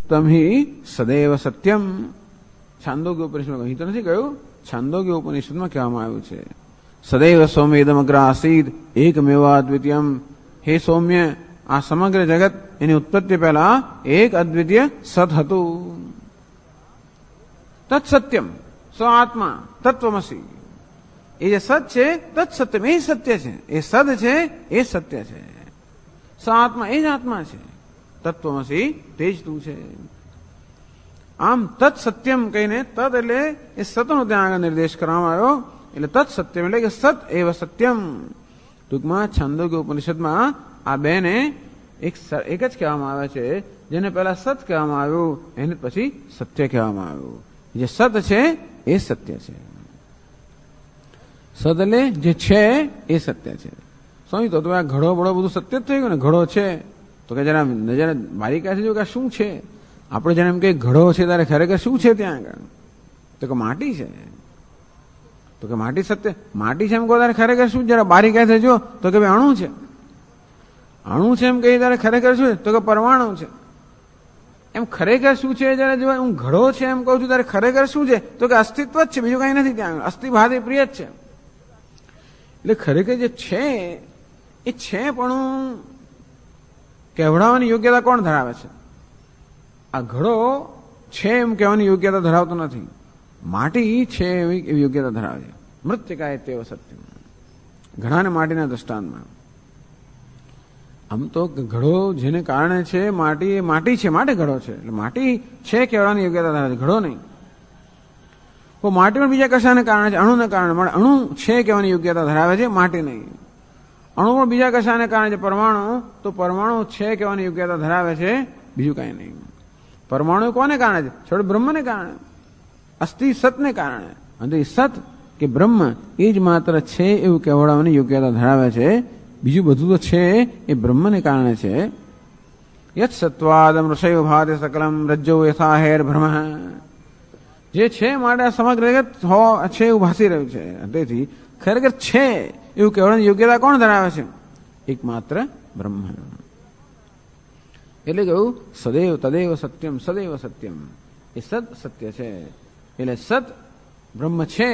તમ હિ સદૈવ સત્યમ. છાંદોગ્ય ઉપનિષદમાં અહીં તો નથી કહ્યું, છાંદોગ્ય ઉપનિષદમાં કહેવામાં આવ્યું છે સદૈવ સૌમ્ય ઇદમગ્ર આસીદ એકમેવા અદ્વિતીયમ. હે સૌમ્ય, આ સમગ્ર જગત એની ઉત્પત્તિ પહેલા એક અદ્વિતીય સત હતું. તત્સત્યમ સ આત્મા તત્વમસી. એ જે સત છે તત્સત્યમ, એ સત્ય છે. એ સદ છે એ સત્ય છે. સ આત્મા એ જ આત્મા છે. તત્વમસી તે જ તું છે. આમ તત્સત્યમ કહીને, તદ એટલે એ સતનો ત્યાં આગળ નિર્દેશ કરવામાં આવ્યો. એટલે તત્સત્યમ એટલે કે સત એવ સત્યમ. ટૂંકમાં છાંદોગ્ય ઉપનિષદમાં આ બેને એક જ કહેવામાં આવે છે. જેને પહેલા સત કહેવામાં આવ્યું એને પછી સત્ય કહેવામાં આવ્યું. જે સત છે એ સત્ય છે. સદ એટલે જે છે એ સત્ય છે. સમજ તો આ ઘડો બળો બધું સત્ય જ થઈ ગયું ને. ઘડો છે તો કે જરા નજર બારીકાઈથી જો કે શું છે. આપણે જેને એમ કે ઘડો છે ત્યારે ખરેખર શું છે ત્યાં આગળ? તો કે માટી છે. તો કે માટી સત્ય, માટી છે એમ કહો ત્યારે ખરેખર શું? જરા બારીકાઈથી જો તો કે ભાઈ અણુ છે. અણુ છે એમ કહીએ ત્યારે ખરેખર શું છે? તો કે પરમાણુ છે. એમ ખરેખર શું છે જયારે જો હું ઘડો છે એમ કહું છું ત્યારે ખરેખર શું છે? તો કે અસ્તિત્વ જ છે, બીજું કઈ નથી ત્યાં. અસ્થિભાતે પ્રિય જ છે. એટલે ખરેખર જે છે એ છે પણ કહેવડાવવાની યોગ્યતા કોણ ધરાવે છે? આ ઘડો છે એમ કહેવાની યોગ્યતા ધરાવતો નથી. માટી છે એવી યોગ્યતા ધરાવે છે. મૃત્તિકાય તેવ સત્ય. ઘડાને માટીના દ્રષ્ટાંતમાં આમ તો ઘડો જેને કારણે છે માટી, એ માટી છે માટે ઘડો છે. એટલે માટી છે કહેવાની યોગ્યતા ધરાવે છે, ઘડો નહીં. તો માટી પણ બીજા કશાને કારણે છે, અણુને કારણે. અણુ છે કહેવાની યોગ્યતા ધરાવે છે, માટી નહીં. અણુ પણ બીજા કશાને કારણે છે, પરમાણુ. તો પરમાણુ છે કહેવાની યોગ્યતા ધરાવે છે, બીજું કઈ નહીં. પરમાણુ કોને કારણે છે? છોડ બ્રહ્મને કારણે, અસ્થિ સતને કારણે. અને સત કે બ્રહ્મ એ જ માત્ર છે એવું કહેવડાવવાની યોગ્યતા ધરાવે છે. બીજું બધું તો છે એ બ્રહ્મને કારણે છે. યત સત્વાદમ ઋષયો ભાતે સકલમ રજ્જો યથા હેર બ્રહ્મ. જે છે માટે આ સમગ્ર જગત છે એવું ભાસી રહ્યું છે. તેથી ખરેખર છે એવું કહેવાની યોગ્યતા કોણ ધરાવે છે? એકમાત્ર બ્રહ્મ. એટલે કહ્યું સદૈવ તદૈવ સત્યમ સદૈવ સત્યમ. એ સત સત્ય છે. એટલે સત બ્રહ્મ છે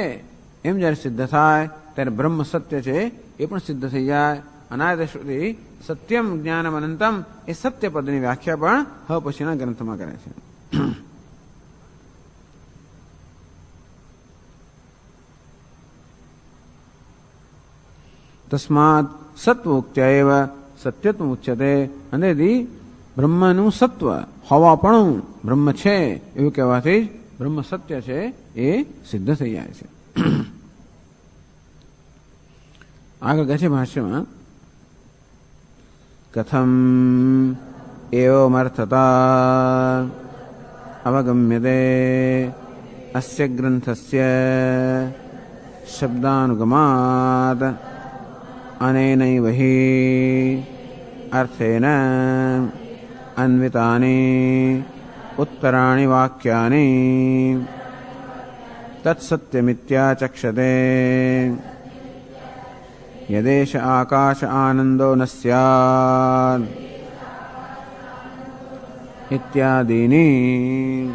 એમ જયારે સિદ્ધ થાય ત્યારે બ્રહ્મ સત્ય છે એ પણ સિદ્ધ થઈ જાય. અનાદ શ્રુતિ સત્યમ જ્ઞાનમ અનંતમ એ સત્ય પદની વ્યાખ્યા પણ હવે પછીના ગ્રંથમાં કરે છે. તસ્માત સત્વોક્ત્ય એવ સત્યત્વ ઉચ્યતે. અને બ્રહ્મનું સત્વ હોવાપણું બ્રહ્મ છે એવું કહેવાથી જ બ્રહ્મ સત્ય છે એ સિદ્ધ થઈ જાય છે. આગળ કહે છે ભાષ્યમાં કથમ એવમર્થતા અવગમ્યતે અસ્ય ગ્રંથસ્ય શબ્દાનુગમાત અનેનૈવ હિ અર્થેન અન્વિતાની ઉત્તરાણી વાક્યાની તત્સત્યમિત્યાચક્ષતે. યદેશ આકાશ આનંદો ન સ્યાદ ઇત્યાદિની.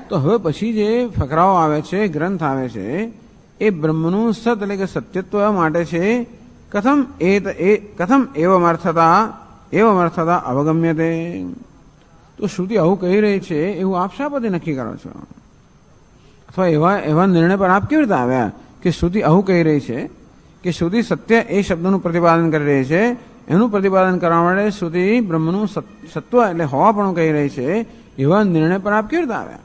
તો હવે પછી જે ફકરાઓ આવે છે, ગ્રંથ આવે છે, એ બ્રહ્મનું સત એટલે કે સત્યત્વ માટે છે. કથમ એવમર્થતા અવગમ્યતે. તો શ્રુતિ આવું કહી રહી છે એવું આપ શા પરથી નક્કી કરો છો? અથવા એવા નિર્ણય પર આપ કેવી રીતે આવ્યા કે શ્રુતિ આવું કહી રહી છે કે શ્રુતિ સત્ય એ શબ્દનું પ્રતિપાદન કરી રહી છે? એનું પ્રતિપાદન કરવા માટે શ્રુતિ બ્રહ્મનું સત્વ એટલે હોવાપણું કહી રહી છે. એવા નિર્ણય પર આપ કેવી રીતે આવ્યા?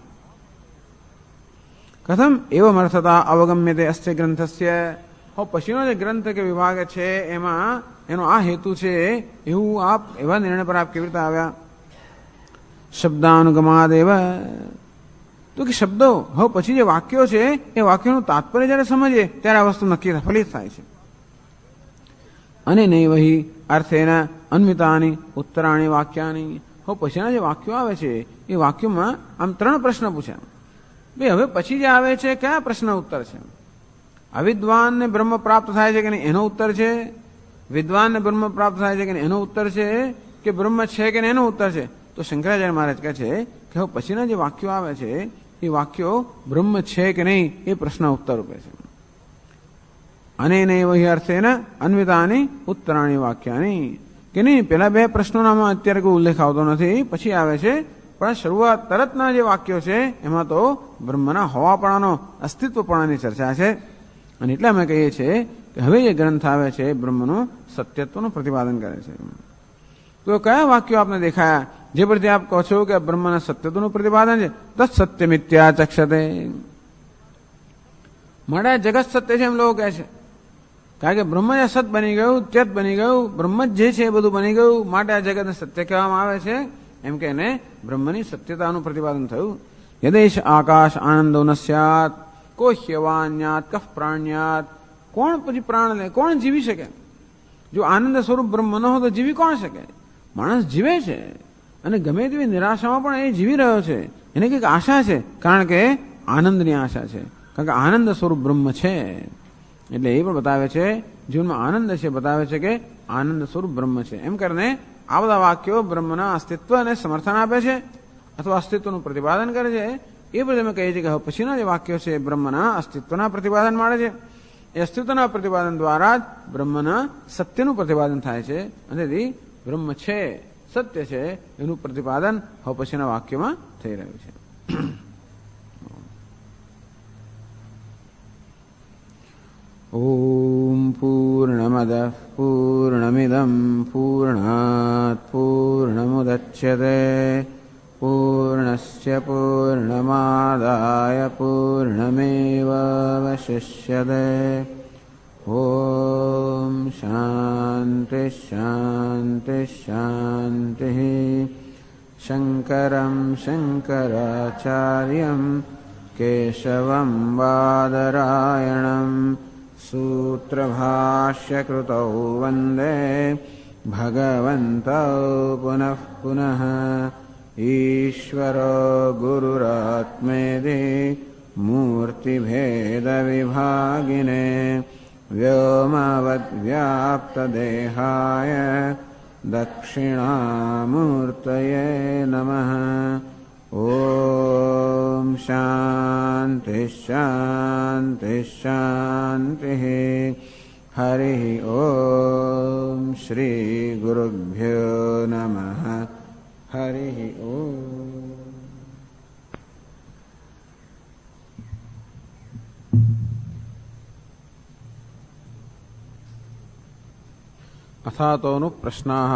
કથમ એવમર્થતા અવગમ્યતે અસ્ય ગ્રંથસ્ય. પછીનો જે ગ્રંથ કે વિભાગ છે એમાં એનો આ હેતુ છે એવું આપ એવા નિર્ણય પર આપ કેવી રીતે આવ્યા? શબ્દાનુગમાદેવ. તો કે શબ્દો હવે પછી જે વાક્યો છે એ વાક્યોનું તાત્પર્ય જયારે સમજીએ ત્યારે આ વસ્તુ નક્કી ફલિત થાય છે. અને નહીં વહી અર્થેના અન્વિતાની ઉત્તરાણી વાક્યાની. હવે પછીના જે વાક્યો આવે છે એ વાક્યોમાં આમ 3 પ્રશ્ન પૂછ્યા. ભાઈ હવે પછી જે આવે છે કયા પ્રશ્ન ઉત્તર છે? અવિદ્વાનને બ્રહ્મ પ્રાપ્ત થાય છે કે નહીં એનો ઉત્તર છે, વિદ્વાનને બ્રહ્મ પ્રાપ્ત થાય છે કે નહીં એનો ઉત્તર છે, કે બ્રહ્મ છે કે એનો ઉત્તર છે, તો શંકરાચાર્ય મહારાજ કહે છે કે હવે પછીના જે વાક્યો આવે છે એ વાક્યો બ્રહ્મ છે કે નહીં એ પ્રશ્ન ઉત્તર રૂપે છે. અને વહી અર્થેન અન્વિતાની ઉત્તરાણી વાક્યાની, કે નહીં પેલા બે પ્રશ્નોનામાં અત્યારે કોઈ ઉલ્લેખ આવતો નથી, પછી આવે છે, પણ શરૂઆત તરતના જે વાક્યો છે એમાં તો બ્રહ્મના હોવાપણાનો અસ્તિત્વપણાની ચર્ચા છે. અને એટલે અમે કહીએ છીએ કે હવે જે ગ્રંથ આવે છે બ્રહ્મનું સત્યત્વનું પ્રતિપાદન કરે છે. તો કયા વાક્યો આપને દેખાયા જે પરથી આપ કહો છો કે બ્રહ્મના સત્યત્વનું પ્રતિપાદન છે? તત્સત્યમિત્યા ચક્ષતે. માટે જગત સત્ય છે એમ લોકો કહે છે, કારણ કે બ્રહ્મ જે સત બની ગયું, ત્યત બની ગયું, બ્રહ્મ જ જે છે એ બધું બની ગયું, માટે આ જગતને સત્ય કહેવામાં આવે છે. એમ કે એને બ્રહ્મની સત્યતાનું પ્રતિપાદન થયું. યદેશ આકાશ આનંદો ન સ્યાત કો હ્યવાન્યાત કફ પ્રાણ્યાત. કોણ પછી પ્રાણ લે, કોણ જીવી શકે? જો આનંદ સ્વરૂપ બ્રહ્મ ન હોય તો જીવી કોણ શકે? માણસ જીવે છે અને ગમે તેવી નિરાશામાં પણ એ જીવી રહ્યો છે, એને કંઈક આશા છે, કારણ કે આનંદની આશા છે, કારણ કે આનંદ સ્વરૂપ બ્રહ્મ છે. એટલે એ પણ બતાવે છે જીવનમાં આનંદ છે, બતાવે છે કે આનંદ સ્વરૂપ બ્રહ્મ છે. એમ કરીને આ બધા વાક્યો બ્રહ્મના અસ્તિત્વને સમર્થન આપે છે અથવા અસ્તિત્વનું પ્રતિપાદન કરે છે. એ પછી અમે કહીએ છીએ કે હવે પછીના જે વાક્યો છે બ્રહ્મના અસ્તિત્વના પ્રતિપાદન મળે છે. એ અસ્તિત્વના પ્રતિપાદન દ્વારા જ બ્રહ્મના સત્યનું પ્રતિપાદન થાય છે. અને તેથી બ્રહ્મ છે, સત્ય છે, એનું પ્રતિપાદન હવે પછીના વાક્યમાં થઈ રહ્યું છે. ઓમ પૂર્ણમદઃ પૂર્ણમિદં પૂર્ણાત પૂર્ણમુદચ્યતે પૂર્ણસ્ય પૂર્ણમાદાય પૂર્ણમેવાવશિષ્યતે. ઓમ શાંતિ શાંતિ શાંતિ. શંકરં શંકરાચાર્યં કેશવં બાદરાયણં સૂત્રભાષ્યકૃતૌ વંદે ભગવन्तૌ પુનઃ પુનઃ. ઈશ્વરો ગુરુરાત્મેતિ મૂર્તિભેદવિભાગિને વ્યોમવદ્વ્યાપ્તદેહાય દક્ષિણામૂર્તયે નમઃ. ઓમ શાંતિ શાંતિ શાંતિ. હરિ ઓમ શ્રી ગુરુભ્યો નમઃ. હરિ ઓમ. ಅಥಾತೋನು ಪ್ರಶ್ನಾಃ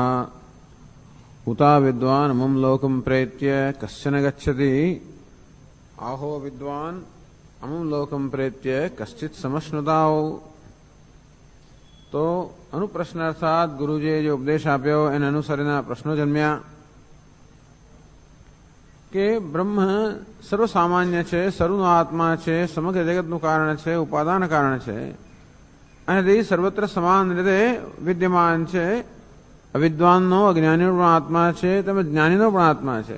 ಉತಾ ವಿದ್ವಾನ್ ಮಂ ಲೋಕಂ ಪ್ರೇತ್ಯ ಕಶ್ಚನ ಗಚ್ಚತಿ. આહો વિદ્વાન અમુમ લોકમ પ્રેત્ય કશ્ચિત સમશ્નુતાઓ. તો અનુપ્રશ્નાર્થાત ગુરુજીએ જે ઉપદેશ આપ્યો એને અનુસરીને પ્રશ્નો જન્મ્યા કે બ્રહ્મ સર્વસામાન્ય છે, સર્વનો આત્મા છે, સમગ્ર જગતનું કારણ છે, ઉપાદાન કારણ છે, અને તે સર્વત્ર સમાન રીતે વિદ્યમાન છે. અવિદ્વાનનો અજ્ઞાનીનો પણ આત્મા છે, તેમજ જ્ઞાનીનો પણ આત્મા છે.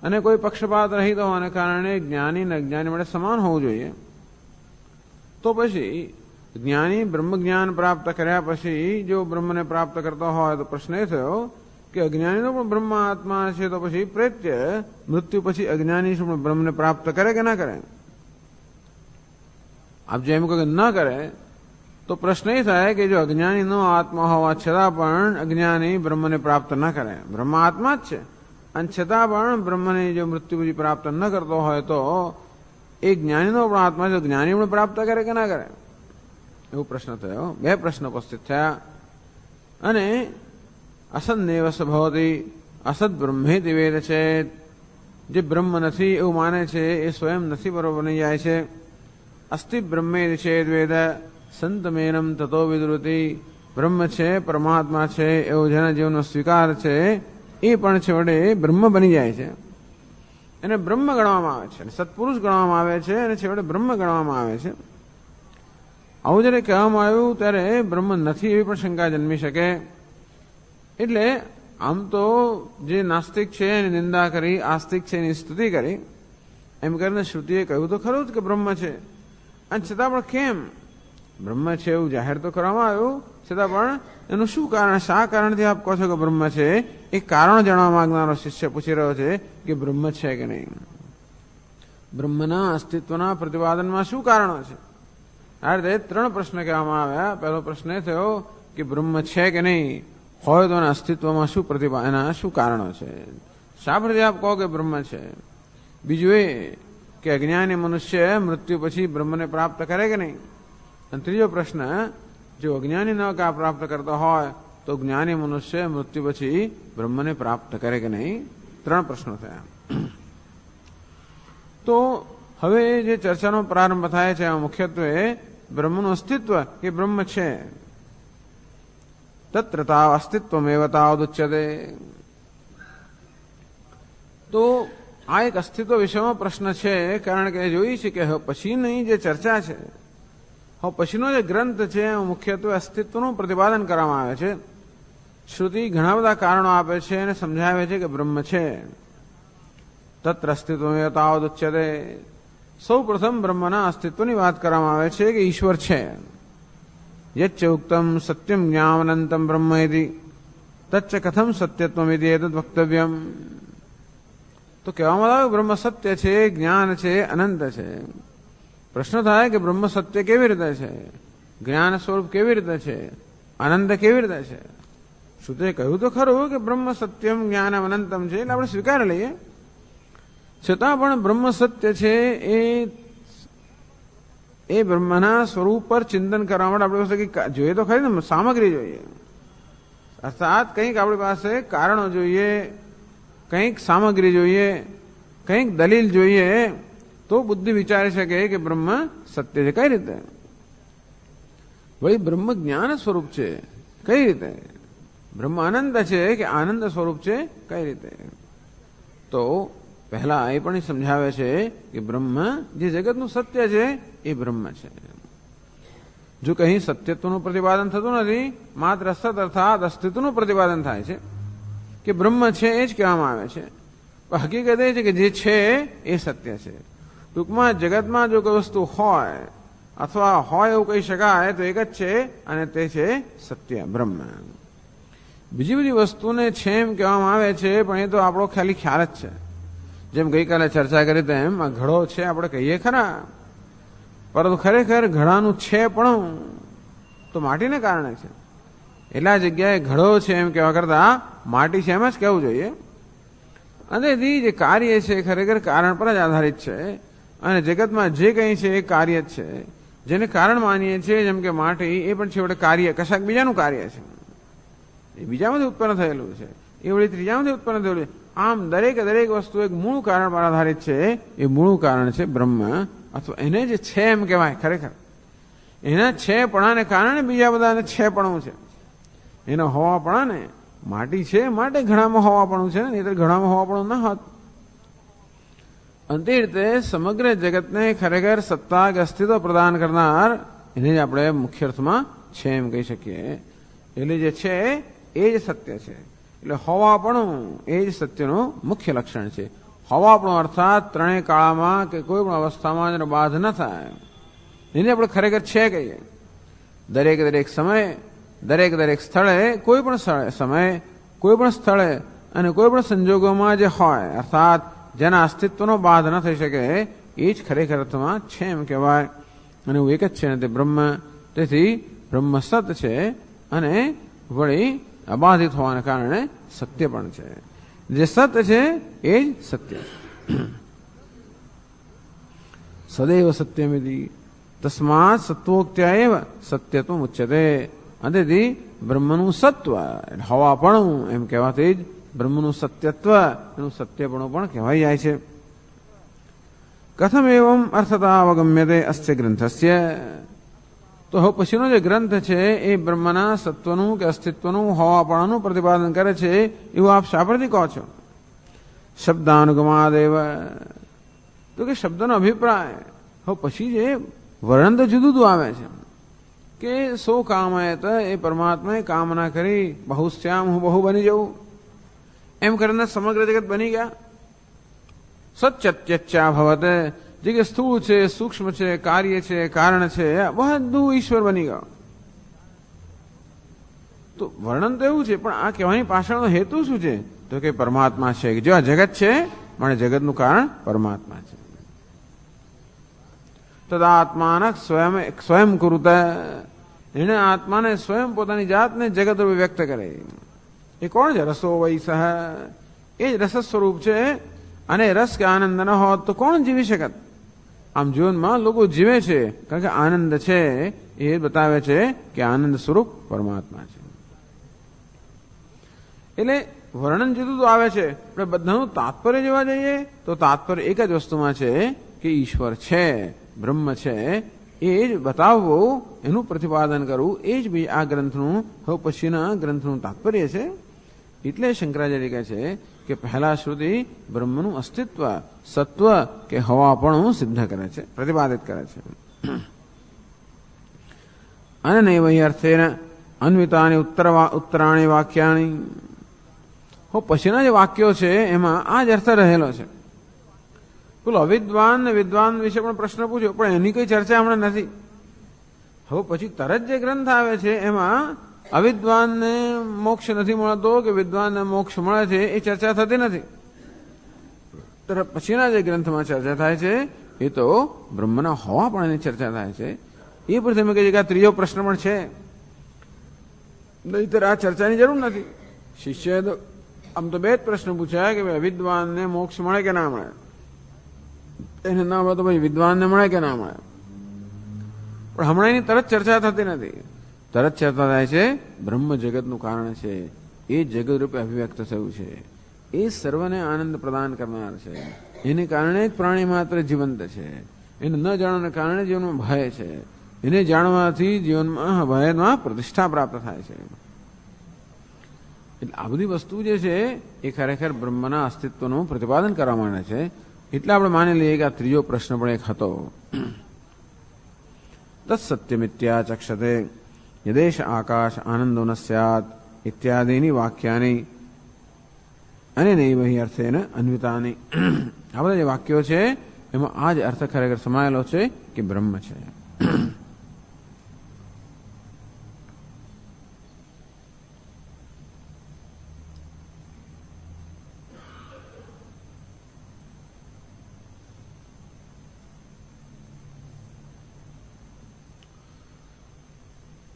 અને કોઈ પક્ષપાત રહિત હોવાને કારણે જ્ઞાની અને અજ્ઞાની માટે સમાન હોવું જોઈએ. તો પછી જ્ઞાની બ્રહ્મજ્ઞાન પ્રાપ્ત કર્યા પછી જો બ્રહ્મને પ્રાપ્ત કરતો હોય તો પ્રશ્ન એ થયો કે અજ્ઞાનીનો પણ બ્રહ્મ આત્મા છે, તો પછી પ્રેત્ય મૃત્યુ પછી અજ્ઞાની શું બ્રહ્મને પ્રાપ્ત કરે કે ના કરે? આપ જો એમ કહો કે ન કરે તો પ્રશ્ન એ થાય કે જો અજ્ઞાનીનો આત્મા હોવા છતાં પણ અજ્ઞાની બ્રહ્મને પ્રાપ્ત ન કરે, બ્રહ્મ આત્મા જ છે, અને છતાં પણ બ્રહ્મને જો મૃત્યુ પછી પ્રાપ્ત ન કરતો હોય તો એ જ્ઞાનીનો પણ આત્મા છે, જ્ઞાની પણ પ્રાપ્ત કરે કે ના કરે? એવો પ્રશ્ન થયો. બે પ્રશ્નો ઉપસ્થિત થયા. અને અસન્નેવ ભવતી અસદ બ્રહ્મેતિ વેદ છે. જે બ્રહ્મ નથી એવું માને છે એ સ્વયં નથી બરોબર બની જાય છે. અસ્તિ બ્રહ્મેતિ ચેદ વેદ સંતમેનમ તતો વિદૃતિ. બ્રહ્મ છે, પરમાત્મા છે એવો જેના જીવનનો સ્વીકાર છે એ પણ છેવટે બ્રહ્મ બની જાય છે. એને બ્રહ્મ ગણવામાં આવે છે, સત્પુરુષ ગણવામાં આવે છે, અને છેવટે બ્રહ્મ ગણવામાં આવે છે. આવું જ્યારે કહેવામાં આવ્યું ત્યારે બ્રહ્મ નથી એવી પણ શંકા જન્મી શકે. એટલે આમ તો જે નાસ્તિક છે એની નિંદા કરી, આસ્તિક છે એની સ્તુતિ કરી, એમ કરીને શ્રુતિએ કહ્યું તો ખરું જ કે બ્રહ્મ છે. અને છતાં પણ કેમ બ્રહ્મ છે એવું જાહેર તો કરવામાં આવ્યું, છતાં પણ એનું શું કારણ, શા કારણથી આપ કહો છો કે બ્રહ્મ છે, એ કારણ જાણવા માંગનારો શિષ્ય પૂછી રહ્યો છે કે બ્રહ્મ છે કે નહીં. બ્રહ્મના અસ્તિત્વના પ્રતિપાદનમાં શું કારણો છે? આ રીતે 3 પ્રશ્ન કહેવામાં આવ્યા. પહેલો પ્રશ્ન એ થયો કે બ્રહ્મ છે કે નહીં, હોય તો એના અસ્તિત્વમાં શું એના શું કારણો છે, શા પરથી આપ કહો કે બ્રહ્મ છે. બીજું એ કે અજ્ઞાની મનુષ્ય મૃત્યુ પછી બ્રહ્મને પ્રાપ્ત કરે કે નહીં. અને ત્રીજો પ્રશ્ન, જો અજ્ઞાની ન પ્રાપ્ત કરતો હોય તો જ્ઞાની મનુષ્ય મૃત્યુ પછી બ્રહ્મને પ્રાપ્ત કરે કે નહીં. 3 પ્રશ્નો થયા. તો હવે જે ચર્ચાનો પ્રારંભ થાય છે એમાં મુખ્યત્વે બ્રહ્મનું અસ્તિત્વ કે બ્રહ્મ છે. તત્ર તાવ અસ્તિત્વમેવ તાવદુચ્યતે. તો આ એક અસ્તિત્વ વિષયનો પ્રશ્ન છે, કારણ કે જોઈ છે કે પછીની જે ચર્ચા છે, પછીનો જે ગ્રંથ છે એમાં મુખ્યત્વે અસ્તિત્વનું પ્રતિપાદન કરવામાં આવે છે. શ્રુતિ ઘણા બધા કારણો આપે છે અને સમજાવે છે કે બ્રહ્મ છે. તત્ર અસ્તિત્વમેવ તાવદુચ્યતે. સૌ પ્રથમ બ્રહ્મના અસ્તિત્વની વાત કરવામાં આવે છે કે ઈશ્વર છે. યચ્ચ ઉક્તમ સત્યમ જ્ઞાનંતમ બ્રહ્મ ઇતિ તચ્ચ કથમ સત્યત્વમિતિ એતદ વક્તવ્યમ. તો કહેવામાં આવે બ્રહ્મ સત્ય છે, જ્ઞાન છે, અનંત છે. પ્રશ્ન થાય કે બ્રહ્મ સત્ય કેવી રીતે છે, જ્ઞાન સ્વરૂપ કેવી રીતે છે, અનંત કેવી રીતે છે. શ્રુતિએ કહ્યું તો ખરું કે બ્રહ્મ સત્યમ જ્ઞાનમ અનંતમ છે, એટલે આપણે સ્વીકારી લઈએ. છતાં પણ બ્રહ્મ સત્ય છે એ બ્રહ્મના સ્વરૂપ પર ચિંતન કરવા માટે આપણે જોઈએ તો ખરી ને, સામગ્રી જોઈએ. અર્થાત કંઈક આપણી પાસે કારણો જોઈએ, કંઈક સામગ્રી જોઈએ, કંઈક દલીલ જોઈએ, તો બુદ્ધિ વિચારી શકે કે બ્રહ્મ સત્ય છે. કઈ રીતે? વળી બ્રહ્મ જ્ઞાન સ્વરૂપ છે, કઈ રીતે? બ્રહ્મ આનંદ છે કે આનંદ સ્વરૂપ છે, કઈ રીતે? તો પહેલા એ પણ સમજાવે છે કે બ્રહ્મ જે જગતનું સત્ય છે એ બ્રહ્મ છે. જો કहीं સત્યત્વનું પ્રતિપાદન થતું નથી, માત્ર સત અર્થાત અસ્તિત્વનું પ્રતિપાદન થાય છે કે બ્રહ્મ છે, એ જ કહેવામાં આવે છે. હકીકત એ છે કે જે છે એ સત્ય છે. ટૂંકમાં જગતમાં જો કોઈ વસ્તુ હોય અથવા હોય એવું કહી શકાય તો એક જ છે, અને તે છે સત્ય, બ્રહ્મ. બીજી બધી વસ્તુને છે એમ કહેવામાં આવે છે, પણ એ તો આપણો ખાલી ખ્યાલ જ છે. જેમ ગઈકાલે ચર્ચા કરી તેમ આ ઘડો છે આપણે કહીએ ખરા, પરંતુ ખરેખર ઘડાનું છે પણ તો માટીને કારણે છે. એટલા જગ્યાએ ઘડો છે એમ કહેવા કરતા માટી છે એમ જ કહેવું જોઈએ. અને જે કાર્ય છે ખરેખર કારણ પર જ આધારિત છે, અને જગતમાં જે કંઈ છે એ કાર્ય જ છે. જેને કારણ માનીએ છીએ જેમ કે માટી, એ પણ છેવટે કાર્ય કશાક બીજાનું કાર્ય છે, એ બીજામાંથી ઉત્પન્ન થયેલું છે, એ વળી ત્રીજામાંથી ઉત્પન્ન થયેલું છે. આમ દરેક વસ્તુ એક મૂળ કારણ પર આધારિત છે. એ મૂળ કારણ છે બ્રહ્મ, અથવા એને જે છે એમ કહેવાય. ખરેખર એના છેપણાને કારણે બીજા બધાને છેપણું છે. એનો હોવાપણાને માટી છે માટે ઘડામાં હોવાપણું છે, ને એ ઘડામાં હોવાપણું ના હોત. અને તે રીતે સમગ્ર જગતને ખરેખર સત્તા કે અસ્તિત્વ પ્રદાન કરનાર એને જ આપણે મુખ્ય અર્થમાં છે એમ કહી શકીએ. એટલે જે છે એ જ સત્ય છે. એટલે હોવાપણું એ જ સત્યનું મુખ્ય લક્ષણ છે. હોવાપણું અર્થાત ત્રણેય કાળમાં કે કોઈ પણ અવસ્થામાં જેનો બાધ ન થાય, એને આપણે ખરેખર છે કહીએ. દરેક સમયે, દરેક સ્થળે, કોઈ પણ સમયે, કોઈ પણ સ્થળે અને કોઈ પણ સંજોગોમાં જે હોય, અર્થાત જેના અસ્તિત્વનો બાધ ન થઈ શકે, એ જ ખરેખર અર્થમાં છે એમ કહેવાય. અને એવું એક જ છે ને તે બ્રહ્મ. તેથી બ્રહ્મ સત છે, અને વળી અબાધિત હોવાને કારણે સત્ય પણ છે. જે સત્ય છે એ જ સત્ય. સદૈવ સત્યમિતિ તસ્માત સત્વોક્ત્યા એવ સત્યત્વમ ઉચ્યતે. તેથી બ્રહ્મનું સત્વ હોવાપણું એમ કહેવાથી જ બ્રહ્મનું સત્યત્વ, એનું સત્યપણું પણ કહેવાઈ જાય છે. કથમ એવમ અર્થતા અવગમ્યતે અસ્ય ગ્રંથસ્ય. તો હવે પછીનો જે ગ્રંથ છે એ બ્રહ્મના સત્વનું કે અસ્તિત્વનું હોવાપણાનું પ્રતિપાદન કરે છે, એવું આપ શા પરથી કહો છો? શબ્દાનુગમાદેવ. તો કે શબ્દનો અભિપ્રાય. હવે પછી જે વર્ણન તો જુદું જુદું આવે છે કે સો કામયત, એ પરમાત્માએ કામના કરી બહુશ્યામ, હું બહુ બની જવું એમ કરીને સમગ્ર જગત બની ગયા. સચ્ચત્યચ્ચા ભવત, જે કે સ્થૂળ છે, સૂક્ષ્મ છે, કાર્ય છે, કારણ છે, બધું ઈશ્વર બની ગયો. તો વર્ણન તો એવું છે, પણ આ કહેવાની પાછળનો હેતુ શું છે? તો કે પરમાત્મા છે. જો આ જગત છે, મને જગતનું કારણ પરમાત્મા છે. તદાત્માન સ્વયં કુરુત, એને આત્માને સ્વયં પોતાની જાતને જગત રૂપે વ્યક્ત કરે. એ કોણ છે? રસો વૈસહ, એ જ રસ સ્વરૂપ છે. અને રસ કે આનંદ ન હોત તો કોણ જીવી શકત? આમ જીવનમાં લોકો જીવે છે કારણ કે આનંદ છે. એ બતાવે છે કે આનંદ સ્વરૂપ પરમાત્મા છે. એટલે વર્ણન જુદું તો આવે છે, પણ બધાનું તાત્પર્ય જોવા જઈએ તો તાત્પર્ય એક જ વસ્તુમાં છે કે ઈશ્વર છે, બ્રહ્મ છે. એ જ બતાવવું, એનું પ્રતિપાદન કરવું, એ જ બી આ ગ્રંથનું હવે પછીના ગ્રંથનું તાત્પર્ય છે. એટલે શંકરાચાર્ય કહે છે કે પહેલા શ્રુતિ બ્રહ્મનું અસ્તિત્વ, સત્વ કે હવાપણું સિદ્ધ કરે છે, પ્રતિપાદિત કરે છે. અને નૈવ અર્થેન અન્વિતાની ઉત્તરાણી વાક્યાની, પછીના જે વાક્યો છે એમાં આ જ અર્થ રહેલો છે. પેલો અવિદ્વાન ને વિદ્વાન વિશે પણ પ્રશ્ન પૂછ્યો, પણ એની કઈ ચર્ચા હમણાં નથી. હવે પછી તરત જે ગ્રંથ આવે છે એમાં અવિદ્વાનને મોક્ષ નથી મળતો કે વિદ્વાનને મોક્ષ મળે છે એ ચર્ચા થતી નથી. તરત પછીના જે ગ્રંથમાં ચર્ચા થાય છે એ તો બ્રહ્મના હોવા પણ એની ચર્ચા થાય છે. એ પર તમે કહે છે કે આ ત્રીજો પ્રશ્ન પણ છે, નહીતર આ ચર્ચાની જરૂર નથી. શિષ્ય આમ તો બે જ પ્રશ્ન પૂછ્યા કે અવિદ્વાનને મોક્ષ મળે કે ના મળે, એને ના મળે તો ભાઈ વિદ્વાનને મળે કે ના મળે. પણ હમણાં એની તરત ચર્ચા થતી નથી. તરત ચર્ચા થાય છે બ્રહ્મ જગતનું કારણ છે, એ જગત રૂપે અભિવ્યક્ત થયું છે, એ સર્વને આનંદ પ્રદાન કરનાર છે, એને કારણે જ પ્રાણી માત્ર જીવંત છે, એને ન જાણવાને કારણે જીવનમાં ભય છે, એને જાણવાથી જીવનમાં ભયમાં પ્રતિષ્ઠા પ્રાપ્ત થાય છે. એટલે આ બધી વસ્તુ જે છે એ ખરેખર બ્રહ્મના અસ્તિત્વનું પ્રતિપાદન કરવા માંડે છે. એટલે આપણે માની લઈએ કે આ ત્રીજો પ્રશ્ન પણ એક હતો. તત્સત્યમિત્યા ચક્ષતે યદેશ આકાશ આનંદો ન સ્યાત ઇત્યાદિની વાક્યાની અને નૈવ અર્થેન અન્વિતાની. આ બધા જે વાક્યો છે એમાં આ જ અર્થ ખરેખર સમાયેલો છે કે બ્રહ્મ છે.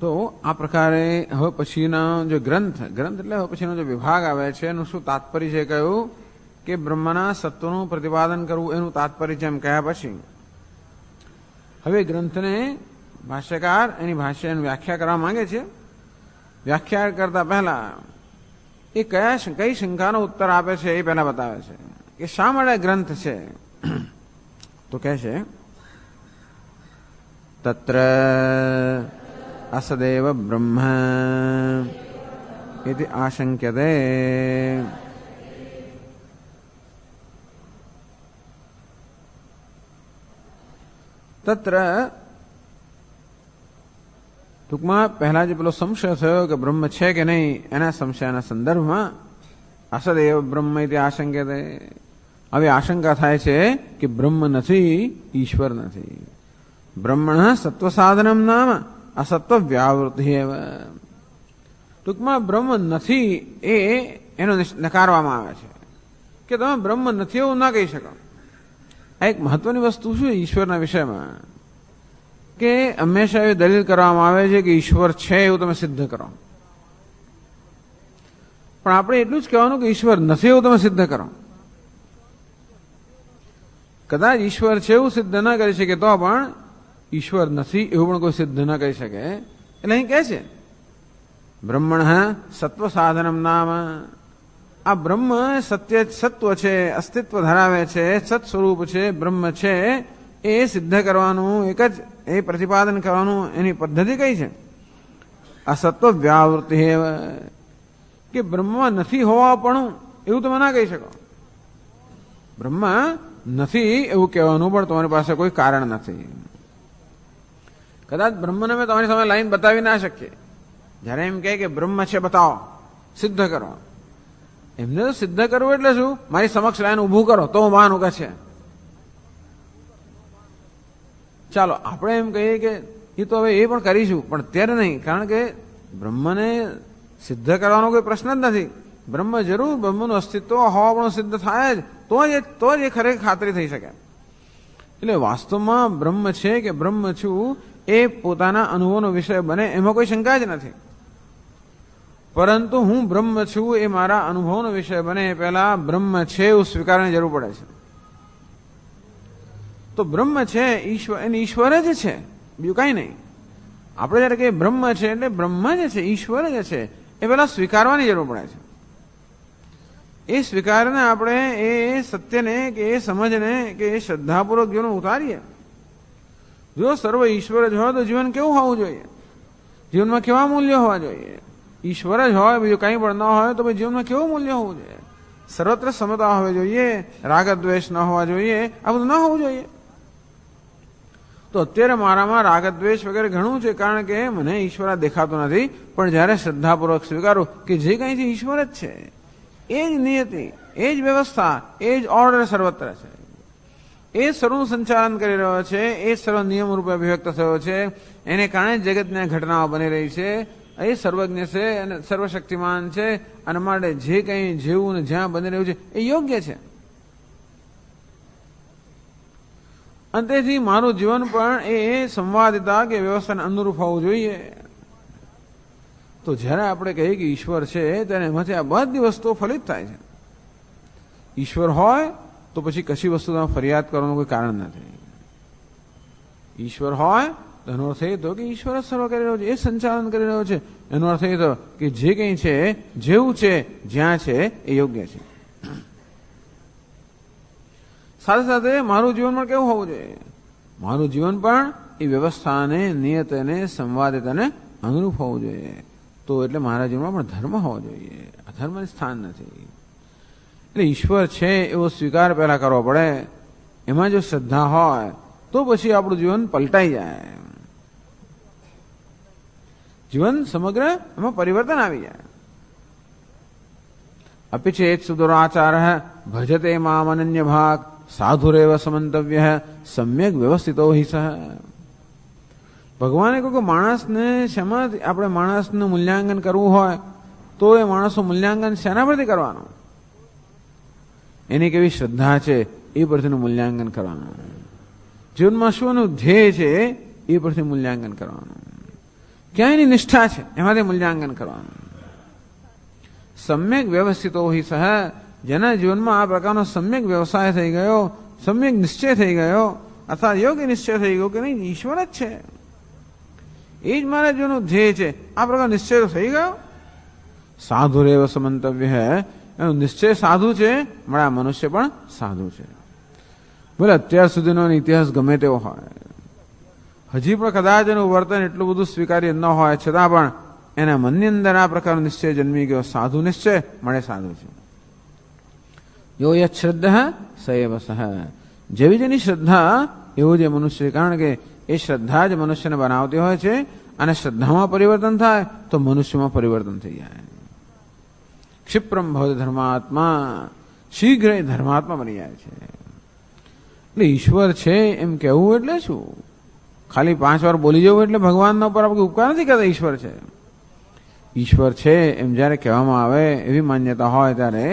તો આ પ્રકારે હવે પછીના જે ગ્રંથ એટલે હવે પછીનો જે વિભાગ આવે છે એનું શું તાત્પર્ય છે કહ્યું કે બ્રહ્મના સત્વનું પ્રતિપાદન કરવું એનું તાત્પર્ય છે એમ કહ્યા પછી હવે ગ્રંથને ભાષ્યકાર એની ભાષ્યની વ્યાખ્યા કરવા માંગે છે. વ્યાખ્યા કરતા પહેલા એ કઈ શંકાનો ઉત્તર આપે છે એ પહેલા બતાવે છે કે શા માટે ગ્રંથ છે. તો કહે છે તત્ર અસદેવ બ્રહ્મ ઇતિ આશંક્યતે. તત્ર ટૂંકમાં પહેલા જે પેલો સંશય થયો કે બ્રહ્મ છે કે નહીં એના સંશયના સંદર્ભમાં અસદેવ બ્રહ્મ ઇતિ આશંક્યતે. હવે આશંકા થાય છે કે બ્રહ્મ નથી, ઈશ્વર નથી. બ્રહ્મણ સત્વ સાધનમ નામ અસત્વ વ્યાવૃત્તિ. ટૂંકમાં બ્રહ્મ નથી એ એનો નકારવામાં આવે છે કે તમે બ્રહ્મ નથી એવું ના કહી શકો. આ એક મહત્વની વસ્તુ શું ઈશ્વરના વિષયમાં કે હંમેશા એવી દલીલ કરવામાં આવે છે કે ઈશ્વર છે એવું તમે સિદ્ધ કરો, પણ આપણે એટલું જ કહેવાનું કે ઈશ્વર નથી એવું તમે સિદ્ધ કરો. કદાચ ઈશ્વર છે એવું સિદ્ધ ના કરી શકે તો પણ ઈશ્વર નથી એવું પણ કોઈ સિદ્ધ ન કરી શકે. એટલે અહીં કહે છે બ્રહ્મણ સત્વ સાધનમ નામ. આ બ્રહ્મ સત્ય સત્વ છે, અસ્તિત્વ ધરાવે છે, સત સ્વરૂપ છે, બ્રહ્મ છે, એ સિદ્ધ કરવાનું એક જ એ પ્રતિપાદન કરવાનું એની પદ્ધતિ કઈ છે. આ સત્વ વ્યાવૃત્તિ કે બ્રહ્મમાં નથી હોવા પણ એવું તમે ના કહી શકો. બ્રહ્મ નથી એવું કહેવાનું પણ તમારી પાસે કોઈ કારણ નથી. કદાચ બ્રહ્મને મેં તમારી સામે લાઈન બતાવી ના શકીએ. જ્યારે એમ કહે કે બ્રહ્મ છે બતાવો, સિદ્ધ કરો. એમને તો સિદ્ધ કરવું એટલે શું, મારી સમક્ષ લાઈન ઊભું કરો તો હું માનું કે છે. ચાલો આપણે એમ કહીએ કે એ તો હવે એ પણ કરીશું, પણ અત્યારે નહીં, કારણ કે બ્રહ્મને સિદ્ધ કરવાનો કોઈ પ્રશ્ન જ નથી. બ્રહ્મ જરૂર, બ્રહ્મનું અસ્તિત્વ હોવા પણ સિદ્ધ થાય જ, તો જ એ ખરેખર ખાતરી થઈ શકે. એટલે વાસ્તવમાં બ્રહ્મ છે કે બ્રહ્મ છું એ પોતાના અનુભવનો વિષય બને એમાં કોઈ શંકા જ નથી. પરંતુ હું બ્રહ્મ છું એ મારા અનુભવનો વિષય બને એ પહેલા બ્રહ્મ છે એવું સ્વીકારવાની જરૂર પડે છે. તો બ્રહ્મ છે ઈશ્વર, એને ઈશ્વર જ છે, બીજું કાંઈ નહીં. આપણે જયારે કહીએ બ્રહ્મ છે એટલે બ્રહ્મ જ છે, ઈશ્વર જ છે, એ પહેલા સ્વીકારવાની જરૂર પડે છે. એ સ્વીકારને આપણે એ સત્યને કે એ સમજને કે એ શ્રદ્ધાપૂર્વક જીવન ઉતારીએ. જો સર્વ ઈશ્વર જ હોય તો જીવન કેવું હોવું જોઈએ? જીવનમાં કેવા મૂલ્યો હોવા જોઈએ? ઈશ્વર જ હોય, બીજું કંઈ પણ ન હોય તો ભાઈ જીવનમાં કેવું મૂલ્ય હોવું જોઈએ? સર્વત્ર સમતા હોવી જોઈએ, રાગ દ્વેષ ન હોવા જોઈએ, આ બધું ન હોવું જોઈએ. તો અત્યારે મારામાં રાગ દ્વેષ વગેરે ઘણું છે, કારણ કે મને ઈશ્વર દેખાતો નથી. પણ જ્યારે શ્રદ્ધાપૂર્વક સ્વીકારું કે જે કંઈ છે ઈશ્વર જ છે, એ જ નિયતિ, એ જ વ્યવસ્થા, એ જ ઓર્ડર સર્વત્ર છે, એ સર્વનું સંચાલન કરી રહ્યો છે, એ સર્વ નિયમ રૂપે અભિવ્યક્ત થયો છે, એને કારણે જગતની ઘટનાઓ બની રહી છે. એ સર્વજ્ઞ છે અને સર્વશક્તિમાન છે, અને માટે જે કંઈ જેવું ને જ્યાં બની રહ્યું છે એ યોગ્ય છે. અને તેથી મારું જીવન પણ એ સંવાદિતા કે વ્યવસ્થાને અનુરૂપ હોવું જોઈએ. તો જ્યારે આપણે કહીએ કે ઈશ્વર છે ત્યારે એમાંથી આ બધી વસ્તુઓ ફલિત થાય છે. ઈશ્વર હોય તો પછી કશી વસ્તુમાં ફરિયાદ કરવાનું કોઈ કારણ નથી. ઈશ્વર હોય તો એનો અર્થ એ તો કે ઈશ્વર જ સર્વ કરી રહ્યો છે, એ સંચાલન કરી રહ્યો છે. એનો અર્થ એ તો કે જે કંઈ છે, જેવું છે, જ્યાં છે એ યોગ્ય છે. સાથે સાથે મારું જીવન પણ કેવું હોવું જોઈએ? મારું જીવન પણ એ વ્યવસ્થાને, નિયતને, સંવાદિતાને અનુરૂપ હોવું જોઈએ. તો એટલે મારા જીવનમાં પણ ધર્મ હોવો જોઈએ, અધર્મનું સ્થાન નથી. એટલે ઈશ્વર છે એવો સ્વીકાર પહેલા કરવો પડે. એમાં જો શ્રદ્ધા હોય તો પછી આપણું જીવન પલટાઈ જાય, જીવન સમગ્ર એમાં પરિવર્તન આવી જાય. અપિચેત સુદુરાચાર ભજતે મામ અનન્ય ભાગ સાધુરેવ સમંતવ્ય સમ્યક વ્યવસ્થિતો હિ સહ. ભગવાને કહ્યું કે માણસને શેમાંથી આપણે માણસનું મૂલ્યાંકન કરવું હોય તો એ માણસનું મૂલ્યાંકન શેના પરથી કરવાનું? એની કેવી શ્રદ્ધા છે એ પરથીનું મૂલ્યાંકન કરવાનું. જીવનમાં શું એનું ધ્યેય છે એ પરથી મૂલ્યાંકન કરવાનું. ક્યાં એની નિષ્ઠા છે એમાંથી મૂલ્યાંકન કરવાનું. સમ્યક વ્યવસ્થિતો હિ સહ. જેના જીવનમાં આ પ્રકારનો સમ્યક વ્યવસાય થઈ ગયો, સમ્યક નિશ્ચય થઈ ગયો, અથવા યોગ્ય નિશ્ચય થઈ ગયો કે નહીં ઈશ્વર જ છે, એ જ મારા જીવનનું ધ્યેય છે, આ પ્રકાર નિશ્ચય તો થઈ ગયો. સાધુરેવ સમંતવ્ય, એનો નિશ્ચય સાધુ છે, મળ્યા મનુષ્ય પણ સાધુ છે. બોલે અત્યાર સુધીનો ઇતિહાસ ગમે તેવો હોય, હજી પણ કદાચ એનું વર્તન એટલું બધું સ્વીકાર્ય ન હોય, છતાં પણ એના મનની અંદર આ પ્રકારનો નિશ્ચય જન્મી ગયો, સાધુ નિશ્ચય, મળે સાધુ છે. યો યત શ્રદ્ધા સએવ સહ. જેવી જેની શ્રદ્ધા એવું જે મનુષ્ય, કારણ કે એ શ્રદ્ધા જ મનુષ્યને બનાવતી હોય છે, અને શ્રદ્ધામાં પરિવર્તન થાય તો મનુષ્યમાં પરિવર્તન થઈ જાય. ક્ષિપ્રમ ભવતિ ધર્માત્મા, શીઘ્ર એ ધર્માત્મા બની જાય છે. એટલે ઈશ્વર છે એમ કહેવું એટલે શું? ખાલી 5 વાર બોલી જવું એટલે ભગવાનના ઉપર આપણે ઉપકાર નથી કરતા. ઈશ્વર છે, ઈશ્વર છે એમ જયારે કહેવામાં આવે, એવી માન્યતા હોય ત્યારે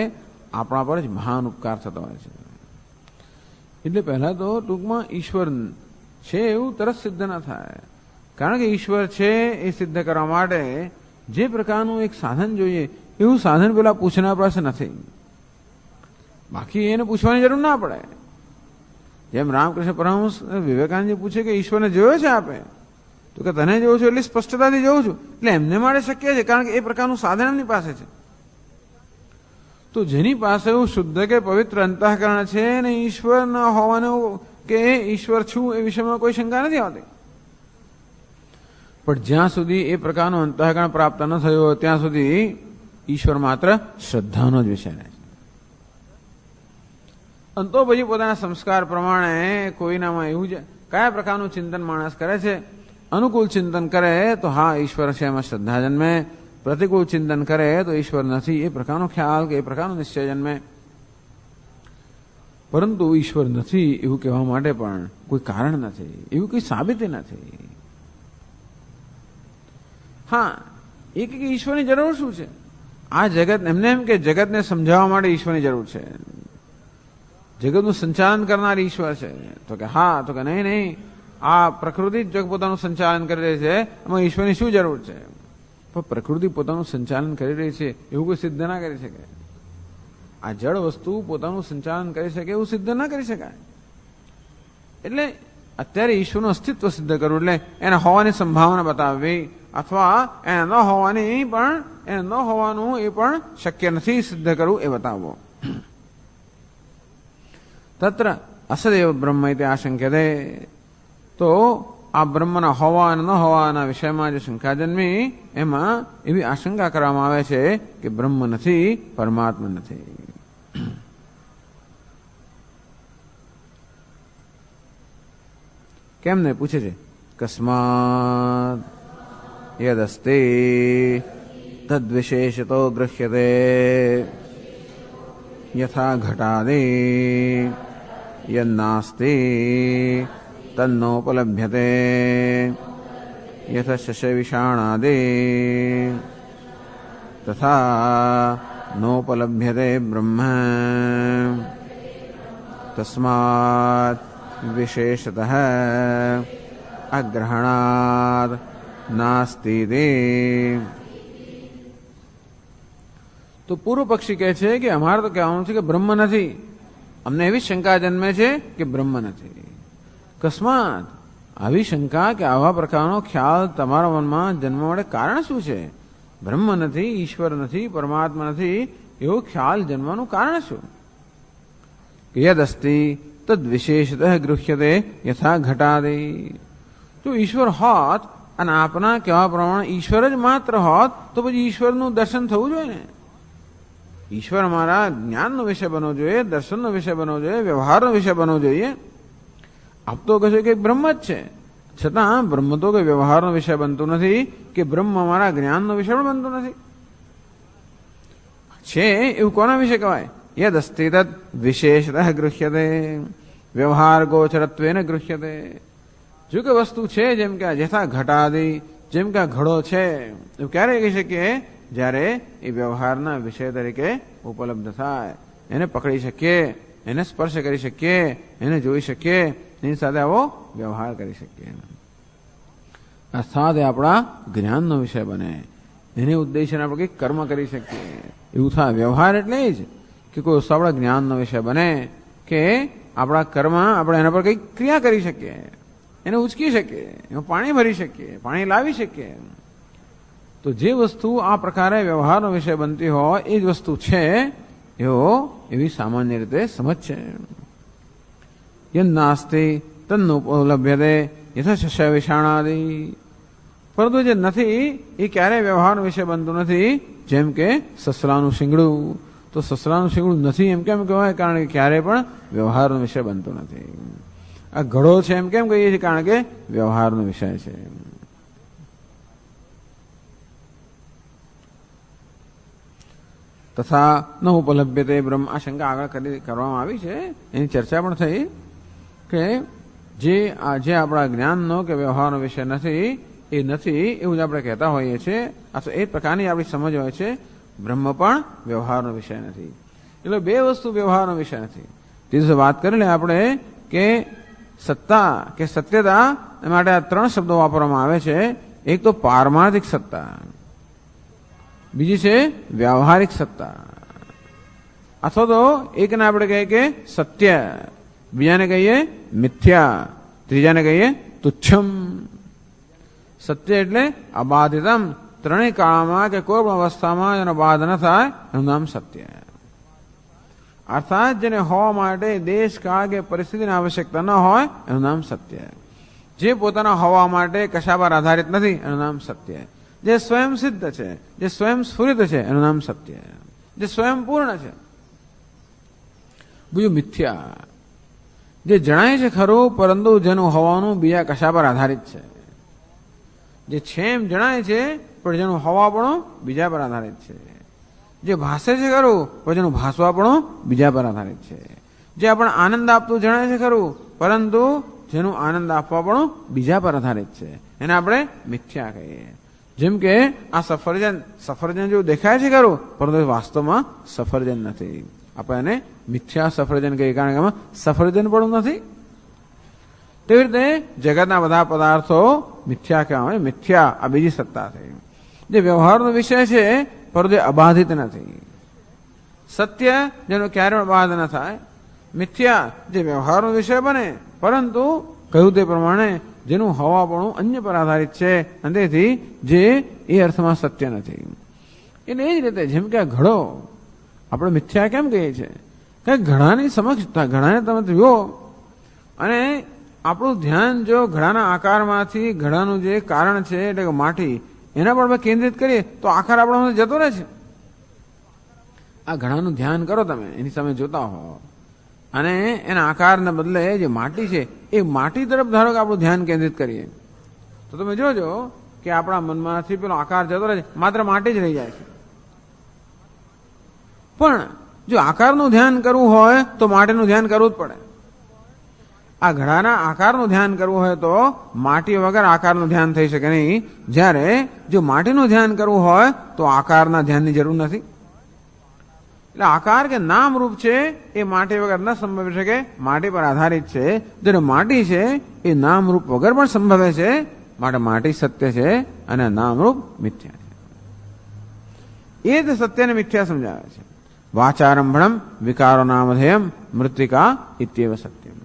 આપણા પર જ મહાન ઉપકાર થતો હોય છે. એટલે પહેલા તો ટૂંકમાં ઈશ્વર છે એવું તરત સિદ્ધ ના થાય, કારણ કે ઈશ્વર છે એ સિદ્ધ કરવા માટે જે પ્રકારનું એક સાધન જોઈએ એવું સાધન પેલા પૂછનાર પાસે નથી. બાકી એને પૂછવાની જરૂર ના પડે. જેમ રામકૃષ્ણ પરમહંસ વિવેકાનંદજી પૂછે કે ઈશ્વરને જોયો છે આપે? તો કે તને જોઉં છું એટલે સ્પષ્ટતાથી જોઉં છું. એટલે એમને માટે શક્ય છે, કારણ કે એ પ્રકારનું સાધન એમની પાસે છે. તો જેની પાસે એવું શુદ્ધ કે પવિત્ર અંતઃકરણ છે ને ઈશ્વર ન હોવાનું કે ઈશ્વર છું એ વિષયમાં કોઈ શંકા નથી આવતી. પણ જ્યાં સુધી એ પ્રકારનું અંતઃકરણ પ્રાપ્ત ન થયું ત્યાં સુધી ઈશ્વર માત્ર શ્રદ્ધાનો જ વિષય રહે છે. અને તો પછી પોતાના સંસ્કાર પ્રમાણે કોઈનામાં એવું છે, કયા પ્રકારનું ચિંતન માણસ કરે છે. અનુકૂળ ચિંતન કરે તો હા ઈશ્વર છે, એમાં શ્રદ્ધા જન્મે. પ્રતિકૂળ ચિંતન કરે તો ઈશ્વર નથી એ પ્રકારનો ખ્યાલ કે એ પ્રકારનો નિશ્ચય જન્મે. પરંતુ ઈશ્વર નથી એવું કહેવા માટે પણ કોઈ કારણ નથી, એવું કોઈ સાબિતી નથી. હા, એક ઈશ્વરની જરૂર શું છે? આ જગત એમને એમ કે જગતને સમજાવવા માટે ઈશ્વરની જરૂર છે, જગતનું સંચાલન કરનાર ઈશ્વર છે. તો કે હા, તો કે નહીં, આ પ્રકૃતિ જ જગ પોતાનું સંચાલન કરી રહી છે, એમાં ઈશ્વરની શું જરૂર છે? પણ પ્રકૃતિ પોતાનું સંચાલન કરી રહી છે એવું કોઈ સિદ્ધ ના કરી શકે. આ જળ વસ્તુ પોતાનું સંચાલન કરી શકે એવું સિદ્ધ ના કરી શકાય. એટલે અત્યારે ઈશ્વરનું અસ્તિત્વ સિદ્ધ કરવું એટલે એને હોવાની સંભાવના બતાવવી, અથવા એને ન હોવાની પણ એને ન હોવાનું એ પણ શક્ય નથી સિદ્ધ કરવું એ બતાવવો. તત્ર અસદેવ બ્રહ્મ તે આશંક્યતે. તો આ બ્રહ્મના હોવા અને ન હોવાના વિષયમાં જે શંકા જન્મી એમાં એવી આશંકા કરવામાં આવે છે કે બ્રહ્મ નથી, પરમાત્મા નથી. કેમને પૂછે છે? કસ્માત યદસ્તે તદ્વિશેષતો ગૃહ્યતે યથા ઘટાદે યન્નાસ્તિ તન્નોપલભ્યતે યથા શશવિષાણાદે તથા નોપલભ્યતે બ્રહ્મ તસ્માત વિશેષતઃ અગ્રહણાદ નાસ્તિ દે. તો પૂર્વ પક્ષી કહે છે કે અમારે તો કહેવાનું છે કે બ્રહ્મ નથી. અમને એવી શંકા જન્મે છે કે બ્રહ્મ નથી. કસ્માત, આવી શંકા કે આવા પ્રકારનો ખ્યાલ તમારા મનમાં જન્મવા માટે કારણ શું છે? બ્રહ્મ નથી, ઈશ્વર નથી, પરમાત્મા નથી એવો ખ્યાલ જન્મવાનું કારણ શું? યદ અસ્તિ તદ વિશેષતઃ ગૃહ્યતે યથા ઘટાદે. જો ઈશ્વર હોત અને આપના કહેવા પ્રમાણે ઈશ્વર જ માત્ર હોત તો પછી ઈશ્વરનું દર્શન થવું જોઈએ ને. ઈશ્વર અમારા જ્ઞાનનો વિષય બનવો જોઈએ, દર્શનનો વિષય બનવો જોઈએ, વ્યવહારનો વિષય બનવો જોઈએ. આપ તો કહેશો કે બ્રહ્મ જ છે, છતાં બ્રહ્મ તો કે વ્યવહારનો વિષય બનતું નથી કે બ્રહ્મ અમારા જ્ઞાનનો વિષય પણ બનતું નથી. છે એવું કોના વિશે કહેવાય? યદ અસ્તિ તદ વિશેષતઃ ગૃહ્યતે વ્યવહાર ગોચરત્વેન ગૃહ્યતે. જો કે વસ્તુ છે જેમ કે યથા ઘટાદિ, જેમ કે ઘડો છે, એવું ક્યારે કહી શકીએ? જ્યારે એ વ્યવહારના વિષય તરીકે ઉપલબ્ધ થાય, એને પકડી શકીએ, એને સ્પર્શ કરી શકીએ, એને જોઈ શકીએ, એની સાથે આવો વ્યવહાર કરી શકીએ. અર્થાત આપણા જ્ઞાનનો વિષય બને, એને ઉદ્દેશ્ય આપણે કંઈક કર્મ કરી શકીએ એવું થાય. વ્યવહાર એટલે જ કે કોઈ વસ્તુ આપણા જ્ઞાનનો વિષય બને, કે આપણા કર્મ આપણે એના પર કંઈક ક્રિયા કરી શકીએ, એને ઉચકી શકીએ, એમાં પાણી ભરી શકીએ, પાણી લાવી શકીએ. તો જે વસ્તુ આ પ્રકારે વ્યવહારનો વિષય બનતી હોય એ જ વસ્તુ છે એવી સામાન્ય રીતે સમજ છે. યન્નાસ્તિ તન્નોપલભ્યતે યથા શસ્ય વિષાણાદિ. પરંતુ જે નથી એ ક્યારેય વ્યવહારનો વિષય બનતું નથી. જેમ કે સસલાનું શિંગડું, તો સસલાનું શિંગડું નથી એમ કેમ કહેવાય? કારણ કે ક્યારેય પણ વ્યવહારનો વિષય બનતો નથી. આ ઘડો છે એમ કેમ કહીએ છીએ? કારણ કે વ્યવહારનો વિષય છે. તથા ન ઉપલભ્યતે બ્રહ્મ. આ શંકા આગળ કરવામાં આવી છે, એની ચર્ચા પણ થઈ કે જે આપણા જ્ઞાનનો કે વ્યવહારનો વિષય નથી એ નથી એવું જ આપણે કહેતા હોઈએ છીએ. અથવા એ પ્રકારની આપણી સમજ હોય છે. બ્રહ્મ પણ વ્યવહારનો વિષય નથી. એટલે બે વસ્તુ વ્યવહારનો વિષય નથી. તે દિવસે વાત કરી લે આપણે કે સત્તા કે સત્યતા માટે આ ત્રણ શબ્દો વાપરવામાં આવે છે. એક તો પારમાર્થિક સત્તા, બીજી છે વ્યવહારિક સત્તા. અથવા તો એકને આપણે કહીએ કે સત્ય, બીજાને કહીએ મિથ્યા, ત્રીજાને કહીએ તુચ્છમ. સત્ય એટલે અબાધિતમ, ત્રણેય કાળમાં કે કોઈ પણ અવસ્થામાં જેનો બાધ ન થાય એનું નામ સત્ય. અર્થાત જેને હોવા માટે દેશ કાળ કે પરિસ્થિતિની આવશ્યકતા ન હોય એનું નામ સત્ય. જે પોતાના હોવા માટે કશા પર આધારિત નથી એનું નામ સત્ય. જે સ્વયં સિદ્ધ છે, જે સ્વયં સ્ફુરિત છે એનું નામ સત્ય, જે સ્વયં પૂર્ણ છે. બીજું મિથ્યા, જે જણાય છે ખરું પરંતુ જેનું હોવાનું બીજા કશા પર આધારિત છે. જે છે એમ જણાય છે પણ જેનું હોવાપણું બીજા પર આધારિત છે. જે ભાષે છે ખરું પણ જેનું ભાષવાપણું બીજા પર આધારિત છે. જે આપણને આનંદ આપતું જણાય છે ખરું, પરંતુ જેનું આનંદ આપવા પણ બીજા પર આધારિત છે, એને આપણે મિથ્યા કહીએ. જેમ કે આ સફરજન જેવું દેખાય છે ખરું, પરંતુ વાસ્તવમાં સફરજન નથી. આપણે એને મિથ્યા સફરજન કહીએ, કારણ કે આમાં સફરજન પણ નથી. તેવી રીતે જગતના બધા પદાર્થો મિથ્યા કહેવાય. મિથ્યા આ બીજી સત્તા થઈ, જે વ્યવહારનો વિષય છે પરંતુ અબાધિત નથી. સત્ય જેનો ક્યારે પણ બાધ ન થાય. મિથ્યા જે વ્યવહારનો વિષય બને, પરંતુ કહ્યું તે પ્રમાણે જેનું હવાપણું અન્ય પર આધારિત છે, અને તેથી જે એ અર્થમાં સત્ય નથી. એટલે એ જ રીતે જેમ કે આ ઘડો આપણે મિથ્યા કેમ કહીએ છીએ કે ઘડાની સમક્ષ ઘડાને તમે જુઓ અને આપણું ધ્યાન જો ઘડાના આકારમાંથી ઘડાનું જે કારણ છે એટલે કે માટી એના પર કેન્દ્રિત કરીએ તો આકાર આપણો જતો રહે છે. આ ઘડાનું ધ્યાન કરો તમે, એની સામે જોતા હો અને એના આકારને બદલે જે માટી છે એ માટી તરફ ધારો કે આપણું ધ્યાન કેન્દ્રિત કરીએ તો તમે જોજો કે આપણા મનમાંથી પેલો આકાર જતો રહે છે, માત્ર માટી જ રહી જાય છે. પણ જો આકારનું ધ્યાન કરવું હોય તો માટીનું ધ્યાન કરવું જ પડે. આ ઘડાના આકારનું ધ્યાન કરવું હોય તો માટી વગર આકારનું ધ્યાન થઈ શકે નહીં. જ્યારે જો માટીનું ધ્યાન કરવું હોય તો આકારના ધ્યાનની જરૂર નથી. એટલે આકાર કે નામ રૂપ છે એ માટી વગર ન સંભવી શકે, માટી પર આધારિત છે. જ્યારે માટી છે એ નામ રૂપ વગર પણ સંભવે છે, માટે માટી સત્ય છે અને નામ રૂપ મિથ્યા છે. એ જ સત્યને મિથ્યા સમજાવે છે. વાચારંભણમ વિકારો નામધેયમ મૃત્તિકા ઇત્યેવ સત્યમ.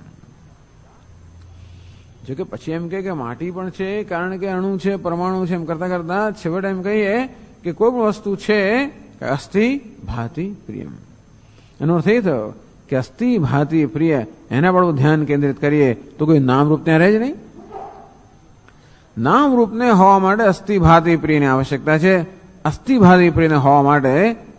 જો કે પછી એમ કે માટી પણ છે કારણ કે અણુ છે, પરમાણુ છે, એમ કરતા કરતા છેવટે એમ કહીએ કે કોઈ પણ વસ્તુ છે અસ્થિ ભાતિ પ્રિયમ. એનો અર્થ એ થયો કે અસ્થિ ભાતિ પ્રિય એના પર ધ્યાન કેન્દ્રિત કરીએ તો કોઈ નામરૂપ ત્યાં રહે જ નહીં. નામરૂપને હોવા માટે અસ્થિ ભાતિ પ્રિયની આવશ્યકતા છે. અસ્થિ ભાતિ પ્રિયને હોવા માટે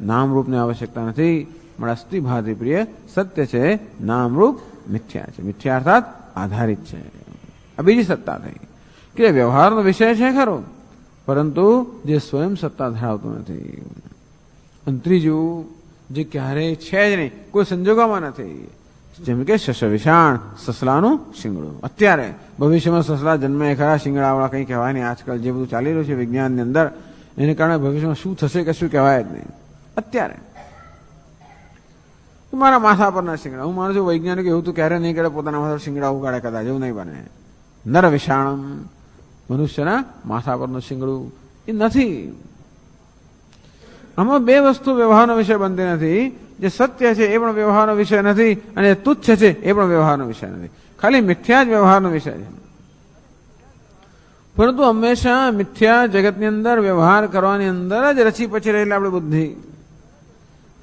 નામરૂપની આવશ્યકતા નથી. પણ અસ્થિ ભાતિ પ્રિય સત્ય છે, નામરૂપ મિથ્યા છે. મિથ્યા અર્થાત આધારિત છે. આ બીજી સત્તા થઈ કે વ્યવહારનો વિષય છે ખરો, પરંતુ જે સ્વયં સત્તા ધરાવતું નથી. અને ત્રીજું જે ક્યારેય છે જ નહીં, કોઈ સંજોગોમાં નથી. જેમ કે શશ વિષાણ, સસલાનું શિંગડું. અત્યારે ભવિષ્યમાં સસલા જન્મે ખરા, શિંગડાવાળા કંઈ કહેવાય નહીં. આજકાલ જે બધું ચાલી રહ્યું છે વિજ્ઞાનની અંદર, એને કારણે ભવિષ્યમાં શું થશે કે શું કહેવાય જ નહીં. અત્યારે મારા માથા પરના શિંગડા, હું માનું છું વૈજ્ઞાનિક એવું તો ક્યારે નહીં કરે પોતાના માથા શિંગડા ઉગાડે, કદાચ એવું નહીં બને. નર વિષાણમ, મનુષ્યના માથા પરનું શિંગડું એ નથી. આમાં બે વસ્તુ વ્યવહારનો વિષય બનતી નથી. જે સત્ય છે એ પણ વ્યવહારનો વિષય નથી, અને તુચ્છ છે એ પણ વ્યવહારનો વિષય નથી. ખાલી મિથ્યા જ વ્યવહારનો વિષય છે. પરંતુ હંમેશા મિથ્યા જગતની અંદર વ્યવહાર કરવાની અંદર જ રચી પછી રહેલી આપણી બુદ્ધિ,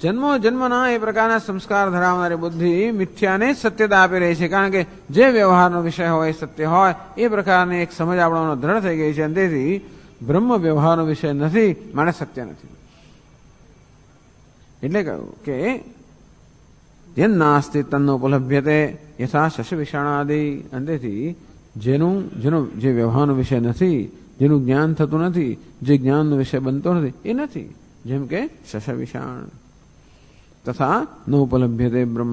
જન્મો જન્મના એ પ્રકારના સંસ્કાર ધરાવનારી બુદ્ધિ મિથ્યાને સત્યતા આપી રહી છે. કારણ કે જે વ્યવહારનો વિષય હોય સત્ય હોય એ પ્રકારની એક સમજ આપણો દ્રઢ થઈ ગઈ છે. અને તેથી બ્રહ્મ વ્યવહારનો વિષય નથી, મારે સત્ય નથી. એટલે કહ્યું કે જેમ નાસ્તિ તન્નો ઉપલભ્યતે યથા શશ વિષાણાદિ. અને તેથી જેનું જે વ્યવહારનો વિષય નથી, જેનું જ્ઞાન થતું નથી, જે જ્ઞાનનો વિષય બનતો નથી એ નથી. જેમ કે શશ વિષાણ. તથા ન ઉપલભ્યતે બ્રહ્મ,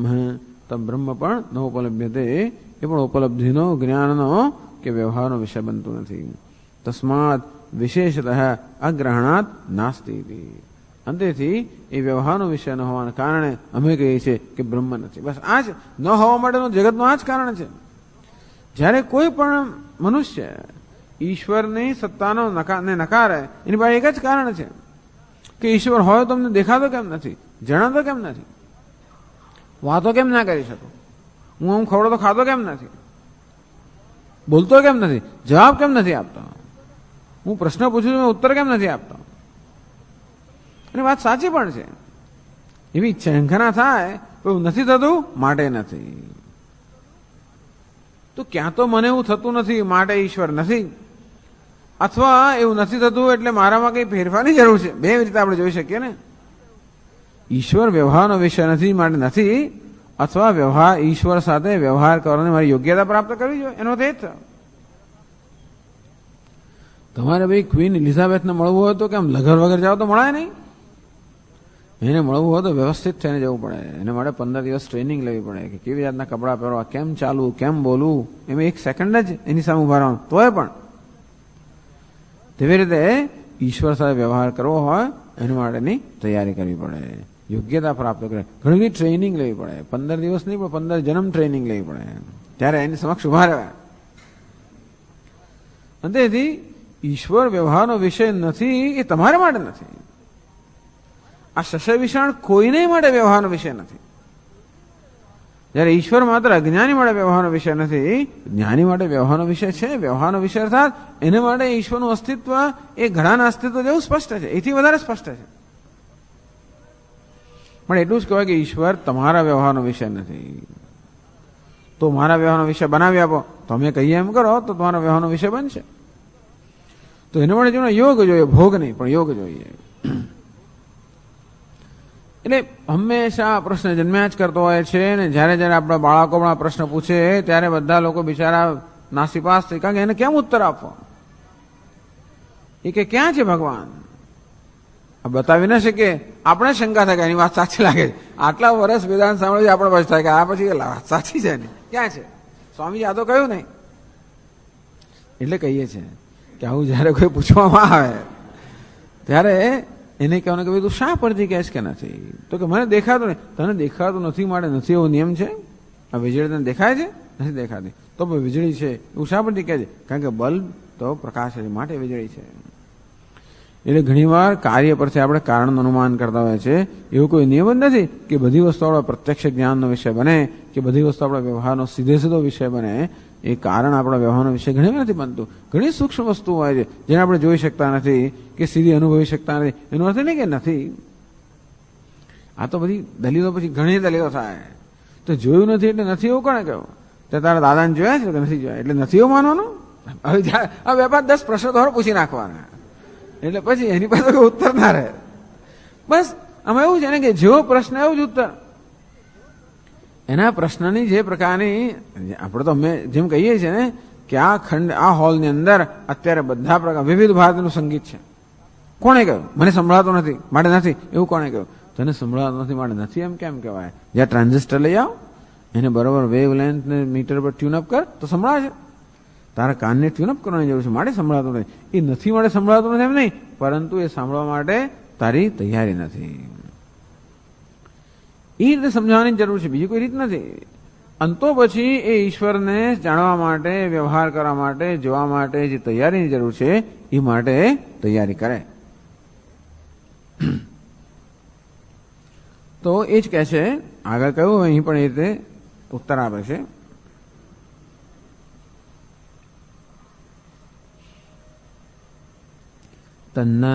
તો બ્રહ્મ પણ ન ઉપલભ્યતે, એ પણ ઉપલબ્ધિનો જ્ઞાનનો કે વ્યવહારનો વિષય બનતું નથી. તસ્માત વિશેષતઃ અગ્રહણાત નાસ્તિ. અંતેથી એ વ્યવહારનો વિષય ન હોવાના કારણે અમે કહીએ છીએ કે બ્રહ્મ નથી. બસ આ જ ન હોવા માટેનું જગતનું આ જ કારણ છે. જ્યારે કોઈ પણ મનુષ્ય ઈશ્વરની સત્તાનો નકારે, એની પાસે એક જ કારણ છે કે ઈશ્વર હોય તો અમને દેખાતો કેમ નથી, જણાતો કેમ નથી, વાતો કેમ ના કરી શકો, હું ખવડો તો ખાતો કેમ નથી, બોલતો કેમ નથી, જવાબ કેમ નથી આપતો, હું પ્રશ્ન પૂછું છું ઉત્તર કેમ નથી આપતો. અને વાત સાચી પણ છે. એવી ઝંખના થાય એવું નથી થતું માટે નથી. તો ક્યાં તો મને એવું થતું નથી માટે ઈશ્વર નથી, અથવા એવું નથી થતું એટલે મારામાં કઈ ફેરફારની જરૂર છે. બે રીતે આપણે જોઈ શકીએ ને. ઈશ્વર વ્યવહારનો વિષય નથી માટે નથી, અથવા ઈશ્વર સાથે વ્યવહાર કરવાની મારી યોગ્યતા પ્રાપ્ત કરવી જોઈએ, એનો તે જ થયો. તમારે ભાઈ ક્વીન એલિઝાબેથને મળવું હોય તો કેમ લગર વગર જાઓ તો મળાય નહીં? એને મળવું હોય તો વ્યવસ્થિત થઈને જવું પડે. એને માટે 15 દિવસ ટ્રેનિંગ લેવી પડે કે કેવી જાતના કપડાં પહેરવા, કેમ ચાલવું, કેમ બોલવું. એમાં 1 સેકન્ડ જ એની સામે ઉભા રહેવાનું. તોય પણ તેવી રીતે ઈશ્વર સાથે વ્યવહાર કરવો હોય એના માટેની તૈયારી કરવી પડે, યોગ્યતા પ્રાપ્ત કરે, ઘણી બધી ટ્રેનિંગ લેવી પડે. 15 દિવસ નહીં પણ 15 જન્મ ટ્રેનિંગ લેવી પડે, ત્યારે એની સમક્ષ ઉભા રહેવાય. અને તેથી ઈશ્વર વ્યવહારનો વિષય નથી, એ તમારા માટે નથી. આ શસ્ય વિષાણ કોઈને માટે વ્યવહારનો વિષય નથી. જયારે ઈશ્વર માત્ર અજ્ઞાની માટે વ્યવહારનો વિષય નથી, જ્ઞાની માટે વ્યવહારનો વિષય છે. વ્યવહારનો વિષય અર્થાત એને માટે ઈશ્વરનું અસ્તિત્વ એ ઘડાના અસ્તિત્વ જેવું સ્પષ્ટ છે, એથી વધારે સ્પષ્ટ છે. પણ એટલું જ કહેવાય કે ઈશ્વર તમારા વ્યવહારનો વિષય નથી. તો મારા વ્યવહારનો વિષય બનાવી આપો, તમે કહીએ એમ કરો તો તમારા વ્યવહારનો વિષય બનશે. તો એના માટે જો યોગ જોઈએ, ભોગ નહીં પણ યોગ જોઈએ. એટલે હંમેશા પ્રશ્ન જન્મ્યા જ કરતો હોય છે ને જયારે જયારે આપણા બાળકો પણ પ્રશ્ન પૂછે ત્યારે બધા લોકો બિચારા નાસીપાસ થઈ, કારણ કે એને કેમ ઉત્તર આપવો. એ કે ક્યાં છે ભગવાન, બતાવી ન શકે. આપણે શંકા થાય કે એની વાત સાચી લાગે છે, આટલા વર્ષ વેદાંત સાંભળે આપણે પછી થાય કે આ પછી વાત સાચી છે ને ક્યાં છે. સ્વામીજી આ તો કહ્યું નહીં. એટલે કહીએ છીએ કે આવું જયારે કોઈ પૂછવામાં આવે ત્યારે એને કહેવાનું કે ભાઈ તું શા પરથી કહેશ કે નથી. તો કે મને દેખાતું નહીં. તને દેખાતું નથી માટે નથી એવો નિયમ છે? આ વીજળી તને દેખાય છે? નથી દેખાતી. તો વીજળી છે એવું શા પરથી કહે છે? કારણ કે બલ્બ તો પ્રકાશ છે માટે વીજળી છે. એટલે ઘણીવાર કાર્ય પરથી આપણે કારણનું અનુમાન કરતા હોય છે. એવું કોઈ નિયમ જ નથી કે બધી વસ્તુ આપણા પ્રત્યક્ષ જ્ઞાનનો વિષય બને કે બધી વસ્તુ આપણા વ્યવહારનો સીધે સીધો વિષય બને. એ કારણ આપણા વ્યવહારનો વિષય ઘણી નથી બનતું. ઘણી સૂક્ષ્મ વસ્તુઓ હોય છે જેને આપણે જોઈ શકતા નથી કે સીધી અનુભવી શકતા નથી. એનો અર્થ નહીં કે નથી. આ તો બધી દલીલો પછી ઘણી દલીલો થાય. તો જોયું નથી એટલે નથી એવું કોણે કહ્યું? તે તારા દાદાને જોયા છે કે નથી જોયા એટલે નથી એવું માનવાનું? હવે આ વેપાર 10 પ્રશ્નો તો પૂછી નાખવાના એટલે પછી એની પાસે કોઈ ઉત્તર ના રહે. બસ આમાં એવું છે ને કે જેવો પ્રશ્ન એવું જ ઉત્તર. એના પ્રશ્નની જે પ્રકારની આપણે તો અમે જેમ કહીએ છીએ ને કે આ ખંડ આ હોલની અંદર અત્યારે બધા પ્રકાર વિવિધ ભારતનું સંગીત છે. કોણે કહ્યું? મને સંભળાતું નથી માટે નથી એવું કોણે કહ્યું? તને સંભળાતું નથી માટે નથી એમ કેમ કહેવાય? જ્યાં ટ્રાન્ઝિસ્ટર લઈ આવો, એને બરોબર વેવ લેન્થ ને મીટર પર ટ્યુનઅપ કર તો સંભળાશે. તારા કાનને ટ્યુનઅપ કરવાની જરૂર છે માટે સંભળાતું નથી. એ નથી માટે સંભળાતું નથી એમ નહીં, પરંતુ એ સાંભળવા માટે તારી તૈયારી નથી. એ રીતે સમજાવવાની જરૂર છે, બીજી કોઈ રીત નથી. અંતો પછી એ ઈશ્વરને જાણવા માટે, વ્યવહાર કરવા માટે, જોવા માટે જે તૈયારીની જરૂર છે એ માટે તૈયારી કરે. તો એ જ કહે છે, આગળ કહ્યું અહીં પણ એ રીતે ઉત્તર આપે છે. તન્ન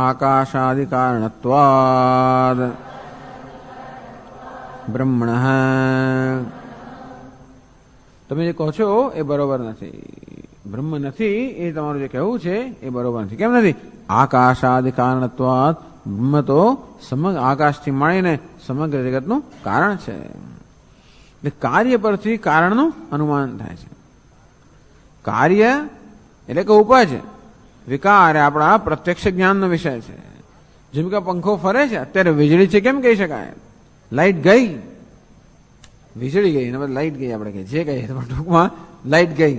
આકાશાદિ કારણત્વાદ બ્રહ્મણ. તમે જે કહો છો એ બરોબર નથી. બ્રહ્મ નથી એ તમારું જે કહેવું છે એ બરોબર નથી. કેમ નથી? આકાશાદિ કારણત્વાદ. બ્રહ્મ તો સમગ્ર આકાશથી મળીને સમગ્ર જગતનું કારણ છે. એટલે કાર્ય પરથી કારણનું અનુમાન થાય છે. કાર્ય એટલે કે ઉપજ, વિકાર આપણા પ્રત્યક્ષ જ્ઞાનનો વિષય છે. જેમ કે પંખો ફરે છે, અત્યારે વીજળી છે કેમ કહી શકાય? લાઈટ ગઈ, વીજળી ગઈ, લાઈટ ગઈ આપણે કહીએ જે કહીએ ટૂંકમાં લાઈટ ગઈ.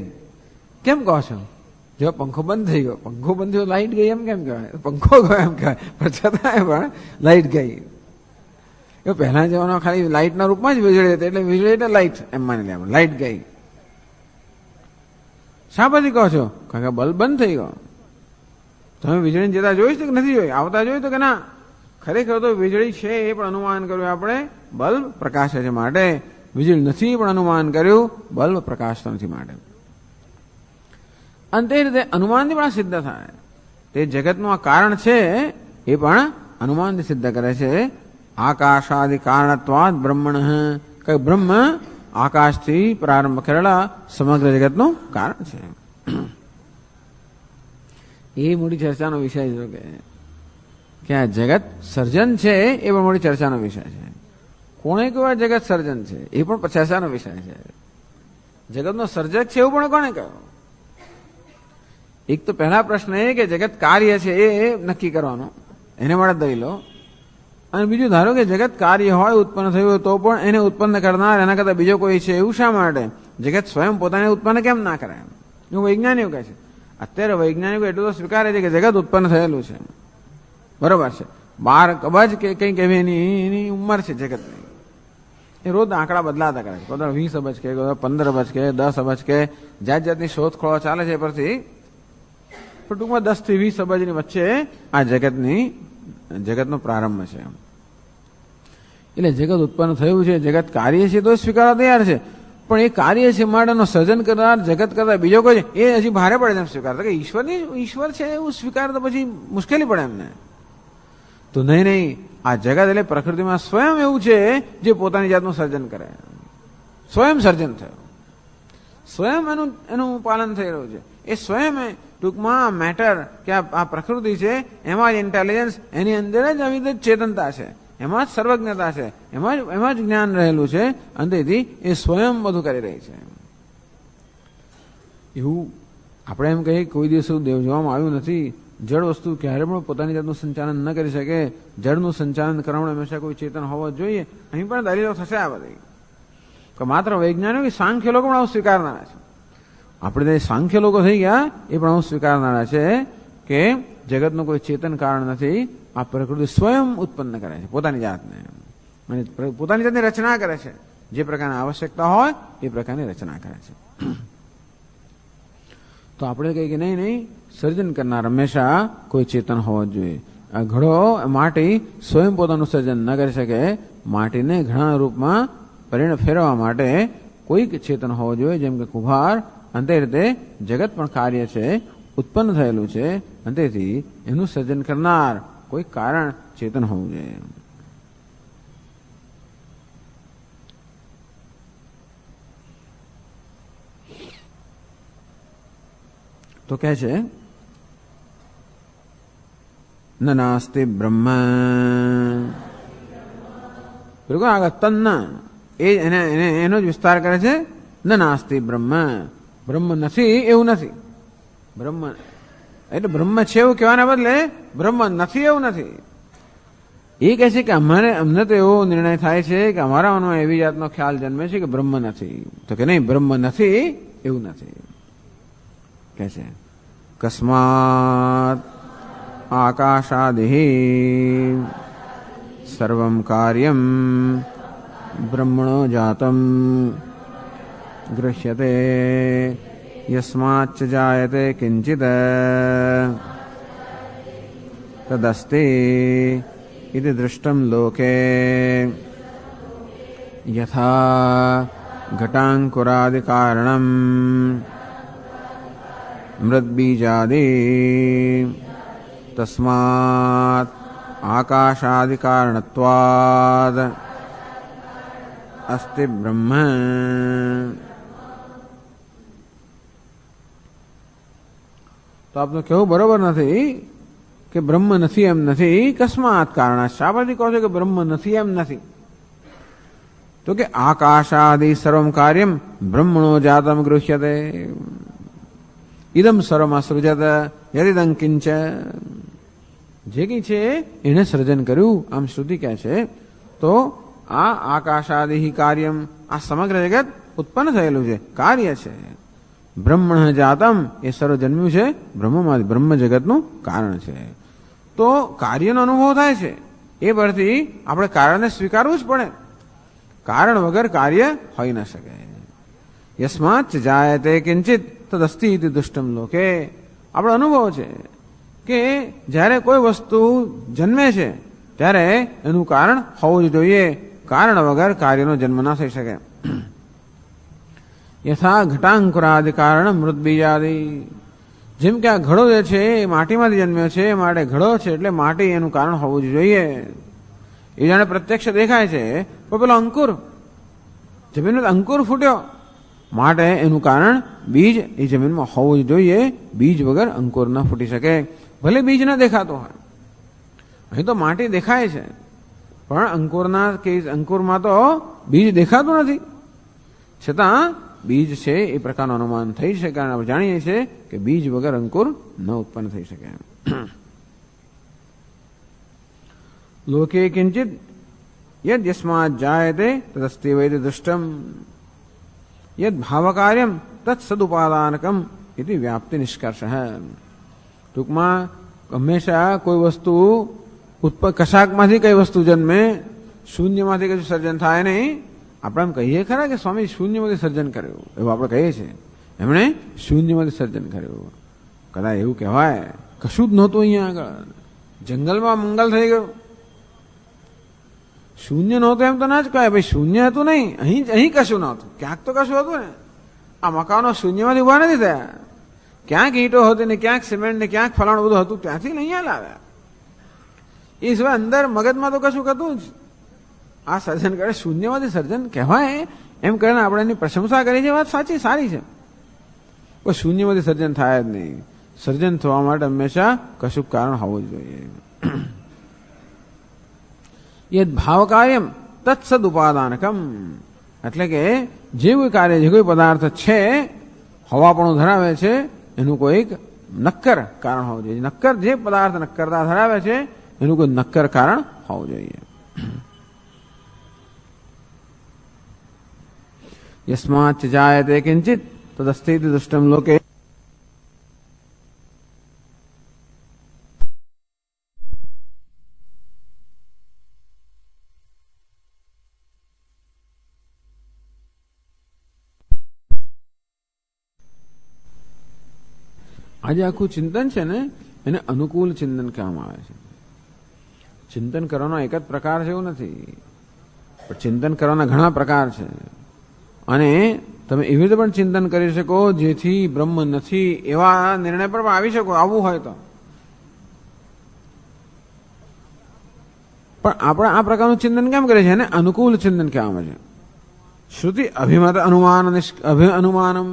કેમ કહો છો? જો પંખો બંધ થઈ ગયો, પંખો બંધ થયો લાઈટ ગઈ એમ કેમ કહેવાય? પંખો ગયો એમ કહેવાય, પણ છતાં પણ લાઈટ ગઈ. એ પહેલા જવાનો ખાલી લાઈટના રૂપમાં જ વીજળી હતી એટલે વીજળી એટલે લાઈટ એમ માની લે. લાઈટ ગઈ શા પછી કહો છો? કારણ કે બલ્બ બંધ થઈ ગયો. તમે વીજળી જતા જોઈ કે નથી જોઈ? આવતા જોઈ તો કે ના? ખરેખર તો વીજળી છે એ પણ અનુમાન કર્યું આપણે, બલ્બ પ્રકાશે છે માટે. વીજળી નથી પણ અનુમાન કર્યું, બલ્બ પ્રકાશતો નથી માટે. અને તે રીતે અનુમાનથી પણ સિદ્ધ થાય. તે જગતનું આ કારણ છે એ પણ અનુમાનથી સિદ્ધ કરે છે. આકાશાદિ કારણત્વાદ બ્રહ્મણ. કે બ્રહ્મ આકાશથી પ્રારંભ કરેલા સમગ્ર જગતનું કારણ છે. એ મોટી ચર્ચાનો વિષય છે કે આ જગત સર્જન છે એ પણ મોટી ચર્ચાનો વિષય છે. કોણે કહ્યું જગત સર્જન છે એ પણ ચર્ચાનો વિષય છે. જગતનો સર્જક છે એવું પણ કોણે કહ્યું? એક તો પહેલા પ્રશ્ન એ કે જગત કાર્ય છે એ નક્કી કરવાનો, એને માટે દલીલો. અને બીજું ધારો કે જગત કાર્ય હોય, ઉત્પન્ન થયું હોય તો પણ એને ઉત્પન્ન કરનાર એના કરતા બીજો કોઈ છે, એવું શા માટે? જગત સ્વયં પોતાને ઉત્પન્ન કેમ ના કરે? એવું વૈજ્ઞાનિકો કહે છે. અત્યારે વૈજ્ઞાનિકો એટલું તો સ્વીકારે છે કે જગત ઉત્પન્ન થયેલું છે, બરોબર છે. 12 અબજ કે કંઈક એવી એની ઉંમર છે જગતની. એ રોજ આંકડા બદલાતા કરે છે. કોઈ 20 અબજ કે, કોઈ 15 અબજ કે, 10 અબજ કે, જાત જાતની શોધખોળો ચાલે છે. પરથી ટૂંકમાં 10 થી 20 અબજની વચ્ચે આ જગતનો પ્રારંભ છે. એટલે જગત ઉત્પન્ન થયું છે, જગત કાર્ય છે તો સ્વીકારવા તૈયાર છે. પણ એ કાર્ય છે માટેનો સર્જન કરનાર જગત કરતા બીજો કોઈ એ હજી ભારે પડે છે એમ સ્વીકારતા, કે ઈશ્વર છે એવું સ્વીકાર તો પછી મુશ્કેલી પડે એમને. તો નહીં, આ જગત એટલે પ્રકૃતિમાં સ્વયં એવું છે જે પોતાની જાતનું સર્જન કરે, સ્વયં સર્જન થયું, સ્વયં એનું પાલન થઈ રહ્યું છે. એ સ્વયં ટૂંકમાં મેટર કે આ પ્રકૃતિ છે, એમાં જ ઇન્ટેલિજન્સ, એની અંદર જ અવિધ ચેતનતા છે, એમાં જ સર્વજ્ઞતા છે, એમાં જ જ્ઞાન રહેલું છે. અને તેથી એ સ્વયં બધું કરી રહી છે. એવું આપણે એમ કહીએ કોઈ દિવસ દેવ જોવામાં આવ્યું નથી. જળ વસ્તુ ક્યારે પણ પોતાની જાતનું સંચાલન ન કરી શકે. જળનું સંચાલન કરવાનું હંમેશા કોઈ ચેતન હોવો જોઈએ. અહીં પણ દલીલો થશે આ બધી, કે માત્ર વૈજ્ઞાનિક સાંખ્ય લોકો પણ આવું સ્વીકારનારા છે. આપણે સાંખ્ય લોકો થઈ ગયા એ પણ આવું સ્વીકારનારા છે કે જગતનું કોઈ ચેતન કારણ નથી. આ પ્રકૃતિ સ્વયં ઉત્પન્ન કરે છે પોતાની જાતને, અને પોતાની જાતની રચના કરે છે. જે પ્રકારની આવશ્યકતા હોય એ પ્રકારની રચના કરે છે. તો આપણે કહીએ કે નહીં, સર્જન કરનાર હંમેશા કોઈ ચેતન હોવો જોઈએ. આ ઘડો માટી સ્વયં પોતાનું સર્જન ન કરી શકે. માટીને ઘણા રૂપમાં ફેરવવા માટે કોઈક ચેતન હોવો જોઈએ, જેમ કે કુંભાર. અને તે રીતે જગત પણ કાર્ય છે, ઉત્પન્ન થયેલું છે. અને તેથી એનું સર્જન કરનાર કોઈ કારણ ચેતન હોવું જોઈએ. તો કહે છે ન નાસ્તિ બ્રહ્મ, બિલકુલ આગળ તન્ન એનો જ વિસ્તાર કરે છે. ન નાસ્તિ બ્રહ્મ, બ્રહ્મ નથી એવું નથી. બ્રહ્મ એટલે બ્રહ્મ છે એવું કહેવાના બદલે બ્રહ્મ નથી એવું નથી. એ કહે છે કે અમને તો એવો નિર્ણય થાય છે કે અમારા મનમાં એવી જાતનો ખ્યાલ જન્મે છે કે બ્રહ્મ નથી. તો કે નહીં, બ્રહ્મ નથી એવું નથી. કહે છે કસ્માત આકાશાદિ સર્વં કાર્યમ બ્રહ્મણો જાતમ ગૃહ્યતે યસ્માચ્ચ જાયતે કિંચિત તદસ્તિ ઇતિ દૃષ્ટમ લોકે યથા ઘટાંકુરાદિ કારણમ મૃદ્બીજાદિ તસ્માત આકાશાદિ કારણત્વાદ અસ્તિ બ્રહ્મ. તો આપનું કહેવું બરોબર નથી કે બ્રહ્મ નથી એમ નથી. કસ્માત કારણ, શા પરથી કહો છો કે બ્રહ્મ નથી એમ નથી? તો કે આકાશાદિ સર્વમ કાર્યમ બ્રહ્મણો જાતમ ગૃહ્યતે ઇદમ સર્વમ અસૃજત યદિદં કિંચ. જે કંઈ છે એને સર્જન કર્યું, આમ શ્રુતિ કહે છે. તો આ આકાશાદિ કાર્યમ, આ સમગ્ર જગત ઉત્પન્ન થયેલું છે, કાર્ય છે. બ્રહ્મણ જાતમ, એ સર્વ જન્મ્યું છે બ્રહ્મમાંથી, બ્રહ્મ જગતનું કારણ છે. તો કાર્યનો અનુભવ થાય છે. એ પરથી આપણે કારણને સ્વીકારવું જ પડે. કારણ વગર કાર્ય હોઈ ન શકે. યસ્માચ્ જાયતે કિંચિત તદસ્તિ ઇતિ દુષ્ટમ લોકે. આપણો અનુભવ છે કે જ્યારે કોઈ વસ્તુ જન્મે છે ત્યારે એનું કારણ હોવું જ જોઈએ. કારણ વગર કાર્યનો જન્મ ના થઈ શકે. યથા ઘટાંકુરાદિ કારણ મૃદ્બીજાદિ. જેમ કે આ ઘડો જે છે એ માટીમાંથી જન્મ્યો છે, માટે ઘડો છે એટલે માટી એનું કારણ હોવું જ જોઈએ. એ જાણે પ્રત્યક્ષ દેખાય છે. પણ પેલો અંકુર, જમીનમાં અંકુર ફૂટ્યો, માટે એનું કારણ બીજ એ જમીનમાં હોવું જ જોઈએ. બીજ વગર અંકુર ન ફૂટી શકે, ભલે બીજ ન દેખાતો હોય. અહીં તો માટી દેખાય છે, પણ અંકુરમાં તો બીજ દેખાતું નથી. છતાં બીજ છે એ પ્રકારનું અનુમાન થઈ શકે. કારણ આપણે જાણીએ છીએ કે બીજ વગર અંકુર ન ઉત્પન્ન થઈ શકે. લોકે કિંચિત યદ યસ્માદ જાયતે તદસ્તે વૈદ દુષ્ટમ યદ ભાવકાર્યમ તત્સદુપાદાનકમ ઇતિ વ્યાપ્તિ નિષ્કર્ષ. ટૂંકમાં હંમેશા કોઈ વસ્તુ કશાકમાંથી કઈ વસ્તુ જન્મે, શૂન્યમાંથી કશું સર્જન થાય નહીં. આપણે એમ કહીએ ખરા કે સ્વામી શૂન્યમાંથી સર્જન કર્યું, એવું આપણે કહીએ છીએ. એમણે શૂન્યમાંથી સર્જન કર્યું. કદાચ એવું કહેવાય કશું જ નહોતું અહીંયા આગળ, જંગલમાં મંગલ થઈ ગયું. શૂન્ય નહોતું એમ તો ના જ કહેવાય. ભાઈ શૂન્ય હતું નહીં, અહીં કશું નહોતું, ક્યાંક તો કશું હતું ને. આ મકાનો શૂન્યમાંથી ઉભા નથી થયા. ક્યાંક ઈંટો હતી ને ક્યાંક સિમેન્ટ ને ક્યાંક ફલાણું બધું હતું, ત્યાંથી અહીંયા લાવ્યા. એ સિવાય અંદર મગજમાં તો કશું હતું જ. આ સર્જન કરે શૂન્યમાંથી સર્જન કહેવાય એમ કરીને આપણે એની પ્રશંસા કરી છે. વાત સાચી, સારી છે. કોઈ શૂન્યમાંથી સર્જન થાય જ નહીં. સર્જન થવા માટે હંમેશા કશું કારણ હોવું જ જોઈએ. યદ ભાવ કાર્યમ તત્સદ ઉપાદાનકમ, એટલે કે જે કોઈ કાર્ય, જે કોઈ પદાર્થ છે, હવાપણું ધરાવે છે, એનું કોઈક નક્કર કારણ હોવું જોઈએ. નક્કર જે પદાર્થ નક્કરતા ધરાવે છે એનું કોઈ નક્કર કારણ હોવું જોઈએ. યસ્માચ્ જાયતે કિંચિત તદસ્તે દુષ્ટમ લોકે. આજે આખું ચિંતન છે ને એને અનુકૂળ ચિંતન કહેવામાં આવે છે. ચિંતન કરવાનો એક જ પ્રકાર છે એવું નથી, પણ ચિંતન કરવાના ઘણા પ્રકાર છે. અને તમે એવી રીતે પણ ચિંતન કરી શકો જેથી બ્રહ્મ નથી એવા નિર્ણય પર પણ આવી શકો, આવવું હોય તો. પણ આપણે આ પ્રકારનું ચિંતન કેમ કરીએ છીએ? એને અનુકૂળ ચિંતન કહેવામાં છે. શ્રુતિ અભિમત અનુમાનમ,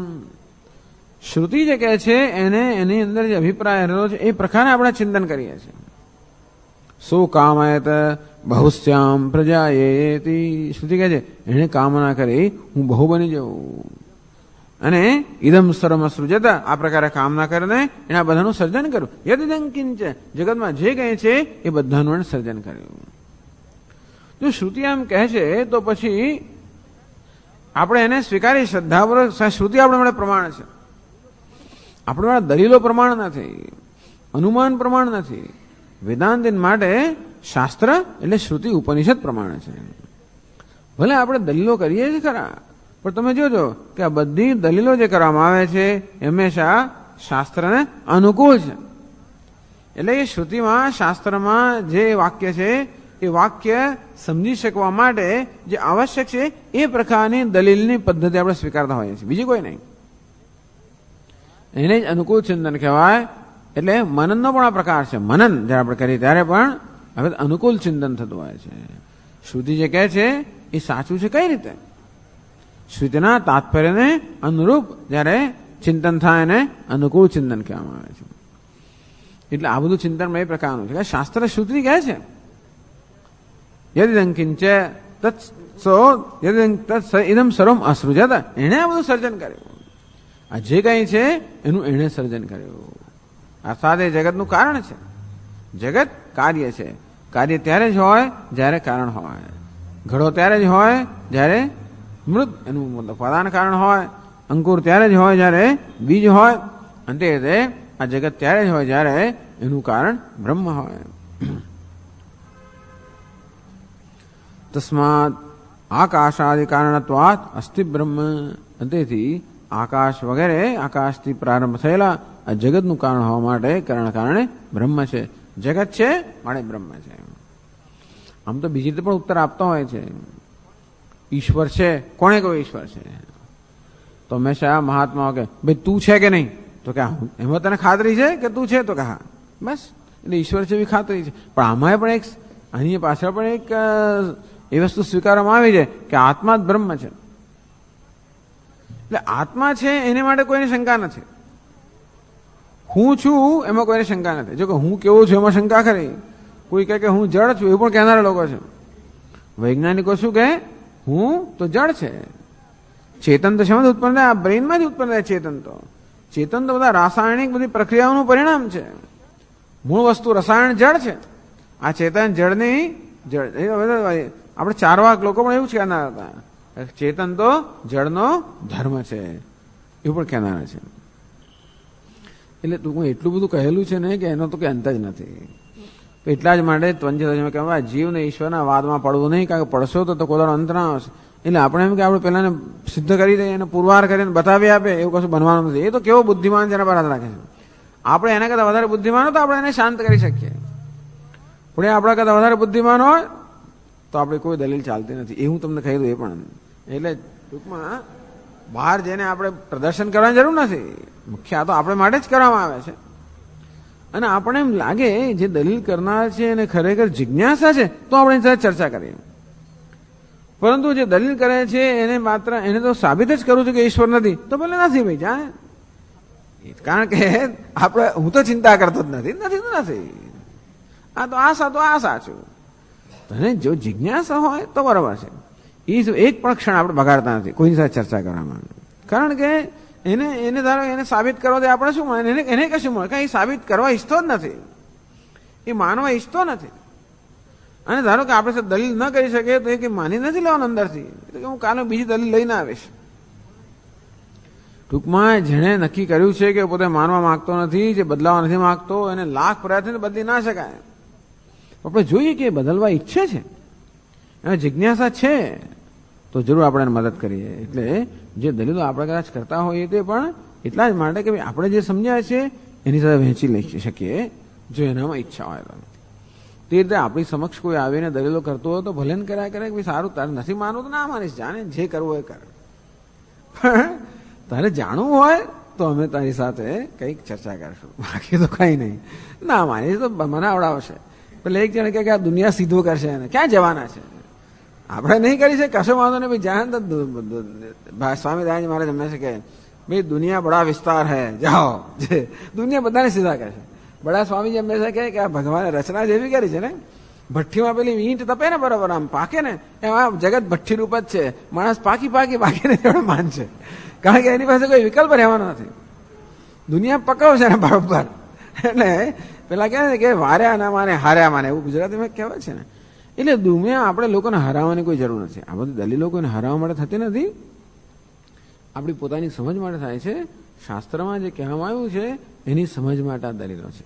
શ્રુતિ જે કહે છે એને એની અંદર જે અભિપ્રાય રહેલો છે એ પ્રકારે આપણે ચિંતન કરીએ છીએ. સો કામયત બહુશ્યામ પ્રજાયેતિ, શ્રુતિ કહે છે એને કામના કરી હું બહુ બની જવું. અને ઇદમ સર્વમ સૃજત, આ પ્રકારે કામના કરીને એના બધાનું સર્જન કર્યું. યદિદં કિંચ, જગતમાં જે કહે છે એ બધાનું સર્જન કર્યું. જો શ્રુતિ એમ કહે છે તો પછી આપણે એને સ્વીકારી શ્રદ્ધાપૂર્વક. શ્રુતિ આપણે માટે પ્રમાણ છે, આપણે માટે દલીલો પ્રમાણ નથી, અનુમાન પ્રમાણ નથી. વેદાંતિન માટે શાસ્ત્ર એટલે શ્રુતિ ઉપનિષદ પ્રમાણે છે. ભલે આપણે દલીલો કરીએ છીએ ખરા, પણ તમે જોજો કે આ બધી દલીલો જે કરવામાં આવે છે એ હંમેશા શાસ્ત્રને અનુકૂળ છે. એટલે એ શ્રુતિમાં, શાસ્ત્રમાં જે વાક્ય છે એ વાક્ય સમજી શકવા માટે જે આવશ્યક છે એ પ્રકારની દલીલની પદ્ધતિ આપણે સ્વીકારતા હોઈએ છીએ, બીજી કોઈ નહીં. એને જ અનુકૂળ ચિંતન કહેવાય. એટલે મનનનો પણ આ પ્રકાર છે. મનન જ્યારે આપણે કરીએ ત્યારે પણ હવે અનુકૂળ ચિંતન થતું હોય છે. શ્રુતિ જે કહે છે એ સાચું છે કઈ રીતે? શ્રુતિના તાત્પર્યને અનુરૂપ જ્યારે ચિંતન થાય એને અનુકૂળ ચિંતન કહેવામાં આવે છે. એટલે આ બધું ચિંતન એ પ્રકારનું છે કે શાસ્ત્ર શ્રુતિ કહે છે યદિદં કિંચ ઇદમ સર્વમ અસૃજત, એણે આ બધું સર્જન કર્યું. આ જે કંઈ છે એનું એણે સર્જન કર્યું. અર્થાત એ જગતનું કારણ છે. જગત કાર્ય છે. કાર્ય ત્યારે જ હોય જ્યારે કારણ હોય. ઘડો ત્યારે જ હોય જ્યારે મૃત, એનું મતલબ પ્રધાન કારણ હોય. અંકુર ત્યારે જ હોય જ્યારે બીજ હોય. અંતે આ જગત ત્યારે જ હોય જ્યારે એનું કારણ બ્રહ્મ હોય. તસ્માત આકાશાદિ કારણત્વાત અસ્તિ બ્રહ્મ, અંતેથી આકાશ વગેરે, આકાશથી પ્રારંભ થયેલા આ જગતનું કારણ હોવા માટે કારણે બ્રહ્મ છે. જગત છે માટે બ્રહ્મ છે. આમ તો બીજી રીતે પણ ઉત્તર આપતો હોય છે. ઈશ્વર છે, કોણે કહ્યું ઈશ્વર છે? તો હંમેશા મહાત્માઓ કે ભાઈ તું છે કે નહીં? તો કે એમાં તને ખાતરી છે કે તું છે? તો કે હા. બસ, એટલે ઈશ્વર છે એવી ખાતરી છે. પણ આમાં પણ એક, આની પાછળ પણ એક એ વસ્તુ સ્વીકારવામાં આવી છે કે આત્મા જ બ્રહ્મ છે. એટલે આત્મા છે એને માટે કોઈની શંકા નથી. હું છું એમાં કોઈને શંકા નથી. જો કે હું કેવો છું એમાં શંકા ખરી. કોઈ કહે કે હું જળ છું એવું પણ કહેનારા લોકો છે. વૈજ્ઞાનિકો શું કહે? હું તો જળ છે. ચેતન તો શેમાંથી ઉત્પન્ન થાય? આ બ્રેઇનમાંથી ઉત્પન્ન થાય ચેતન. તો બધા રાસાયણિક બધી પ્રક્રિયાઓનું પરિણામ છે. મૂળ વસ્તુ રસાયણ જળ છે. આ ચેતન જળની આપણે ચારવાક લોકો પણ એવું જ કહેનાર હતા, ચેતન તો જળનો ધર્મ છે એવું પણ કહેનાર છે. એટલે ટૂંકમાં એટલું બધું કહેલું છે ને કે એનો તો કંઈ અંત જ નથી. એટલા જ માટે ત્વંજમાં કહેવાય જીવને ઈશ્વરના વાદમાં પડવું નહીં, કારણ કે પડશો તો કોઈ અંત ના આવશે. એટલે આપણે એમ કે આપણે પહેલાને સિદ્ધ કરી દઈએ અને પુરવાર કરીને બતાવી આપે એવું કશું બનવાનું નથી. એ તો કેવો બુદ્ધિમાન જેના પર હાથ રાખે છે. આપણે એના કરતાં વધારે બુદ્ધિમાન હોય તો આપણે એને શાંત કરી શકીએ, પણ એ આપણા કરતાં વધારે બુદ્ધિમાન હોય તો આપણી કોઈ દલીલ ચાલતી નથી. એ હું તમને કહી દઉં. એ પણ એટલે ટૂંકમાં બહાર જઈને આપણે પ્રદર્શન કરવાની જરૂર નથી. મુખ્ય આ તો આપણે માટે જ કરવામાં આવે છે. અને આપણે એમ લાગે જે દલીલ કરનાર છે એને ખરેખર જિજ્ઞાસા છે તો આપણે એની સાથે ચર્ચા કરીએ. પરંતુ જે દલીલ કરે છે એને માત્ર એને તો સાબિત જ કરું છું કે ઈશ્વર નથી, તો ભલે નથી ભાઈ જા. કારણ કે આપણે હું તો ચિંતા કરતો જ નથી તો નથી. આ તો આ સાચું. અને જો જિજ્ઞાસા હોય તો બરાબર છે. એ એક પણ ક્ષણ આપણે બગાડતા નથી કોઈની સાથે ચર્ચા કરવામાં. કારણ કે એને ધારો એને સાબિત કરવા દે આપણે શું મળે, એને કશું મળે? કઈ સાબિત કરવા ઈચ્છતો જ નથી, એ માનવા ઈચ્છતો નથી. અને ધારો કે આપણે દલીલ ન કરી શકીએ તો એ કે માની નથી લેવાનું અંદરથી, એટલે કે હું કાલે બીજી દલીલ લઈને આવીશ. ટૂંકમાં જેણે નક્કી કર્યું છે કે પોતે માનવા માંગતો નથી, જે બદલાવા નથી માંગતો, એને લાખ પ્રયત્ન બદલી ના શકાય. આપણે જોઈએ કે બદલવા ઈચ્છે છે, એને જિજ્ઞાસા છે, તો જરૂર આપણે એને મદદ કરીએ. એટલે જે દલીલો આપણે કદાચ કરતા હોઈએ તે પણ એટલા જ માટે કે આપણે જે સમજ્યા છે એની સાથે વહેંચી લઈ શકીએ, જો એનામાં ઈચ્છા હોય તો. તે રીતે આપણી સમક્ષ કોઈ આવીને દલીલો કરતો હોય તો ભલે ને કર્યા કરે કે સારું તારે નથી માનવું તો ના માનીશ, જાણે જે કરવું એ કર. તારે જાણવું હોય તો અમે તારી સાથે કંઈક ચર્ચા કરશું, બાકી તો કઈ નહીં. ના માનીશ તો મને આવડાવશે. પેલા એક જણ કે આ દુનિયા સીધો કરશે એને ક્યાં જવાના છે, આપણે નહીં કરી છે કશો વાંધો નહીં ભાઈ. જાણે તો સ્વામી દયાનંદ મહારાજ હમણાં છે કે ભાઈ દુનિયા બડા વિસ્તાર હૈ જાઓ, દુનિયા બધાને સીધા કરશે. બડા સ્વામીજી હંમેશા કહે કે આ ભગવાને રચના જેવી કરી છે ને, ભઠ્ઠીમાં પેલી ઈંટ તપે ને બરોબર આમ પાકે ને એમ આ જગત ભઠ્ઠી રૂપ જ છે. માણસ પાકીને એવડે માન છે, કારણ કે એની પાસે કોઈ વિકલ્પ રહેવાનો નથી. દુનિયા પકવશે ને બરોબર. એટલે પેલા કહે છે કે વાર્યા ના માને હાર્યા માને, એવું ગુજરાતીમાં કહેવાય છે ને. એટલે દુનિયા આપણે લોકોને હરાવવાની કોઈ જરૂર નથી. આ બધી દલીલો કોઈને હરાવવા માટે થતી નથી, આપણી પોતાની સમજ માટે થાય છે. શાસ્ત્રમાં જે કહેવામાં આવ્યું છે એની સમજ માટે આ દલીલો છે.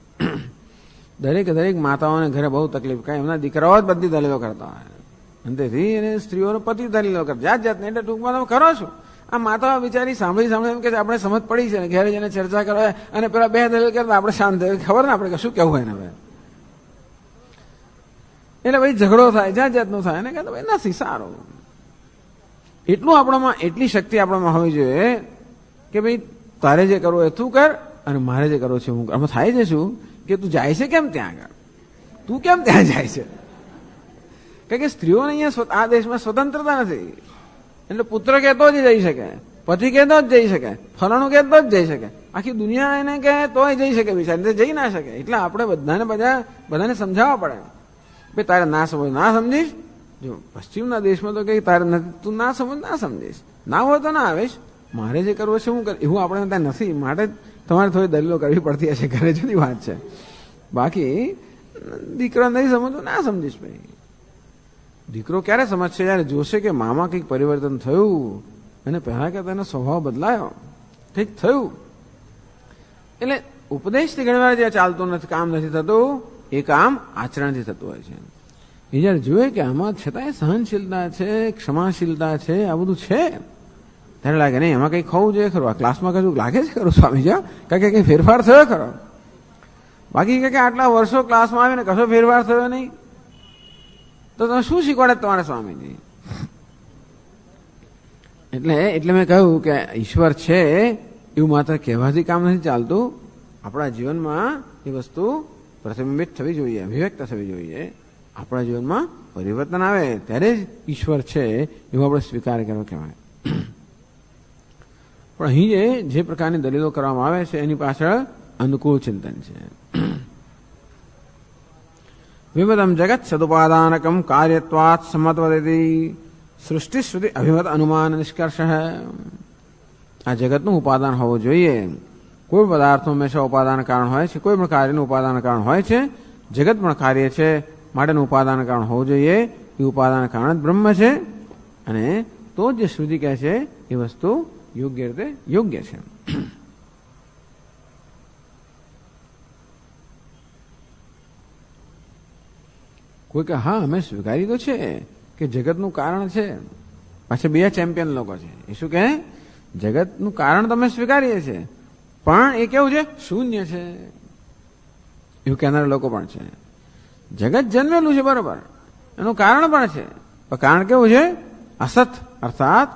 દરેક માતાઓને ઘરે બહુ તકલીફ, કાંઈ એમના દીકરાઓ જ બધી દલીલો કરતા હોય, અંતેથી એને સ્ત્રીઓનો પતિ દલીલો કરે જાતને. એટલે ટૂંકમાં તમે કરો છો આ માતાઓ બિચારી સાંભળી એમ કે આપણે સમજ પડી છે ને, ઘરે જઈને ચર્ચા કરવા અને પેલા બે દલીલ કરતા આપણે શાંત થયું, ખબર ને આપણે કશું કેવું હોય ને હવે. એટલે ભાઈ ઝઘડો થાય, જાતનું થાય ને કે ભાઈ નથી સારું. એટલું આપણામાં એટલી શક્તિ આપણામાં હોવી જોઈએ કે ભાઈ તારે જે કરવું એ તું કર અને મારે જે કરવું છે હું કર. આમાં થાય છે શું કે તું જાય છે કેમ ત્યાં આગળ, તું કેમ ત્યાં જાય છે? કારણ કે સ્ત્રીઓને અહીંયા આ દેશમાં સ્વતંત્રતા નથી. એટલે પુત્ર કહેતો જ જઈ શકે, પતિ કહેતો જ જઈ શકે, ફલાણું કહેતો જ જઈ શકે, આખી દુનિયા એને કહે તોય જઈ શકે, બિચારી જઈ ના શકે. એટલે આપણે બધાને સમજાવવા પડે ભાઈ તારે ના સમજ ના સમજીશ. જો પશ્ચિમના દેશમાં તો કઈ તારે તું ના સમજ ના સમજીશ, ના હોય તો ના આવીશ, મારે જે કરવું છે હું કર, એવું આપણે ત્યાં નથી. માટે તમારે થોડી દલીલો કરવી પડતી હશે ઘરે, જુદી વાત છે. બાકી દીકરો નહીં સમજતો ના સમજીશ ભાઈ. દીકરો ક્યારે સમજશે? જયારે જોશે કે મામા કંઈક પરિવર્તન થયું અને પહેલા કે તેનો સ્વભાવ બદલાયો, કંઈક થયું. એટલે ઉપદેશથી ઘણી વાર જે ચાલતું નથી, કામ નથી થતું, એ કામ આચરણથી થતું હોય છે. એ જયારે જોયે કે આમાં છતાંય સહનશીલતા છે, ક્ષમાશીલતા છે, આ બધું છે, ત્યારે લાગે નહીં એમાં કંઈક ખવું જોઈએ ખરું, આ ક્લાસમાં કશું લાગે છે ખરું સ્વામીજી, કારણ કે કંઈ ફેરફાર થયો ખરો. બાકી કે આટલા વર્ષો ક્લાસમાં આવીને કશો ફેરફાર થયો નહીં, તો તમે શું શીખવાડે તમારા સ્વામીજી? એટલે મેં કહ્યું કે ઈશ્વર છે એવું માત્ર કહેવાથી કામ નથી ચાલતું. આપણા જીવનમાં એ વસ્તુ પ્રતિબિંબિત થવી જોઈએ, અભિવ્યક્ત થવી જોઈએ. આપણા જીવનમાં પરિવર્તન આવે ત્યારે જ ઈશ્વર છે એવો આપણે સ્વીકાર કરવો કહેવાય. પણ અહીં જે પ્રકારની દલીલો કરવામાં આવે છે એની પાછળ અનુકૂળ ચિંતન છે. વિમતમ જગત સદુપાદાનકમ કાર્યત્વાત સમત્વદેતી સૃષ્ટિ શ્રુતિ અભિમત અનુમાન નિષ્કર્ષ. આ જગતનું ઉપાદાન હોવું જોઈએ. કોઈ પદાર્થનું હંમેશા ઉપાદાન કારણ હોય છે, કોઈ પણ કાર્યનું ઉપાદાન કારણ હોય છે. જગત પણ કાર્ય છે, માટેનું ઉપાદાન કારણ હોવું જોઈએ. એ ઉપાદાન કારણ જ બ્રહ્મ છે અને તો જે શ્રુતિ કહે છે એ વસ્તુ યોગ્ય રીતે યોગ્ય છે. કોઈ કે હા અમે સ્વીકારી તો છે કે જગતનું કારણ છે. પાછા બે ચેમ્પિયન લોકો છે. એ શું કહે? જગતનું કારણ તમે સ્વીકારીએ છીએ પણ એ કેવું છે? શૂન્ય છે. એવું કહેનારા લોકો પણ છે. જગત જન્મેલું છે બરોબર, એનું કારણ પણ છે, પણ કારણ કેવું છે? અસત અર્થાત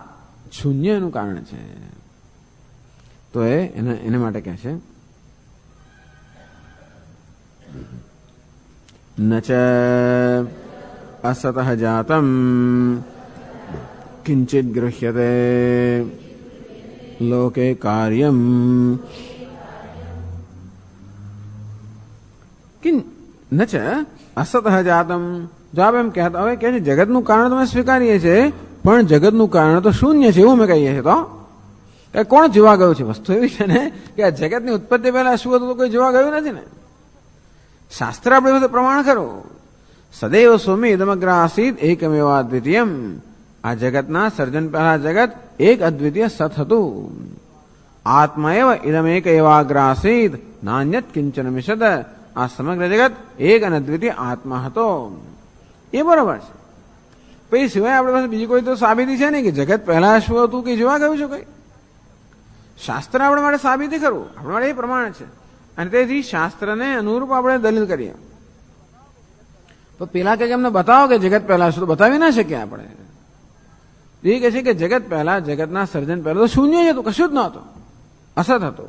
શૂન્ય એનું કારણ છે. તો એને માટે કહે છે ન ચ અસતઃ જાતમ કિંચિત ગૃહ્યતે લોકે કાર્યમ ન ચ અસતઃ જાતમ. જો આપ એમ કહેતા હવે કે જગતનું કારણ તમે સ્વીકારીએ છીએ પણ જગતનું કારણ તો શૂન્ય છે એવું અમે કહીએ છીએ. તો કોણ જોવા ગયું છે? વસ્તુ એવી છે ને કે આ જગતની ઉત્પત્તિ પહેલા શું હતું તો કોઈ જોવા ગયું નથી ને. શાસ્ત્ર આપણે પ્રમાણ કરો. સદૈવ સ્વમી ઇદમગ્ર આસીત એકમેવ અદ્વિતીયમ. આ જગતના સર્જન પહેલા જગત એક અદ્વિતીય સત હતું. આત્મા એવ ઇદમ એક એવાગ્ર આસીત નાન્યત કિંચન મિશદ. આ સમગ્ર જગત એક અને અદ્વિતીય આત્મા હતો. એ બરોબર છે. પછી સિવાય આપણી પાસે બીજી કોઈ તો સાબિતી છે નહીં કે જગત પહેલા શું હતું કે જોવા ગયું છે કોઈ. શાસ્ત્ર આપણે માટે સાબિતી કરવું આપણે માટે એ પ્રમાણ છે અને તેથી શાસ્ત્રને અનુરૂપ આપણે દલીલ કરીએ. તો પેલા કે અમને બતાવો કે જગત પહેલા શું, તો બતાવી ના શકીએ આપણે. એ કહે છે કે જગત પહેલા, જગતના સર્જન પહેલા તો શૂન્ય જ હતું, કશું જ નહોતું, અસત હતો.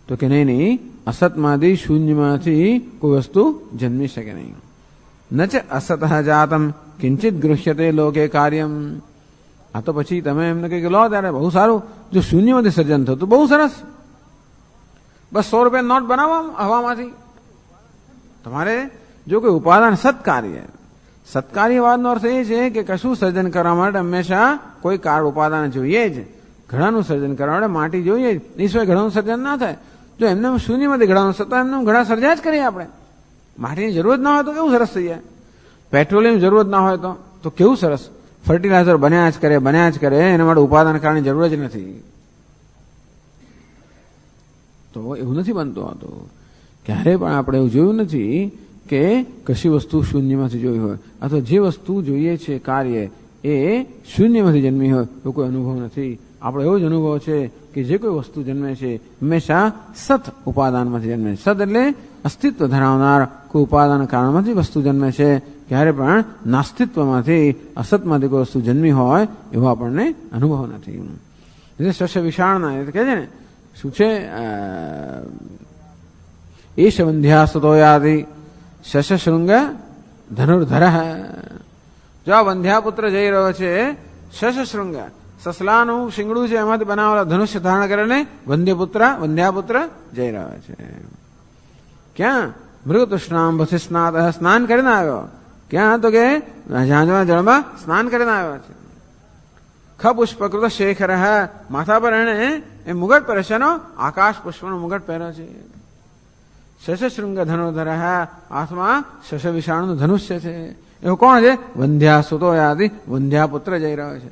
તો કે નહીં, અસતમાંથી શૂન્યમાંથી કોઈ વસ્તુ જન્મી શકે નહીં. ન ચ અસતઃ જાતમ કિંચિત ગૃહ્યતે લોકે કાર્યમ. આ તો પછી તમે એમને કહી લો ત્યારે બહુ સારું, જો શૂન્યમાંથી સર્જન થતું બહુ સરસ. બસ 100 રૂપિયા નોટ બનાવો હવામાંથી. તમારે જો કોઈ ઉપાદાન સત્કાર્યવાદનો અર્થ એ છે કે કશું સર્જન કરવા માટે હંમેશા કોઈ કાર ઉપાદાન જોઈએ જ. ઘડાનું સર્જન કરવા માટે માટી જોઈએ જ. એ સિવાય ઘડાનું સર્જન ના થાય. જો એમને શૂન્યમાંથી ઘડાનું સત્તા એમને ઘડા સર્જ્યા જ કરીએ આપણે. માટીની જરૂરત ના હોય તો કેવું સરસ થઈ જાય. પેટ્રોલિયમ જરૂરત ના હોય તો કેવું સરસ. ફર્ટિલાઇઝર બન્યા જ કરે એના માટે ઉપાદાન કારણની જરૂર જ નથી. તો એવું નથી બનતું હતું. ક્યારે પણ આપણે એવું જોયું નથી કે કશી વસ્તુ શૂન્યમાંથી જોઈ હોય અથવા જે વસ્તુ જોઈએ છે કાર્ય એ શૂન્યમાંથી જન્મી હોય તો કોઈ અનુભવ નથી. આપણો એવો જ અનુભવ છે કે જે કોઈ વસ્તુ જન્મે છે હંમેશા સત ઉપાદાનમાંથી જન્મે છે. સત એટલે અસ્તિત્વ ધરાવનાર કોઈ ઉપાદાન કારણમાંથી વસ્તુ જન્મે છે. ક્યારે પણ નાસ્તિત્વમાંથી અસતમાંથી કોઈ વસ્તુ જન્મી હોય એવો આપણને અનુભવ નથી. એટલે શસ્ય વિશાળના એ કહે છે ને શું છે? એશ વંધ્યાસતો યાદી શશશૃંગ ધનુર્ધર. જો આ વંધ્યાપુત્ર જઈ રહ્યો છે શશશૃંગ, સસલાનું શિંગડું છે એમાંથી બનાવેલા ધનુષ્ય ધારણ કરીને વંધ્યાપુત્ર જઈ રહ્યો છે. ક્યાં? મૃગતૃષ્ણામ ભથી સ્નાન કરીને આવ્યો. ક્યાં? તો કે ઝાંઝવા જળમાં સ્નાન કરીને આવ્યો છે. ખપુષ્પકૃત શેખર, માથા પર એને એ મુગટ પહેરે છે, આકાશ પુષ્પનો મુગટ પહેર્યો છે. શશશૃંગ ધનુર્ધર, હાથમાં શશ વિષાણુનું ધનુષ્ય છે. એવું કોણ છે? વંધ્યાસુતો યાદી વંધ્યાપુત્ર જઈ રહ્યો છે.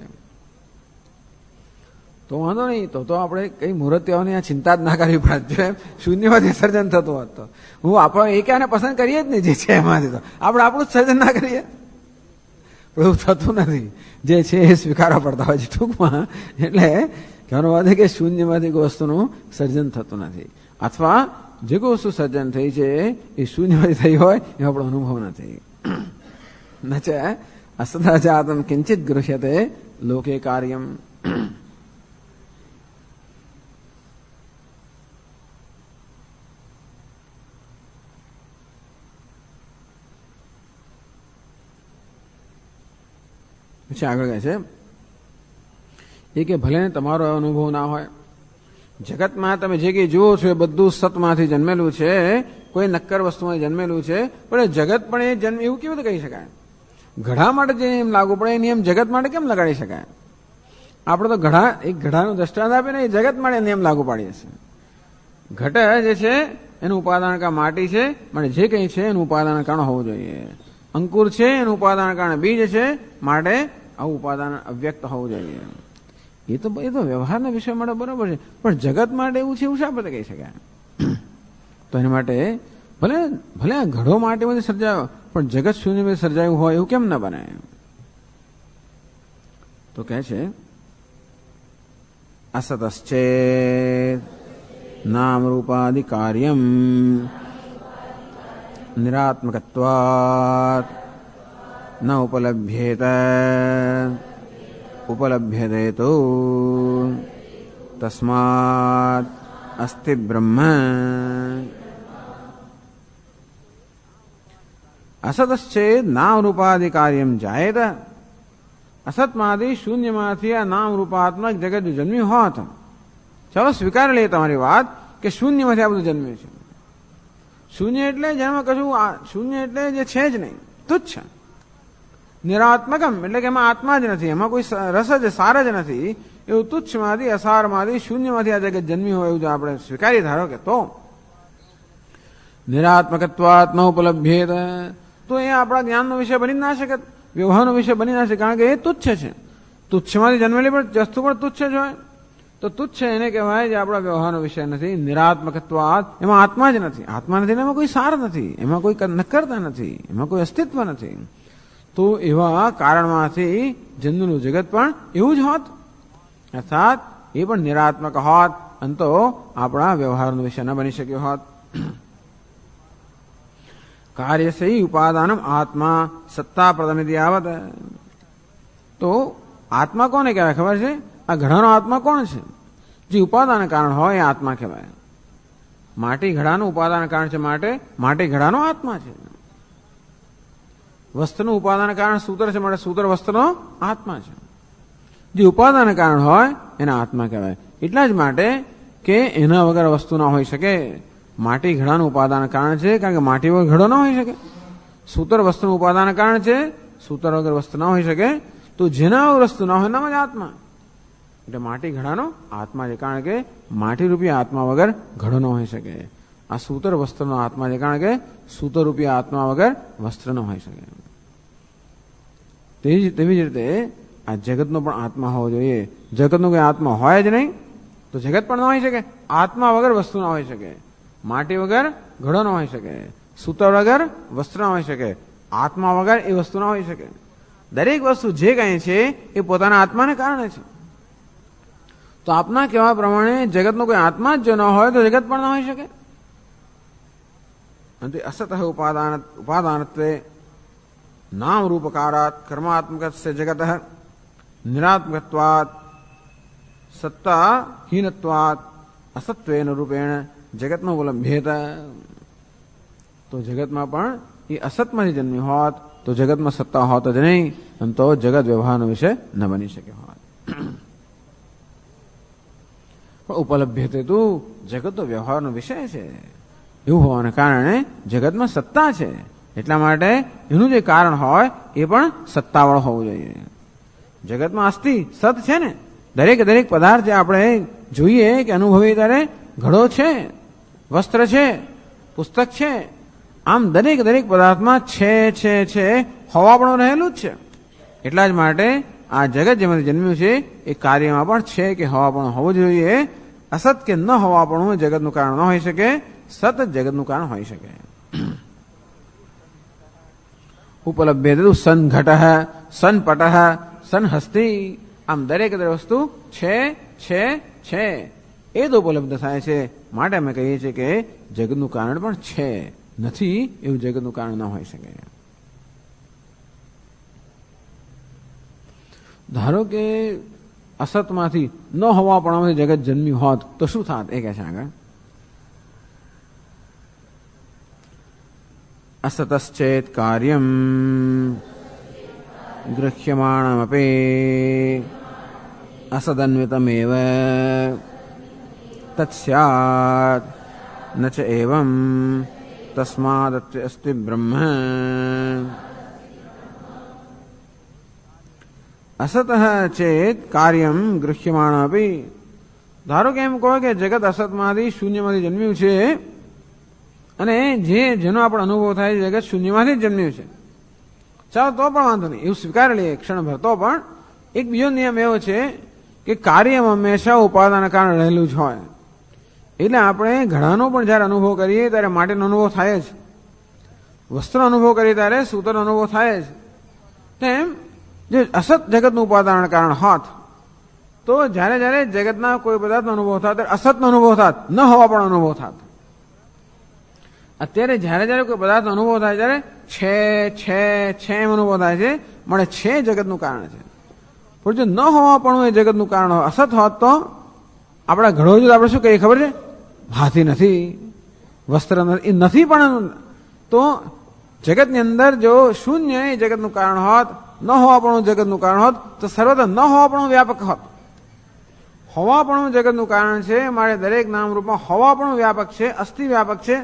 તો વાંધો નહીં, તો આપણે કઈ મૂર્તિઓની આ ચિંતા જ ના કરવી પડે. શૂન્યમાંથી સર્જન થતું હોત તો હું આપણે એકાને પસંદ કરીએ જ નહીં જે છે એમાંથી, તો આપણે આપણું જ સર્જન ના કરીએ. એવું થતું નથી. જે છે એ સ્વીકારવા પડતા હોય છે ટૂંકમાં. એટલે કહેવાનો વાત છે કે શૂન્યમાંથી કોઈ વસ્તુનું સર્જન થતું નથી, અથવા જે કોઈ વસ્તુ સર્જન થઈ છે એ શૂન્યમાંથી થઈ હોય એ આપણો અનુભવ નથી. ન ચ અસતઃ જાતમ કિંચિત ગૃહ્યતે લોકે કાર્યમ. પછી આગળ કહે છે એ કે ભલે તમારો અનુભવ ના હોય, જગતમાં તમે જે કંઈ જુઓ છો એ બધું સતમાંથી જન્મેલું છે, કોઈ નક્કર વસ્તુમાં જન્મેલું છે, પણ જગત પણ એ જન્મ એવું કેવી રીતે કહી શકાય? ઘડા માટે જે નિયમ લાગુ પડે એ નિયમ જગત માટે કેમ લગાડી શકાય? આપણે તો ઘડાનું દ્રષ્ટાંત આપીને એ જગત માટે નિયમ લાગુ પાડીએ છીએ. ઘટ જે છે એનું ઉપાદાન કારણ માટી છે, માટે જે કંઈ છે એનું ઉપાદાન કારણ હોવું જોઈએ. અંકુર છે એનું ઉપાદાન કારણ બીજ છે, માટે આવું ઉપાદાન અવ્યક્ત હોવું જોઈએ. એ તો વ્યવહારના વિષય માટે બરોબર છે, પણ જગત માટે એવું છે એવું શા માટે કહી શકાય? તો એના માટે ભલે આ ઘડો માટીમાંથી સર્જાયો, પણ જગત શૂન્યમાંથી સર્જાયું હોય એવું કેમ ન બને? તો કહે છે અસતશ્ચેત નામ રૂપાદિ કાર્યમ નિરાત્મકત્વાત ન ઉપલભ્યેત ઉપલભ્યતે તો તસ્માત અસ્તિ બ્રહ્મ. અસતશ્ચેત નામ રૂપાદિ કાર્યમ જાયેત. અસતમાંથી શૂન્યમાંથી આ નામ રૂપાત્મક જગત જન્મ્યું હોત. ચાલો સ્વીકાર લઈએ તમારી વાત કે શૂન્યમાંથી આ બધું જન્મ્યું છે. શૂન્ય એટલે જેમાં કશું શૂન્ય એટલે જે છે જ નહીં, તુચ્છ. નિરાત્મકમ એટલે કે એમાં આત્મા જ નથી, એમાં કોઈ રસ જ સાર જ નથી, એવું તુચ્છમાંથી અસારમાંથી શૂન્યમાંથી આ જગત જન્મ્યું હોય એવું જો આપણે સ્વીકારી ધારો કે તો નિરાત્મકત્વાત ન ઉપલબ્ધ્યેત, તો એ આપણા જ્ઞાનનો વિષય બની ના શકે, વ્યવહારનો વિષય બની ના શકે, કારણ કે એ તુચ્છ છે. તુચ્છમાંથી જન્મેલી પણ વસ્તુ પણ તુચ્છ જ હોય. તો તુચ્છ એને કહેવાય જે આપણા વ્યવહારનો વિષય નથી. નિરાત્મકત્વાત એમાં આત્મા જ નથી. આત્મા નથી, એમાં કોઈ સાર નથી, એમાં કોઈ નક્કરતા નથી, એમાં કોઈ અસ્તિત્વ નથી. તો એવા કારણમાંથી જન્મેલું જગત પણ એવું જ હોત, અર્થાત એ પણ નિરાત્મક હોત, અને તો આપણા વ્યવહારનો વિષય ન બની શક્યો હોત. કાર્યસી ઉપાદાનમ આત્મા સત્તા પ્રદમિતિ આવત. તો આત્મા કોને કહેવાય ખબર છે? આ ઘડાનો આત્મા કોણ છે? જે ઉપાદાન કારણ હોય એ આત્મા કહેવાય. માટી ઘડાનું ઉપાદાન કારણ છે, માટે માટી ઘડાનો આત્મા છે. વસ્તુનું ઉપાદાન કારણ સૂત્ર છે, માટે સૂત્ર વસ્તુનો આત્મા છે. જે ઉપાદાન કારણ હોય એના આત્મા કહેવાય. એટલા જ માટે કે એના વગર વસ્તુ ના હોઈ શકે. માટી ઘડાનું ઉપાદાન કારણ છે, કારણ કે માટી વગર ઘડો ના હોઈ શકે. સૂત્ર વસ્તુનું ઉપાદાન કારણ છે, સૂત્ર વગર વસ્તુ ના હોઈ શકે. તો જેના વગર વસ્તુ ના હોય એનામાં જ આત્મા. એટલે માટી ઘડાનો આત્મા છે, કારણ કે માટી રૂપી આત્મા વગર ઘડો ન હોઈ શકે. આ સૂત્ર વસ્ત્રનો આત્મા છે, કારણ કે સૂત્ર રૂપી આત્મા વગર વસ્ત્ર ન હોઈ શકે. તેવી જ રીતે આ જગતનો પણ આત્મા હોવો જોઈએ. જગતનો કોઈ આત્મા હોય જ નહીં તો જગત પણ ન હોઈ શકે. આત્મા વગર વસ્તુ ના હોઈ શકે, માટી વગર ઘડો ન હોઈ શકે, સૂત્ર વગર વસ્ત્ર ન હોઈ શકે, આત્મા વગર એ વસ્તુ ના હોઈ શકે. દરેક વસ્તુ જે કંઈ છે એ પોતાના આત્માને કારણે છે. તો આપના કહેવા પ્રમાણે જગતનો કોઈ આત્મા જ જો ન હોય તો જગત પણ ન હોઈ શકે. અને અસત ઉપાદાનત્વે નામ રૂપકારાત કર્માત્મક જગત નિરાત્મકત્વાત સત્તાહીનત્વાત અસત્વેન રૂપેણ જગતનો ઉપલબ્ધ્યેત. તો જગતમાં પણ એ અસતમાંથી જન્મ્યું હોત તો જગતમાં સત્તા હોત જ નહીં, અને તો જગત વ્યવહારનો વિષય ન બની શક્યો હોત. પણ ઉપલબ્ધ્યતે તું જગત તો વ્યવહારનો વિષય છે એવું હોવાને કારણે જગતમાં સત્તા છે. એટલા માટે એનું જે કારણ હોય એ પણ સત્તાવાળો હોવું જોઈએ. જગતમાં અસ્થિ સત છે ને, દરેક પદાર્થ જે આપણે જોઈએ કે અનુભવીએ ત્યારે ઘડો છે, વસ્ત્ર છે, પુસ્તક છે, આમ દરેક પદાર્થમાં છે હોવાપણું રહેલું જ છે. એટલા જ માટે આ જગત જેમાંથી જન્મ્યું છે એ કાર્યમાં પણ છે કે હોવાપણું હોવું જોઈએ. અસત કે ન હોવાપણું જગતનું કારણ ન હોઈ શકે, સત જગતનું કારણ હોઈ શકે. ઉપલબ્ધ સન ઘટ સન પટ સન હસ્તી, આમ દરેક વસ્તુ છે એ તો ઉપલબ્ધ થાય છે. માટે અમે કહીએ છીએ કે જગતનું કારણ પણ છે, નથી એવું જગતનું કારણ ન હોઈ શકે. ધારો કે અસતમાંથી ન હોવા પણ જગત જન્મ્યું હોત તો શું થાત? એ કહે છે આગળ અસતશ્ચેત કાર્યમ ગૃહ્યમાણમપી અસદન્વિતમેવ તત્સ્યાત ન ચ એવં તસ્માદસ્તિ બ્રહ્મ. અસત ચેત કાર્યમ ગૃહ્યમાણમપી. ધારો કે એમ કહો કે જગત અસતમાંથી શૂન્યમાંથી જન્મ્યું છે, અને જેનો આપણો અનુભવ થાય છે જગત શૂન્યમાંથી જ જન્મ્યું છે, ચાલો તો પણ વાંધો નહીં, એવું સ્વીકારી લઈએ ક્ષણભર. તો પણ એક બીજો નિયમ એવો છે કે કાર્યમાં હંમેશા ઉપાદાન કારણ રહેલું જ હોય. એટલે આપણે ઘડાનો પણ જયારે અનુભવ કરીએ ત્યારે માટેનો અનુભવ થાય જ, વસ્તુનો અનુભવ કરીએ ત્યારે સૂત્રનો અનુભવ થાય જ. તેમ જે અસત જગતનું ઉપાદાન કારણ હોત તો જયારે જયારે જગતના કોઈ પદાર્થનો અનુભવ થાય ત્યારે અસતનો અનુભવ થાત, ન હોવા પણ અનુભવ થાત. અત્યારે જયારે જયારે કોઈ પદાર્થનો અનુભવ થાય ત્યારે છે એમ અનુભવ થાય છે, મળે છે જગતનું કારણ છે. પણ જો ન હોવા પણ એ જગતનું કારણ હોય, અસત હોત તો આપણા ઘડો જો આપણે શું કહીએ ખબર છે? હાથી નથી, વસ્ત્ર નથી, એ નથી. પણ તો જગતની અંદર જો શૂન્ય એ જગતનું કારણ હોત, ન હોવા પણ જગતનું કારણ હોત, તો સર્વત્ર ન હોવા પણ વ્યાપક હોત. હોવા પણ જગતનું કારણ છે, મારે દરેક નામ રૂપમાં હોવા પણ વ્યાપક છે, અસ્થિ વ્યાપક છે.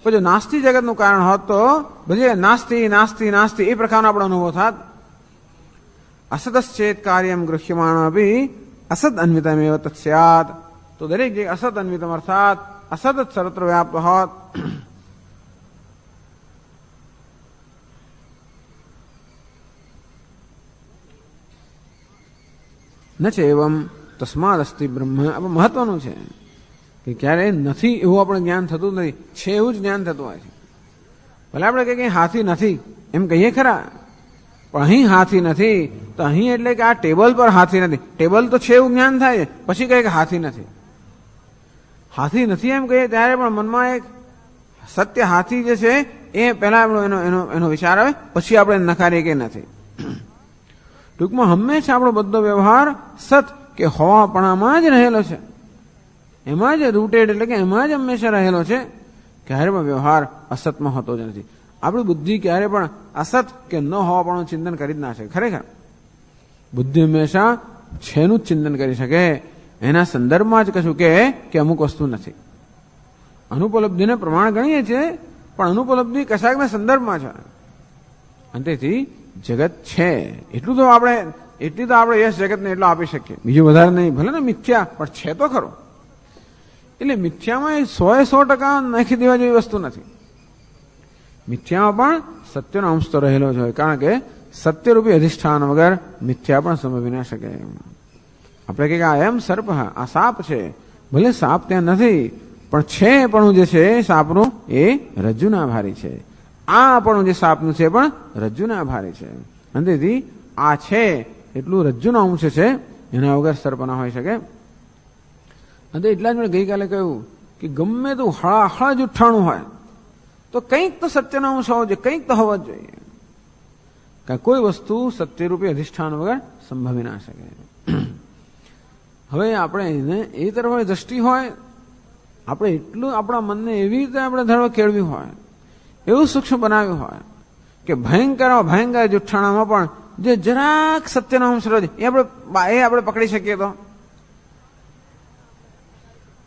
પણ જો નાસ્તિ જગતનું કારણ હોત તો બધી નાસ્તિ નાસ્તિ નાસ્તિ એ પ્રકારનો આપણો અનુભવ થાત. અસતશ્ચેત કાર્યમ ગૃહ્યમાણ અભી અસદ અન્વિતમેવ તત્સ્યાત. તો દરેક જગ્યાએ અસત અન્વિતમ અર્થાત અસત જ સર્વત્ર વ્યાપ્ત હોત. ન છે એવમ તસ્માદ અસ્તિ બ્રહ્મ. આપણે મહત્વનું છે કે ક્યારે નથી એવું આપણે જ્ઞાન થતું નથી, છે એવું જ જ્ઞાન થતું હોય છે. ભલે આપણે કહીએ હાથી નથી એમ કહીએ ખરા, પણ અહીં હાથી નથી તો અહીં એટલે કે આ ટેબલ પર હાથી નથી, ટેબલ તો છે એવું જ્ઞાન થાય છે, પછી કહે કે હાથી નથી. હાથી નથી એમ કહીએ ત્યારે પણ મનમાં એક સત્ય હાથી જે છે એ પહેલા એનો વિચાર આવે, પછી આપણે નકારીએ કે નથી. ટૂંકમાં હંમેશા આપણો બધો વ્યવહાર સત કે હોવાપણામાં જ રહેલો છે, એમાં જ રૂટેડ એટલે કે એમાં જ હંમેશા રહેલો છે. ક્યારે પણ વ્યવહાર અસતમાં હોતો જ નથી. આપણી બુદ્ધિ ક્યારે પણ અસત કે ન હોવાપણું ચિંતન કરી જ ના શકે. ખરેખર બુદ્ધિ હંમેશા છેનું જ ચિંતન કરી શકે, એના સંદર્ભમાં જ કશું કે અમુક વસ્તુ નથી. અનુપલબ્ધિને પ્રમાણ ગણીએ છીએ, પણ અનુપલબ્ધિ કશાકના સંદર્ભમાં છે. અને તેથી જગત છે એટલું તો આપણે યશ જગતને એટલો આપી શકીએ, બીજું વધારે નહીં. ભલે ને મિથ્યા પણ છે તો ખરો. એટલે મિથ્યામાં 100% નાખી દેવા જેવી વસ્તુ નથી. મિથ્યામાં પણ સત્યનો અંશ તો રહેલો જ હોય, કારણ કે સત્યરૂપી અધિષ્ઠાન વગર મિથ્યા પણ સંભવી ના શકે. આપણે કહીએ આ એમ સર્પ, આ સાપ છે, ભલે સાપ ત્યાં નથી પણ છે, પણ જે છે સાપનું એ રજ્જુના ભારી છે. આ પણ જે સાપનું છે પણ રજ્જુના ભારી છે. અને તેથી આ છે એટલું રજ્જુનો અંશ છે, એના વગર સર્પ ના હોઈ શકે. અને એટલા જ મેં ગઈકાલે કહ્યું કે ગમે તું હળા જુઠ્ઠાણું હોય તો કંઈક તો સત્યનો અંશ હોવો જોઈએ, કંઈક તો હોવો જ જોઈએ. કારણ કોઈ વસ્તુ સત્યરૂપી અધિષ્ઠાન વગર સંભવી ના શકે. હવે આપણે એને એ તરફ દ્રષ્ટિ હોય, આપણે એટલું આપણા મનને એવી રીતે આપણે ધડવા કેળવી હોય, એવું સૂક્ષ્મ બનાવ્યું હોય કે ભયંકર જુઠ્ઠાણામાં પણ જે જરાક સત્યનો અંશ રહે એ આપણે પકડી શકીએ તો,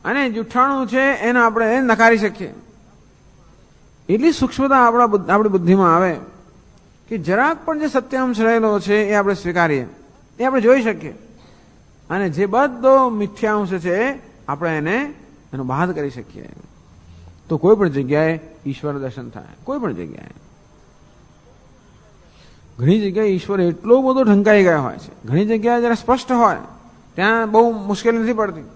અને જુઠ્ઠાણું છે એને આપણે નકારી શકીએ. એટલી સૂક્ષ્મતા આપણી બુદ્ધિમાં આવે કે જરાક પણ જે સત્યાંશ રહેલો છે એ આપણે સ્વીકારીએ, એ આપણે જોઈ શકીએ. અને જે બધો મિથ્યાંશ છે આપણે એનો બાદ કરી શકીએ. તો કોઈ પણ જગ્યાએ ઈશ્વર દર્શન થાય. કોઈ પણ જગ્યાએ ઘણી જગ્યાએ ઈશ્વર એટલો બધો ઢંકાઈ ગયો હોય છે, ઘણી જગ્યાએ જરા સ્પષ્ટ હોય ત્યાં બહુ મુશ્કેલી નથી પડતી.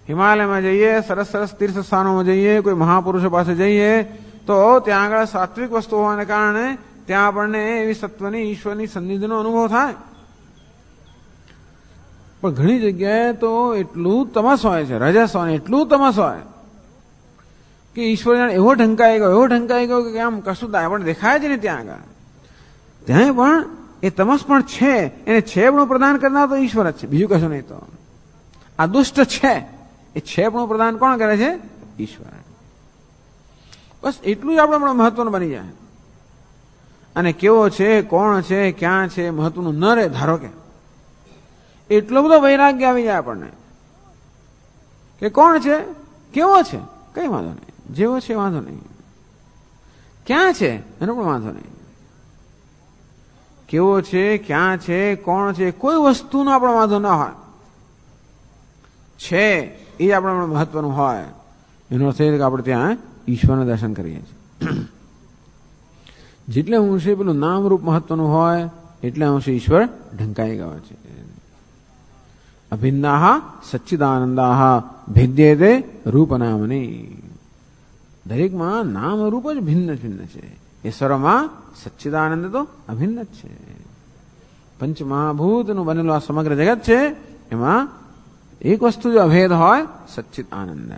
હિમાલયમાં જઈએ, સરસ સરસ તીર્થ સ્થાનોમાં જઈએ, કોઈ મહાપુરુષો પાસે જઈએ તો ત્યાં આગળ સાત્વિક વસ્તુ હોવાને કારણે ત્યાં આપણને એવી સત્વની ઈશ્વરની સન્નિધિનો અનુભવ થાય. પણ ઘણી જગ્યાએ તો એટલું તમસ હોય છે, રજસ હોય, એટલું તમસ હોય કે ઈશ્વર એવો ઢંકાઈ ગયો કે આમ કશું આપણને દેખાય જ નહીં. ત્યાં આગળ ત્યાં પણ એ તમસ પણ છે, એને છે પણ પ્રદાન કરનાર તો ઈશ્વર જ છે, બીજું કશું નહીં. તો આ દુષ્ટ છે, એ છે પણ પ્રદાન કોણ કરે છે? ઈશ્વર. બસ એટલું જ આપણે મહત્વનું બની જાય. અને કેવો છે, કોણ છે, ક્યાં છે, મહત્વનું ન રહે. ધારો કે એટલો બધો વૈરાગ્ય આવી જાય આપણને કે કોણ છે, કેવો છે, કઈ વાંધો નહીં, જેવો છે વાંધો નહીં, ક્યાં છે એનો પણ વાંધો નહીં, કેવો છે, ક્યાં છે, કોણ છે, કોઈ વસ્તુનો આપણો વાંધો ના હોય, છે એ આપણે મહત્વનું હોય. એનો અર્થ એ કે આપણે ત્યાં ઈશ્વરના દર્શન કરીએ છીએ. જેટલે અંશે પેલું નામરૂપ મહત્વનું હોય એટલે અંશે ઈશ્વર ઢંકાઈ ગયો છે. અભિન્નાહ સચ્ચિદાનંદાહ ભેદ્યતે રૂપનામની. દરેકમાં નામ રૂપ જ ભિન્ન ભિન્ન છે. ઈશ્વરમાં સચ્ચિદાનંદ તો અભિન્ન જ છે. પંચમહાભૂતનું બનેલું આ સમગ્ર જગત છે, એમાં એક વસ્તુ જો અભેદ હોય સચ્ચિદ આનંદ.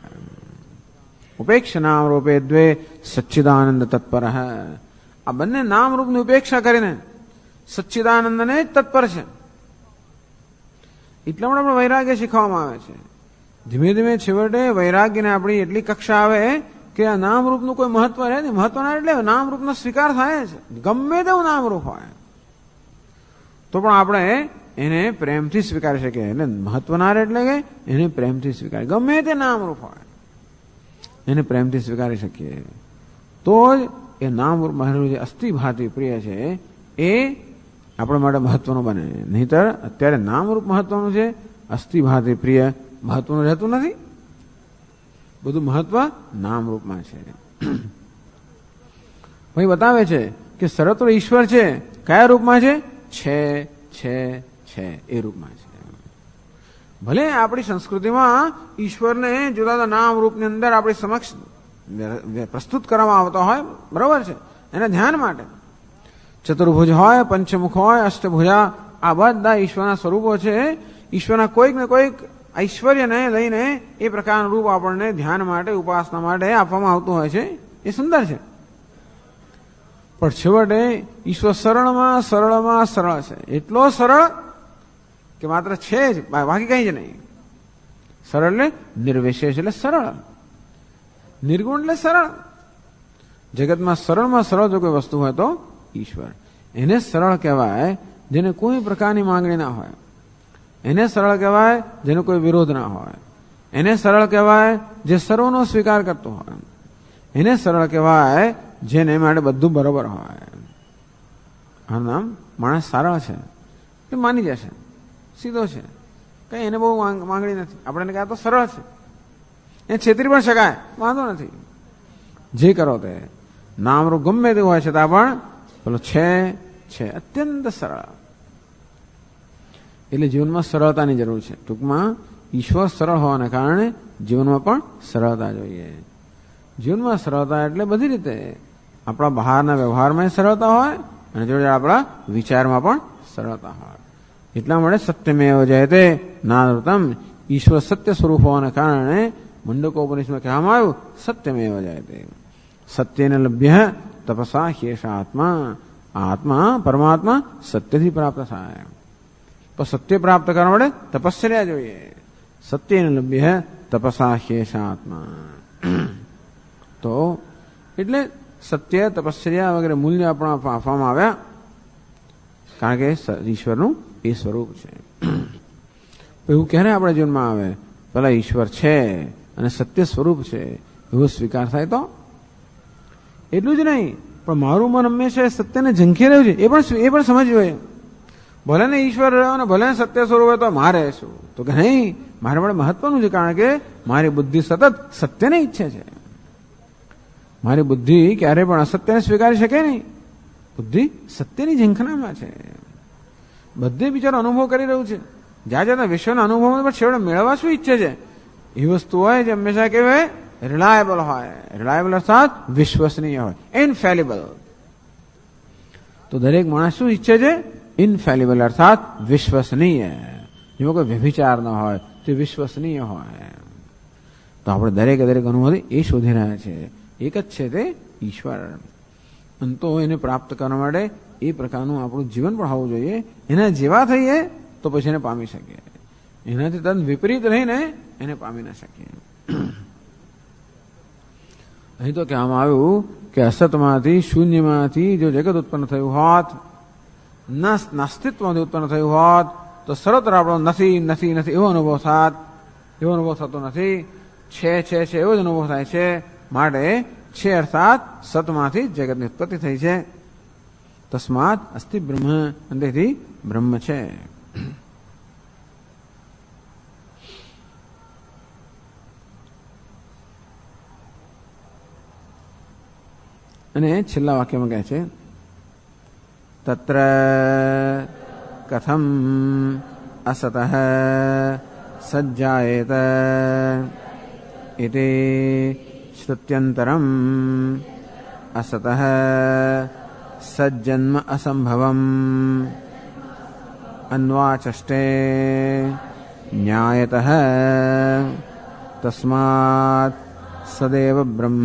ઉપેક્ષ નામ રૂપે દ્વે સચ્ચિદાનંદ તત્પર. આ બંને નામ રૂપની ઉપેક્ષા કરીને સચ્ચિદાનંદને જ તત્પર છે. એટલા માટે આપણે વૈરાગ્ય શીખવામાં આવે છે. ધીમે ધીમે છેવટે વૈરાગ્યને આપણી એટલી કક્ષા આવે કે આ નામરૂપનું કોઈ મહત્વ રહે નહીં. મહત્વ ના એટલે નામરૂપનો સ્વીકાર થાય છે, ગમે તેવું નામરૂપ હોય તો પણ આપણે એને પ્રેમથી સ્વીકારી શકીએ. એટલે મહત્વ ના રહે એટલે કે એને પ્રેમથી સ્વીકારી, ગમે તે નામરૂપ હોય એને પ્રેમથી સ્વીકારી શકીએ તો જ એ નામરૂપ મારું જે અસ્થિ ભાતિ પ્રિય છે એ આપણા માટે મહત્વનું બને. નહીતર અત્યારે નામરૂપ મહત્વનું છે, અસ્થિ ભાતિ પ્રિય મહત્વનું રહેતું નથી. બધું મહત્વ નામરૂપમાં છે. ભાઈ બતાવે છે કે સર્વત્ર ઈશ્વર છે. કયા રૂપમાં છે? એ રૂપમાં છે. ભલે આપણી સંસ્કૃતિમાં ઈશ્વરને જુદા જુદા નામ રૂપની અંદર આપણી સમક્ષ પ્રસ્તુત કરવામાં આવતો હોય, બરોબર છે, એના ધ્યાન માટે. ચતુર્ભુજ હોય, પંચમુખ હોય, અષ્ટભુજા, આ બધા ઈશ્વરના સ્વરૂપો છે. ઈશ્વરના કોઈક ને કોઈક ઐશ્વર્યને લઈને એ પ્રકારનું રૂપ આપણને ધ્યાન માટે, ઉપાસના માટે આપવામાં આવતું હોય છે. એ સુંદર છે. પણ છેવટે ઈશ્વર સરળમાં સરળ છે. એટલો સરળ કે માત્ર છે જ, બાકી કઈ જ નહીં. સરળ એટલે નિર્વિશેષ એટલે સરળ, નિર્ગુણ એટલે સરળ. જગતમાં સરળમાં સરળ જો કોઈ વસ્તુ હોય તો ઈશ્વર. એને સરળ કહેવાય જેને કોઈ પ્રકારની માંગણી ના હોય. એને સરળ કહેવાય જેનો કોઈ વિરોધ ના હોય. એને સરળ કહેવાય જે સર્વનો સ્વીકાર કરતો હોય. એને સરળ કહેવાય જેને માટે બધું બરોબર હોય. આ નામ માણસ સરળ છે એ માની જશે, સીધો છે, કઈ એને બહુ માંગણી નથી. આપણે કહે તો સરળ છે, એ છેતરી પણ શકાય, વાંધો નથી. જે કરો તે નામરૂપ ગમે તેવું હોય છતાં પણ પેલો છે અત્યંત સરળ. એટલે જીવનમાં સરળતાની જરૂર છે. ટૂંકમાં ઈશ્વર સરળ હોવાના કારણે જીવનમાં પણ સરળતા જોઈએ. જીવનમાં સરળતા એટલે બધી રીતે આપણા બહારના વ્યવહારમાં સરળતા હોય અને જોડે આપણા વિચારમાં પણ સરળતા હોય. એટલા માટે સત્યમેવ જયતે નાનૃતમ. ઈશ્વર સત્ય સ્વરૂપ હોવાના કારણે મુંડકોપનિષદમાં કહેવામાં આવ્યું સત્યમેવ જયતે. સત્યને લભ્ય તપસા હેષ આત્મા. આત્મા પરમાત્મા સત્યથી પ્રાપ્ત થાય. તો સત્ય પ્રાપ્ત કરવા માટે તપસ્યા જોઈએ. સત્યને લભ્ય તપસા હેષ આત્મા. તો એટલે સત્ય, તપસ્યા વગેરે મૂલ્ય આપણા આપવામાં આવ્યા કારણ કે ઈશ્વરનું એ સ્વરૂપ છે. એવું ક્યારે આપણા જીવનમાં આવે? પેલા ઈશ્વર છે અને સત્ય સ્વરૂપ છે એવો સ્વીકાર થાય તો. એટલું જ નહીં, પણ મારું મન હંમેશા સત્યને ઝંખી રહ્યું છે એ પણ સમજવું જોઈએ. ભલે ને ઈશ્વર રહ્યો ને ભલે સત્ય સ્વરૂપ હોય તો મારે શું? તો કે નહીં, મારે માટે મહત્વનું છે કારણ કે મારી બુદ્ધિ સતત સત્યને ઈચ્છે છે. મારી બુદ્ધિ ક્યારે પણ અસત્યને સ્વીકારી શકે નહીં. બુદ્ધિ સત્યની ઝંખનામાં છે. બધે બિચારો અનુભવ કરી રહ્યું છે. જ્યાં જ્યાં વિશ્વના અનુભવ પણ છેવટે મેળવવા શું ઈચ્છે છે? એ વસ્તુ હોય જે હંમેશા કેવાય રિલાયબલ હોય. રિલાયબલ અર્થાત વિશ્વસનીય હોય, ઇનફેલિબલ. તો દરેક માણસ શું ઈચ્છે છે? ઇનફેલિબલ અર્થાત વિશ્વસનીય. જેમાં કોઈ વ્યભિચાર ન હોય, તે વિશ્વસનીય હોય. તો આપણે દરેક અનુભવ એ શોધી રહ્યા છે. એક જ છે તે ઈશ્વર. અને તો એને પ્રાપ્ત કરવા માટે એ પ્રકારનું આપણું જીવન પણ હોવું જોઈએ. એના જેવા થઈએ તો પછી એને પામી શકીએ. એનાથી તદ્ વિપરીત રહીને એને પામી ના શકીએ. અહીં તો કહેવામાં આવ્યું કે અસતમાંથી, શૂન્યમાંથી જો જગત ઉત્પન્ન થયું હોત, નાસ્તિત્વમાંથી ઉત્પન્ન થયું હોત તો સર્વત્ર આપણો નથી એવો અનુભવ થાત. એવો અનુભવ થતો નથી. છે એવો જ અનુભવ થાય છે. માટે છે અર્થાત સતમાંથી જગતની ઉત્પત્તિ થઈ છે. તસ્માત અસ્તિ બ્રહ્મ. અંતેથી બ્રહ્મ છે. અને છેલ્લા વાક્યમાં કહે છે તત્ર કથમ અસતઃ સજ્જાયેત ઇતિ શ્રુત્યંતરમ અસતઃ સજ્જન્મ અસંભવમ અન્વાચષ્ટે ન્યાયતઃ તસ્માત સદેવ બ્રહ્મ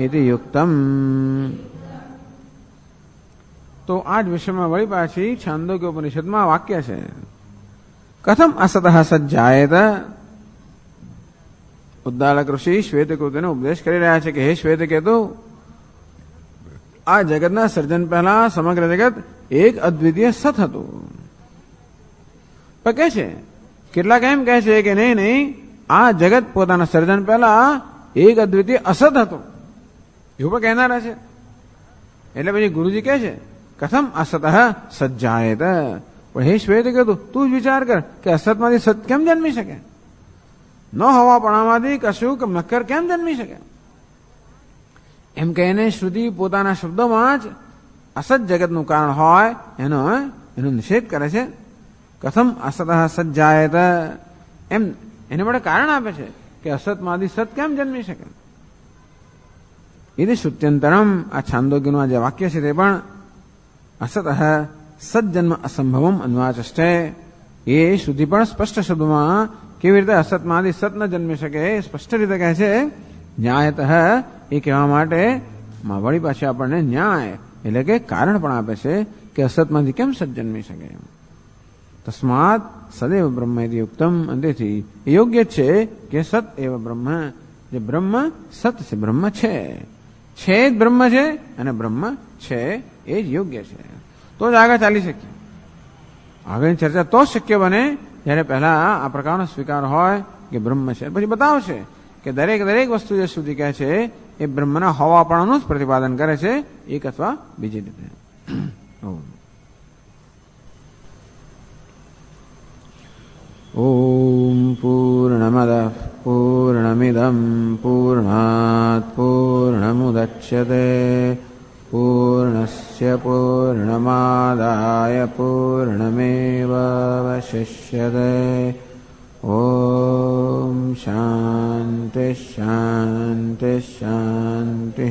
ઇતિ યુક્તમ. તો આ જ વિષયમાં વળી પાછી છાંદોગ્ય ઉપનિષદમાં વાક્ય છે કથમ અસતઃ સજ્જાયેત. ઉદ્દાલક ઋષિ શ્વેતકેતુને ઉપદેશ કરી રહ્યા છે કે હે શ્વેતકેતુ, આ જગતના સર્જન પહેલા સમગ્ર જગત એક અદ્વિતીય સત હતું. પણ કહે છે કેટલાક એમ કહે છે કે નહીં, આ જગત પોતાના સર્જન પહેલા એક અદ્વિતીય અસત હતું, એવું પણ કહેનારા છે. એટલે પછી ગુરુજી કહે છે કથમ અસતઃ સજ્જાયેત. પણ હે શ્વેતકેતુ, તું જ વિચાર કર કે અસતમાંથી સત કેમ જન્મી શકે? ન હોવાપણામાંથી કશું કે નક્કર કેમ જન્મી શકે? એમ કહીને શ્રુતિ પોતાના શબ્દોમાં જ અસત જગતનું કારણ હોય એનો નિષેધ કરે છે. કથમ અસતઃ સજ્જાયેત, એમ એને માટે કારણ આપે છે કે અસતમાંથી સત કેમ જન્મી શકે. એ શ્રુત્યંતરમ, આ છાંદોગ્યનું આ જે વાક્ય છે તે પણ અસતઃ સજ્જન્મ અસંભવમ અન્વાચષ્ટે, એ શ્રુતિ પણ સ્પષ્ટ શબ્દમાં કેવી રીતે અસતમાંથી સત ન જન્મી શકે સ્પષ્ટ રીતે કહે છે. ન્યાયતઃ, એ કહેવા માટે વળી પાછી આપણને ન્યાય એટલે કે કારણ પણ આપે છે કે અસતમાંથી કેમ સત જન્મી શકે. તસ્માત સદૈવ બ્રહ્મ ઇતિ યુક્તમ, તેથી યોગ્ય છે કે સત એવ બ્રહ્મ, જે બ્રહ્મ સત છે, બ્રહ્મ છે જ બ્રહ્મ છે અને બ્રહ્મ છે એ જ યોગ્ય છે. તો જ આગળ ચાલી શકીએ. આગળની ચર્ચા તો શક્ય બને જ્યારે પહેલા આ પ્રકારનો સ્વીકાર હોય કે બ્રહ્મ છે. પછી બતાવશે કે દરેક વસ્તુ જે સુધી કહે છે એ બ્રહ્મના હોવાપણાનું જ પ્રતિપાદન કરે છે, એક અથવા બીજી રીતે. ઓમ પૂર્ણમદઃ પૂર્ણમિદં પૂર્ણાત પૂર્ણમુદચ્યતે પૂર્ણસ્ય પૂર્ણમાદાય પૂર્ણમેવાવશિષ્યતે. ઓમ શાંતિ શાંતિ શાંતિ.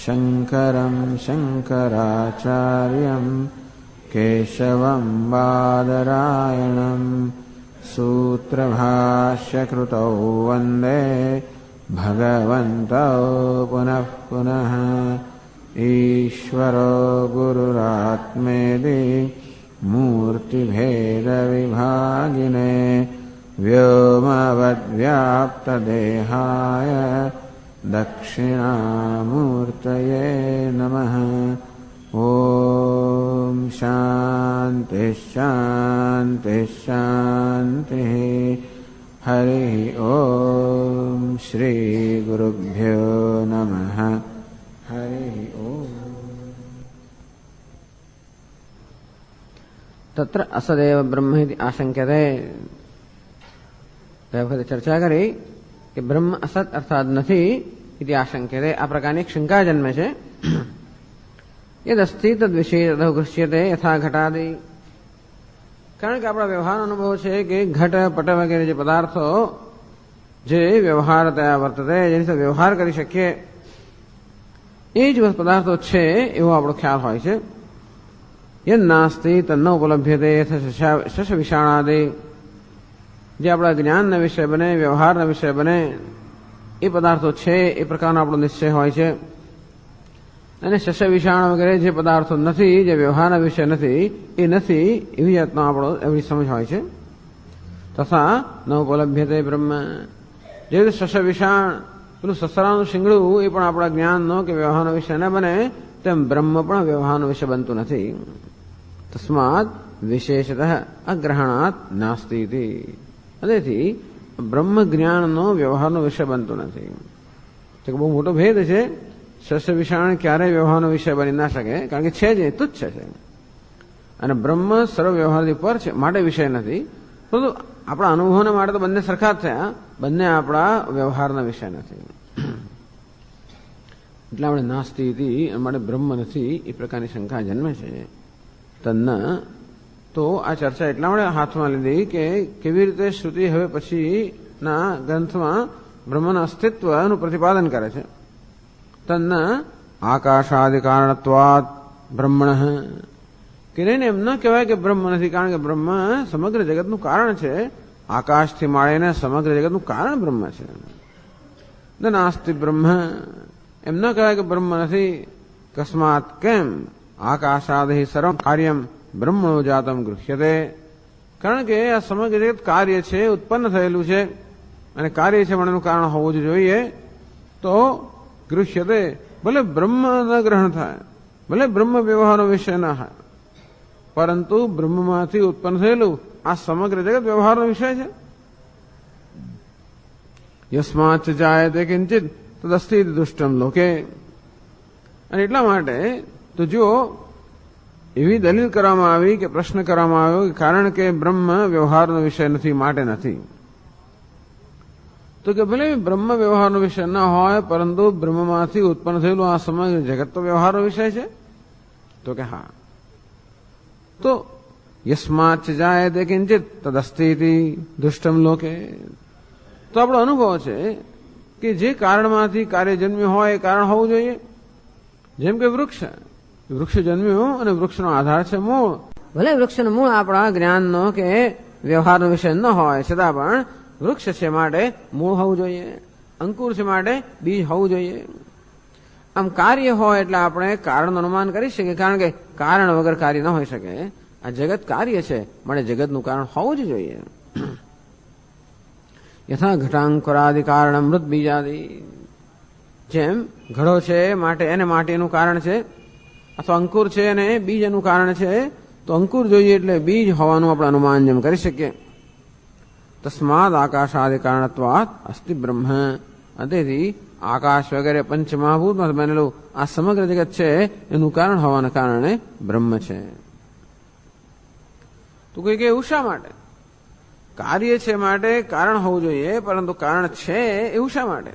શંકરં શંકરાચાર્યં કેશવં બાદરાયણં સૂત્રભાષ્યકૃતૌ વંદે ભગવन्तौ પુનઃ પુનઃ. ઈશ્વરો ગુરુરાત્મેતિ મૂર્તિભેદવિભાગિને વ્યોમવદ્વ્યાપ્તદેહાય દક્ષિણામૂર્તયે નમઃ. ઓમ શાંતિ શાંતિ શાંતિ. હરિ ઓમ શ્રી ગુરુભ્યો નમઃ. હરિ ઓમ. તત્ર અસદેવ બ્રહ્મ ઇતિ આશંક્યતે. ગયા વખતે ચર્ચા કરી કે બ્રહ્મ અસત અર્થાત નથી ઇતિ આશંક્યતે, આ પ્રકારની શંકા જન્મે છે. યદસ્તિ તદ વિષય દૃશ્યતે યથા ઘટાદિ. કારણ કે આપણા વ્યવહારનો અનુભવ છે કે ઘટ પટ વગેરે જે પદાર્થો જે વ્યવહાર થયા વર્તતે, જેની સાથે વ્યવહાર કરી શકીએ એ જ પદાર્થો છે એવો આપણો ખ્યાલ હોય છે. યદ નાસ્તિ તન્ન ઉપલભ્યતે શશ વિષાણાદિ. જે આપણા જ્ઞાનના વિષય બને, વ્યવહારના વિષય બને એ પદાર્થો છે એ પ્રકારનો આપણો નિશ્ચય હોય છે. અને શશ વિષાણ વગેરે જે પદાર્થો નથી, જે વ્યવહારના વિષય નથી, એ નથી એવી જાતનો આપણો એવી સમજ હોય છે. તથા ન ઉપલભ્યતે બ્રહ્મ. જે શશ વિષાણ પેલું સસરાનું શિંગડું એ પણ આપણા જ્ઞાનનો કે વ્યવહારનો વિષય ન બને તેમ બ્રહ્મ પણ વ્યવહારનો વિષય બનતું નથી. તસ્માત વિશેષતઃ અગ્રહણાત નાસ્તિ. તેથી બ્રહ્મ જ્ઞાનનો વ્યવહારનો વિષય બનતો નથી. તો બહુ મોટો ભેદ છે. શસ્ય વિષાણ ક્યારેય વ્યવહારનો વિષય બની ના શકે, કારણ કે છે જ તુચ્છ છે. અને બ્રહ્મ સર્વ વ્યવહારથી પર છે માટે વિષય નથી. પરંતુ આપણા અનુભવના માટે તો બંને સરખા જ થયા, બંને આપણા વ્યવહારના વિષય નથી. એટલે આપણે નાસ્તિ માટે બ્રહ્મ નથી એ પ્રકારની શંકા જન્મે છે. તન્ના તો આ ચર્ચા એટલા માટે હાથમાં લીધી કે કેવી રીતે શ્રુતિ હવે પછીના ગ્રંથમાં બ્રહ્મના અસ્તિત્વનું પ્રતિપાદન કરે છે. તન્ના આકાશાદિ કારણત્વાદ બ્રહ્મણ કે નહીં એમ ન કહેવાય કે બ્રહ્મ નથી, કારણ કે બ્રહ્મ સમગ્ર જગતનું કારણ છે. આકાશથી માંડીને સમગ્ર જગતનું કારણ બ્રહ્મ છે. નાસ્તિ બ્રહ્મ એમ ન કહેવાય કે બ્રહ્મ નથી. કસ્માત કેમ આકાશાદિ સર્વ કાર્યમ બ્રહ્મણો જાતમ ગૃહ્યતે, કારણ કે આ સમગ્ર જગત કાર્ય છે, ઉત્પન્ન થયેલું છે અને કાર્ય છે પણ એનું કારણ હોવું જ જોઈએ. તો ગૃહ્યતે ભલે બ્રહ્મ ન ગ્રહણ થાય, ભલે બ્રહ્મ વ્યવહારનો વિષય ન થાય, પરંતુ બ્રહ્મમાંથી ઉત્પન્ન થયેલું આ સમગ્ર જગત વ્યવહારનો વિષય છે. યસ્માચ જાયતે કિંચિત તદસ્તિ દુષ્ટમ લોકે, અને એટલા માટે તો જો એવી દલીલ કરવામાં આવી કે પ્રશ્ન કરવામાં આવ્યો કે કારણ કે બ્રહ્મ વ્યવહારનો વિષય નથી માટે નથી, તો કે ભલે બ્રહ્મ વ્યવહારનો વિષય ન હોય પરંતુ બ્રહ્મમાંથી ઉત્પન્ન થયેલું આ સમગ્ર જગત તો વ્યવહારનો વિષય છે. તો કે હા, તો યસ્માચ જાયતે કિંચિત તદસ્તિ દુષ્ટમ લોકે, તો આપણો અનુભવ છે કે જે કારણમાંથી કાર્ય જન્મ્યું હોય એ કારણ હોવું જોઈએ. જેમ કે વૃક્ષ જન્મ્યું અને વૃક્ષનો આધાર છે મૂળ. ભલે વૃક્ષનું મૂળ આપણા જ્ઞાનનો કે વ્યવહારનો વિષય ન હોય છતાં પણ વૃક્ષ છે માટે મૂળ હોવું જોઈએ, અંકુર છે માટે બીજ હોવું જોઈએ. આમ કાર્ય હોય એટલે આપણે કારણનું અનુમાન કરી શકીએ, કારણ કે કારણ વગર કાર્ય ન હોઈ શકે. આ જગત કાર્ય છે માટે જગતનું કારણ હોવું જ જોઈએ. યથા ઘટાંકરાદિ કારણ મૃત બીજાદિ, જેમ ઘડો છે માટે એને માટીનું કારણ છે, અથવા અંકુર છે અને બીજ એનું કારણ છે, તો અંકુર જોઈએ એટલે બીજ હોવાનું આપણે અનુમાન જેમ કરી શકીએ. તસ્માદ આકાશાદિ કારણત્વાત અસ્તિ બ્રહ્મ, તેથી આકાશ વગેરે પંચમહાભૂતમાં બનેલું આ સમગ્ર જગત છે એનું કારણ હોવાના કારણે બ્રહ્મ છે. તો કોઈ કે એવું શા માટે? કાર્ય છે માટે કારણ હોવું જોઈએ, પરંતુ કારણ છે એવું શા માટે?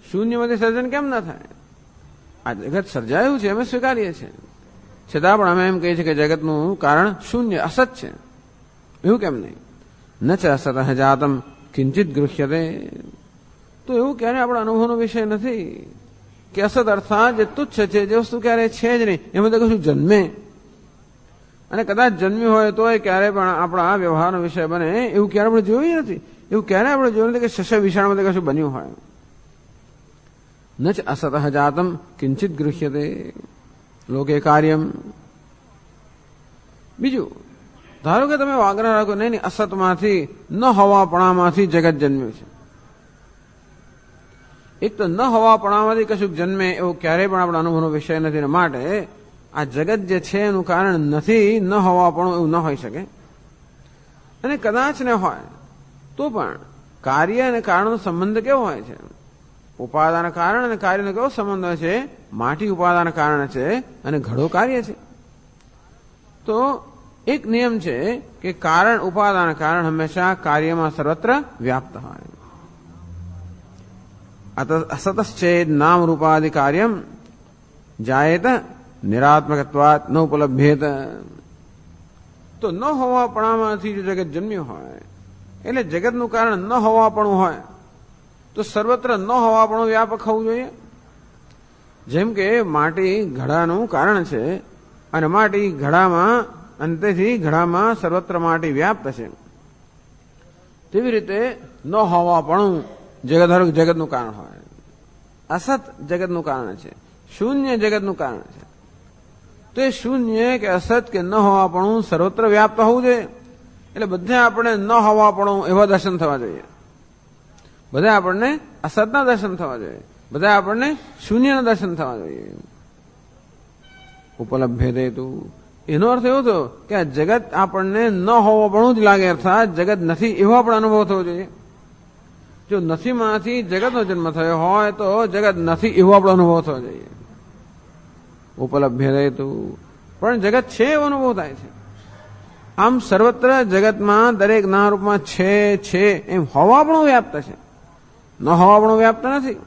શૂન્યમાંથી સર્જન કેમ ન થાય? આ જગત સર્જાયું છે અમે સ્વીકારીએ છીએ, છતાં પણ અમે એમ કહીએ છીએ કે જગતનું કારણ શૂન્ય અસત છે. એવું કેમ નહીં? ન ચ અસત જાતમ કિંચિત ગૃહ્યતે, તો એવું ક્યારે આપણા અનુભવનો વિષય નથી કે અસત અર્થાત જે તુચ્છ છે, જે વસ્તુ ક્યારે છે જ નહીં, એમાં તો કશું જન્મે, અને કદાચ જન્મ્યું હોય તોય ક્યારે પણ આપણા વ્યવહારનો વિષય બને એવું ક્યારે આપણે જોયું નથી. એવું ક્યારે આપણે જોયું નથી કે શસ્ય વિષાણમાં કશું બન્યું હોય. ન ચ અસત જાતમ કિંચિત ગૃહ્યતે લોકે કાર્યમ. બીજું, ધારો કે તમે આગ્રહ રાખો નહીં અસતમાંથી ન હોવાપણામાંથી જગત જન્મ્યું છે. એક તો ન હોવાપણામાંથી કશુંક જન્મે એવું ક્યારેય પણ આપણા અનુભવનો વિષય નથી, માટે આ જગત જે છે એનું કારણ નથી, ન હોવાપણું એવું ન હોઈ શકે. અને કદાચ ને હોય તો પણ કાર્ય અને કારણનો સંબંધ કેવો હોય છે? ઉપાદાન કારણ અને કાર્યનો કેવો સંબંધ હોય છે? માટી ઉપાદાન કારણ છે અને ઘડો કાર્ય છે. તો એક નિયમ છે કે કારણ ઉપાદાન કારણ હંમેશા કાર્યમાં સર્વત્ર વ્યાપ્ત હોય. અસતશ્ચેદ નામ રૂપાદિ કાર્યમ જાયેત નિરાત્મકત્વાત ન ઉપલભ્યેત. તો ન હોવાપણામાંથી જો જગત જન્મ્યું હોય એટલે જગતનું કારણ ન હોવાપણું હોય તો સર્વત્ર ન હોવાપણું વ્યાપક હોવું જોઈએ. જેમ કે માટી ઘડાનું કારણ છે અને માટી ઘડામાં, અને તેથી ઘડામાં સર્વત્ર માટી વ્યાપ્ત છે, તેવી રીતે ન હોવાપણું જગતનું કારણ હોય. અસત જગતનું કારણ છે, શૂન્ય જગતનું કારણ છે. તો એ શૂન્ય કે અસત કે ન હોવાપણું સર્વત્ર વ્યાપ્ત હોવું જોઈએ. એટલે બધે આપણે ન હોવાપણું એવા દર્શન થવા જોઈએ, બધા આપણને અસતના દર્શન થવા જોઈએ, બધા આપણને શૂન્યના દર્શન થવા જોઈએ. ઉપલબ્ધે તું, એનો અર્થ એવો થયો કે આ જગત આપણને ન હોવાપણું જ લાગે, અર્થાત જગત નથી એવો આપણો અનુભવ થવો જોઈએ. જો નથીમાંથી જગતનો જન્મ થયો હોય તો જગત નથી એવો આપણો અનુભવ થવો જોઈએ. ઉપલબ્ધ તું, પણ જગત છે એવો અનુભવ થાય છે. આમ સર્વત્ર જગતમાં દરેક ના રૂપમાં છે એમ હોવાપણું વ્યાપ્ત છે, ન હોવાપણું વ્યાપ્ત નથી.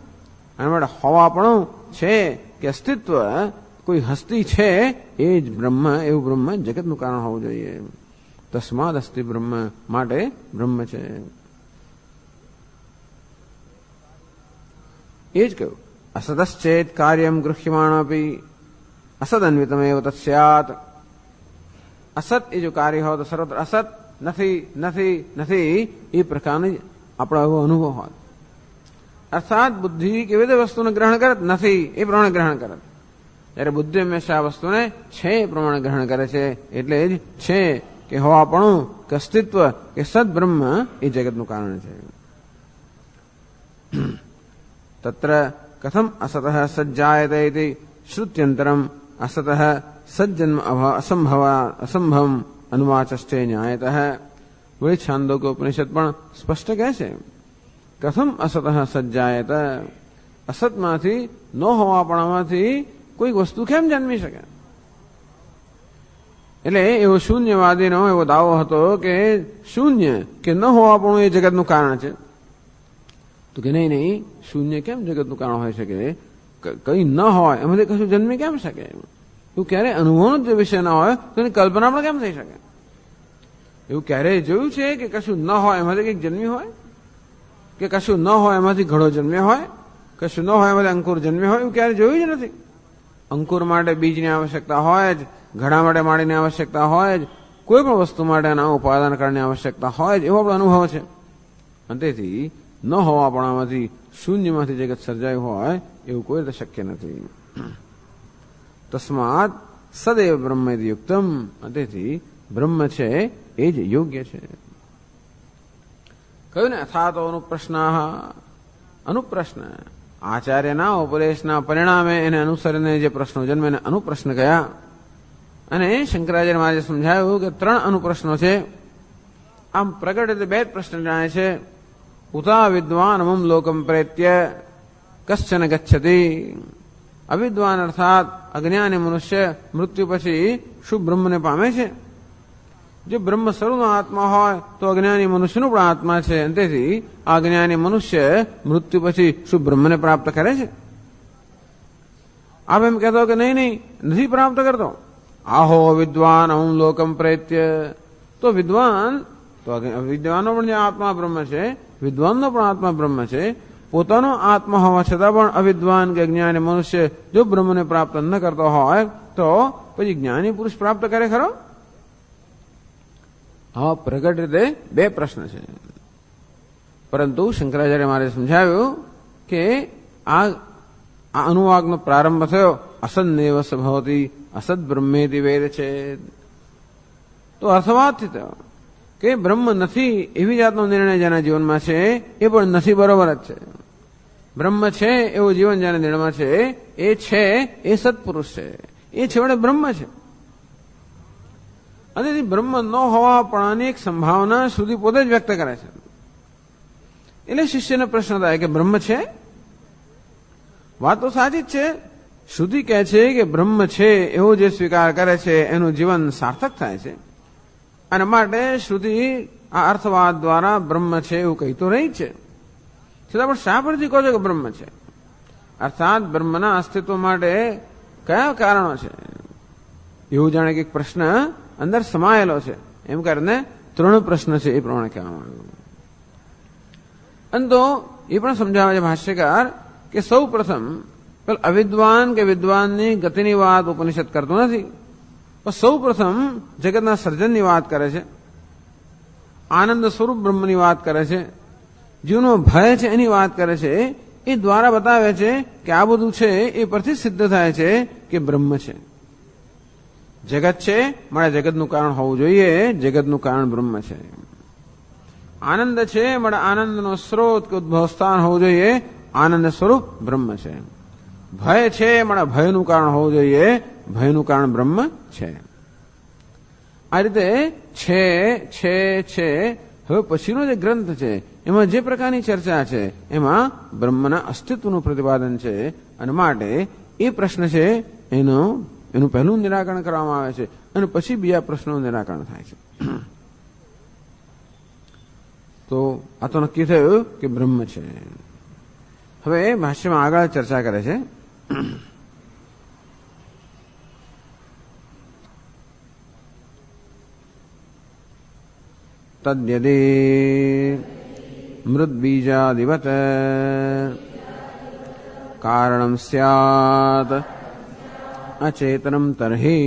એના માટે હોવાપણું છે કે અસ્તિત્વ કોઈ હસ્તી છે એ જ બ્રહ્મ, એવું બ્રહ્મ જગતનું કારણ હોવું જોઈએ. તસ્માદ અસ્તિ બ્રહ્મ, માટે બ્રહ્મ છે. એ જ કહ્યું અસતશ્ચેત કાર્યમ ગૃહ્યમાણપી અસદન્વિતમેવ તસ્યાત. અસત એ જો કાર્ય હોય તો સર્વત્ર અસત, નથી નથી નથી એ પ્રકારની આપણો એવો અનુભવ હોત. અર્થાત બુદ્ધિ કેવી રીતે વસ્તુને ગ્રહણ કરત? નથી એ પ્રમાણે ગ્રહણ કરત. ત્યારે બુદ્ધિ હંમેશા વસ્તુને છે એ પ્રમાણે ગ્રહણ કરે છે. એટલે જ છે કે હોવાપણું કે અસ્તિત્વ કે સદબ્રહ્મ એ જગતનું કારણ છે. તત્ર કથમ અસતઃ સજ્જાયતે ઇતિ શ્રુત્યંતરમ અસતઃ સજ્જન્મ અસંભવમ અનુવાચશ્ચે ન્યાયતઃ. વળી છાંદોક્ય ઉપનિષદ પણ સ્પષ્ટ કહે છે કથમ અસતઃ સજ્જાયત, અસતમાંથી ન હોવાપણામાંથી કોઈ વસ્તુ કેમ જન્મી શકે? એટલે એવો શૂન્યવાદીનો એવો દાવો હતો કે શૂન્ય કે ન હોવાપણું એ જગતનું કારણ છે. તો કે નહીં, શૂન્ય કેમ જગતનું કારણ હોઈ શકે? કઈ ન હોય એમાંથી કશું જન્મી કેમ શકે? એવું ક્યારેય અનુભવનો જ વિષય ના હોય તો એની કલ્પના પણ કેમ થઈ શકે? એવું ક્યારેય જોયું છે કે કશું ન હોય એમાંથી કંઈક જન્મ્યું હોય? કે કશું ન હોય એમાંથી ઘડો જન્મ્યો હોય? કશું ન હોય એમાંથી અંકુર જન્મ્યો હોય? એવું ક્યારેય જોયું જ નથી. અંકુર માટે બીજની આવશ્યકતા હોય જ, ઘડા માટે માળીની આવશ્યકતા હોય જ, કોઈ પણ વસ્તુ માટે એના ઉપાદાન કાળની આવશ્યકતા હોય જ, એવો આપણો અનુભવ છે. અને તેથી ન હોવાપણામાંથી શૂન્યમાંથી જગત સર્જાયું હોય એવું કોઈ રીતે શક્ય નથી. તસ્માત સદૈવ બ્રહ્મ યુક્તમ, તેથી બ્રહ્મ છે એ જ યોગ્ય છે. કહ્યું ને અથાતો અનુપ્રશ્ન, આચાર્યના ઉપદેશના પરિણામે એને અનુસરીને જે પ્રશ્નો જન્મે એને અનુપ્રશ્ન કયા. અને શંકરાચાર્ય મહારાજે સમજાવ્યું કે 3 અનુપ્રશ્નો છે. આમ પ્રગટ રીતે 2 પ્રશ્ન જણાય છે. ઉતા વિદ્વાન અમમ લોકમ પ્રેત્ય કશ્ચન ગચ્છતિ. અવિદ્વાન અર્થાત અજ્ઞાની મનુષ્ય મૃત્યુ પછી શું બ્રહ્મને પામે છે? જો બ્રહ્મ સર્વનો આત્મા હોય તો અજ્ઞાની મનુષ્યનો પણ આત્મા છે. તેથી આ અજ્ઞાની મનુષ્ય મૃત્યુ પછી શું બ્રહ્મને પ્રાપ્ત કરે છે? આપ એમ કહેતો કે નહીં, નથી પ્રાપ્ત કરતો. આહો વિદ્વાન અહમ લોકમ પ્રેત્ય. તો વિદ્વાન તો વિદ્વાનનો પણ જે આત્મા બ્રહ્મ છે, વિદ્વાનનો પણ આત્મા બ્રહ્મ છે. પોતાનો આત્મા હોવા છતાં પણ અવિદ્વાન કે અજ્ઞાની મનુષ્ય જો બ્રહ્મને પ્રાપ્ત ન કરતો હોય તો પછી જ્ઞાની પુરુષ પ્રાપ્ત કરે ખરો? હા, પ્રગટ રીતે 2 પ્રશ્ન છે. પરંતુ શંકરાચાર્ય મારે સમજાવ્યું કે આ અનુવાગનો પ્રારંભ થયો અસન્નેવ ભવતી અસદ બ્રહ્મેતિ વેદ છે. તો અર્થવાદથી થયો કે બ્રહ્મ નથી એવી જાતનો નિર્ણય જેના જીવનમાં છે એ પણ નથી બરોબર જ છે. બ્રહ્મ છે એવો જીવન જેના નિર્ણયમાં છે એ સત્પુરુષ છે, એ છેવટે બ્રહ્મ છે. અને બ્રહ્મ ન હોવાપણાની એક સંભાવના સુધી પોતે જ વ્યક્ત કરે છે. એટલે શિષ્યને પ્રશ્ન થાય કે બ્રહ્મ છે? વાત તો સાચી જ છે. શ્રુતિ કહે છે કે બ્રહ્મ છે એવો જે સ્વીકાર કરે છે એનું જીવન સાર્થક થાય છે. અને માટે શ્રુતિ આ અર્થવાદ દ્વારા બ્રહ્મ છે એવું કહી તો રહી છે. છતાં પણ શા પરથી કહો છો કે બ્રહ્મ છે? અર્થાત બ્રહ્મના અસ્તિત્વ માટે કયા કારણો છે? એવું જાણે કે એક પ્રશ્ન અંદર સમાયેલો છે. એમ કરીને 3 પ્રશ્ન છે એ પ્રમાણે કહેવામાં આવ્યું. અને તો એ પણ સમજાવે છે ભાષ્યકાર કે સૌ પ્રથમ અવિદ્વાન કે વિદ્વાનની ગતિની વાત ઉપનિષદ કરતો નથી. પણ સૌ પ્રથમ જગતના સર્જનની વાત કરે છે, આનંદ સ્વરૂપ બ્રહ્મની વાત કરે છે, જીવનો ભય છે એની વાત કરે છે. એ દ્વારા બતાવે છે કે આ બધું છે એ પરથી સિદ્ધ થાય છે કે બ્રહ્મ છે. જગત છે મારે જગતનું કારણ હોવું જોઈએ, જગતનું કારણ બ્રહ્મ છે. આનંદ છે મારે આનંદનો સ્ત્રોત કે ઉદ્ભવ સ્થાન હોવું જોઈએ, આનંદ સ્વરૂપ બ્રહ્મ છે. ભય છે મારે ભયનું કારણ હોવું જોઈએ, ભયનું કારણ બ્રહ્મ છે. આ રીતે છે. હવે પછીનો જે ગ્રંથ છે એમાં જે પ્રકારની ચર્ચા છે એમાં બ્રહ્મના અસ્તિત્વનું પ્રતિપાદન છે. અને માટે એ પ્રશ્ન છે એનું પહેલું નિરાકરણ કરવામાં આવે છે અને પછી બીજા પ્રશ્નોનું નિરાકરણ થાય છે. તો આ તો નક્કી થયું કે બ્રહ્મ છે. હવે ભાષ્યમાં આગળ ચર્ચા કરે છે. તદ્યદિ મૃદ્બીજાદિવત કારણમ સ્યાત અચેતનમ તર્હિ.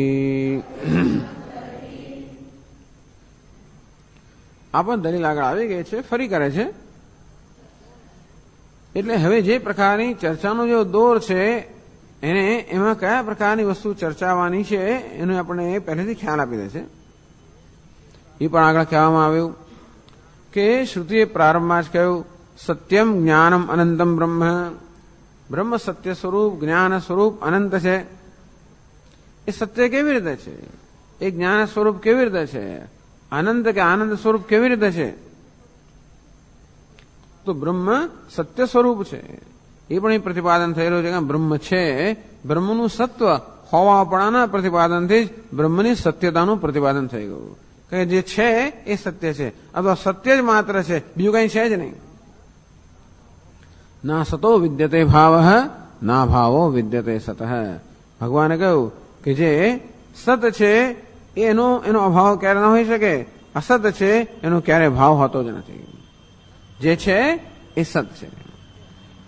આ પણ દલીલ આગળ આવી ગઈ છે, ફરી કરે છે. એટલે હવે જે પ્રકારની ચર્ચાનો જે દોર છે એને એમાં કયા પ્રકારની વસ્તુ ચર્ચાવાની છે એનો આપણે પહેલેથી ખ્યાલ આપી દે છે. એ પણ આગળ કહેવામાં આવ્યું કે શ્રુતિએ પ્રારંભમાં જ કહ્યું સત્યમ જ્ઞાનમ અનંતમ બ્રહ્મ. બ્રહ્મ સત્ય સ્વરૂપ, જ્ઞાન સ્વરૂપ, અનંત છે. એ સત્ય કેવી રીતે છે? એ જ્ઞાન સ્વરૂપ કેવી રીતે છે? અનંત કે આનંદ સ્વરૂપ કેવી રીતે છે? તો બ્રહ્મ સત્ય સ્વરૂપ છે એ પણ એ પ્રતિપાદન થઈ રહ્યું છે કે બ્રહ્મ છે. બ્રહ્મનું સત્વ હોવાપણાના પ્રતિપાદનથી જ બ્રહ્મની સત્યતાનું પ્રતિપાદન થઈ ગયું કે જે છે એ સત્ય છે, અથવા સત્ય જ માત્ર છે, બીજું કઈ છે જ નહીં. ના સતો વિદ્યતે ભાવ, ના ભાવો વિદ્યતે સત. ભગવાને કહ્યું કે જે સત છે એનો અભાવ ક્યારે ન હોઈ શકે, અસત છે એનો ક્યારે ભાવ હોતો જ નથી. જે છે એ સત છે.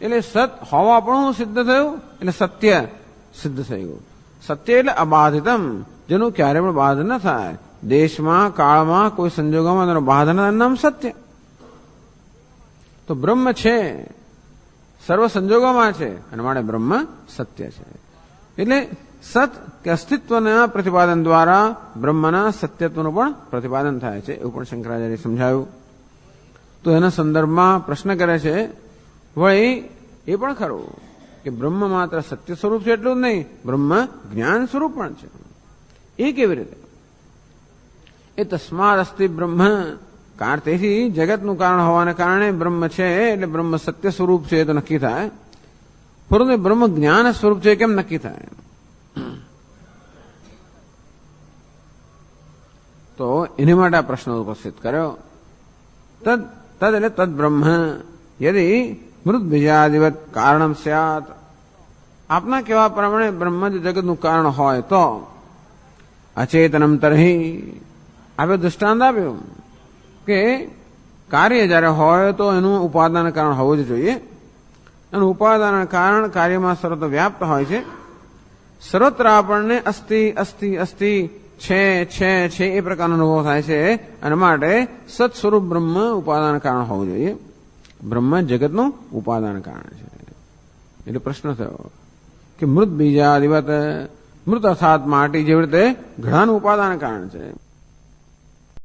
એટલે સત હોવાપણું સિદ્ધ થયું એટલે સત્ય સિદ્ધ થઈ ગયું. સત્ય એટલે અબાધિતમ, જેનું ક્યારે પણ બાધ ન થાય. દેશમાં, કાળમાં, કોઈ સંજોગોમાં તેનો બાધના નામ સત્ય. તો બ્રહ્મ છે, સર્વ સંજોગોમાં છે, અને માટે બ્રહ્મ સત્ય છે. એટલે સત કે અસ્તિત્વના પ્રતિપાદન દ્વારા બ્રહ્મના સત્યત્વનું પણ પ્રતિપાદન થાય છે, એવું પણ શંકરાચાર્ય સમજાવ્યું. તો એના સંદર્ભમાં પ્રશ્ન કરે છે, વળી એ પણ ખરું કે બ્રહ્મ માત્ર સત્ય સ્વરૂપ છે એટલું જ નહીં, બ્રહ્મ જ્ઞાન સ્વરૂપ પણ છે. એ કેવી રીતે? એ તસ્માદ અસ્તિ બ્રહ્મ, કારણ તેથી જગતનું કારણ હોવાને કારણે બ્રહ્મ છે એટલે બ્રહ્મ સત્ય સ્વરૂપ છે તો નક્કી થાય. પરંતુ બ્રહ્મ જ્ઞાન સ્વરૂપ છે કેમ નક્કી થાય? તો એની માટે આ પ્રશ્ન ઉપસ્થિત કર્યો. તદ એટલે તદ બ્રહ્મ યદિ મૃત બીજાદિવત કારણમ સ્યાત. આપના કહેવા પ્રમાણે બ્રહ્મ જ જગતનું કારણ હોય તો અચેતનમ તર્હિ. આપણે દૃષ્ટાંત આપ્યું કે કાર્ય જયારે હોય તો એનું ઉપાદાન કારણ હોવું જ જોઈએ. એનું ઉપાદાન કારણ કાર્યમાં સર્વત્ર વ્યાપ્ત હોય છે. સર્વત્ર આપણને અસ્થિ અસ્થિ અસ્થિ છે એ પ્રકારનો અનુભવ થાય છે, અને માટે સત સ્વરૂપ બ્રહ્મ ઉપાદાન કારણ હોવું જોઈએ. બ્રહ્મ જગતનું ઉપાદાન કારણ છે. એટલે પ્રશ્ન થયો કે મૃત બીજાદિવત, મૃત અર્થાત માટી જેવી રીતે ઘડાનું ઉપાદાન કારણ છે.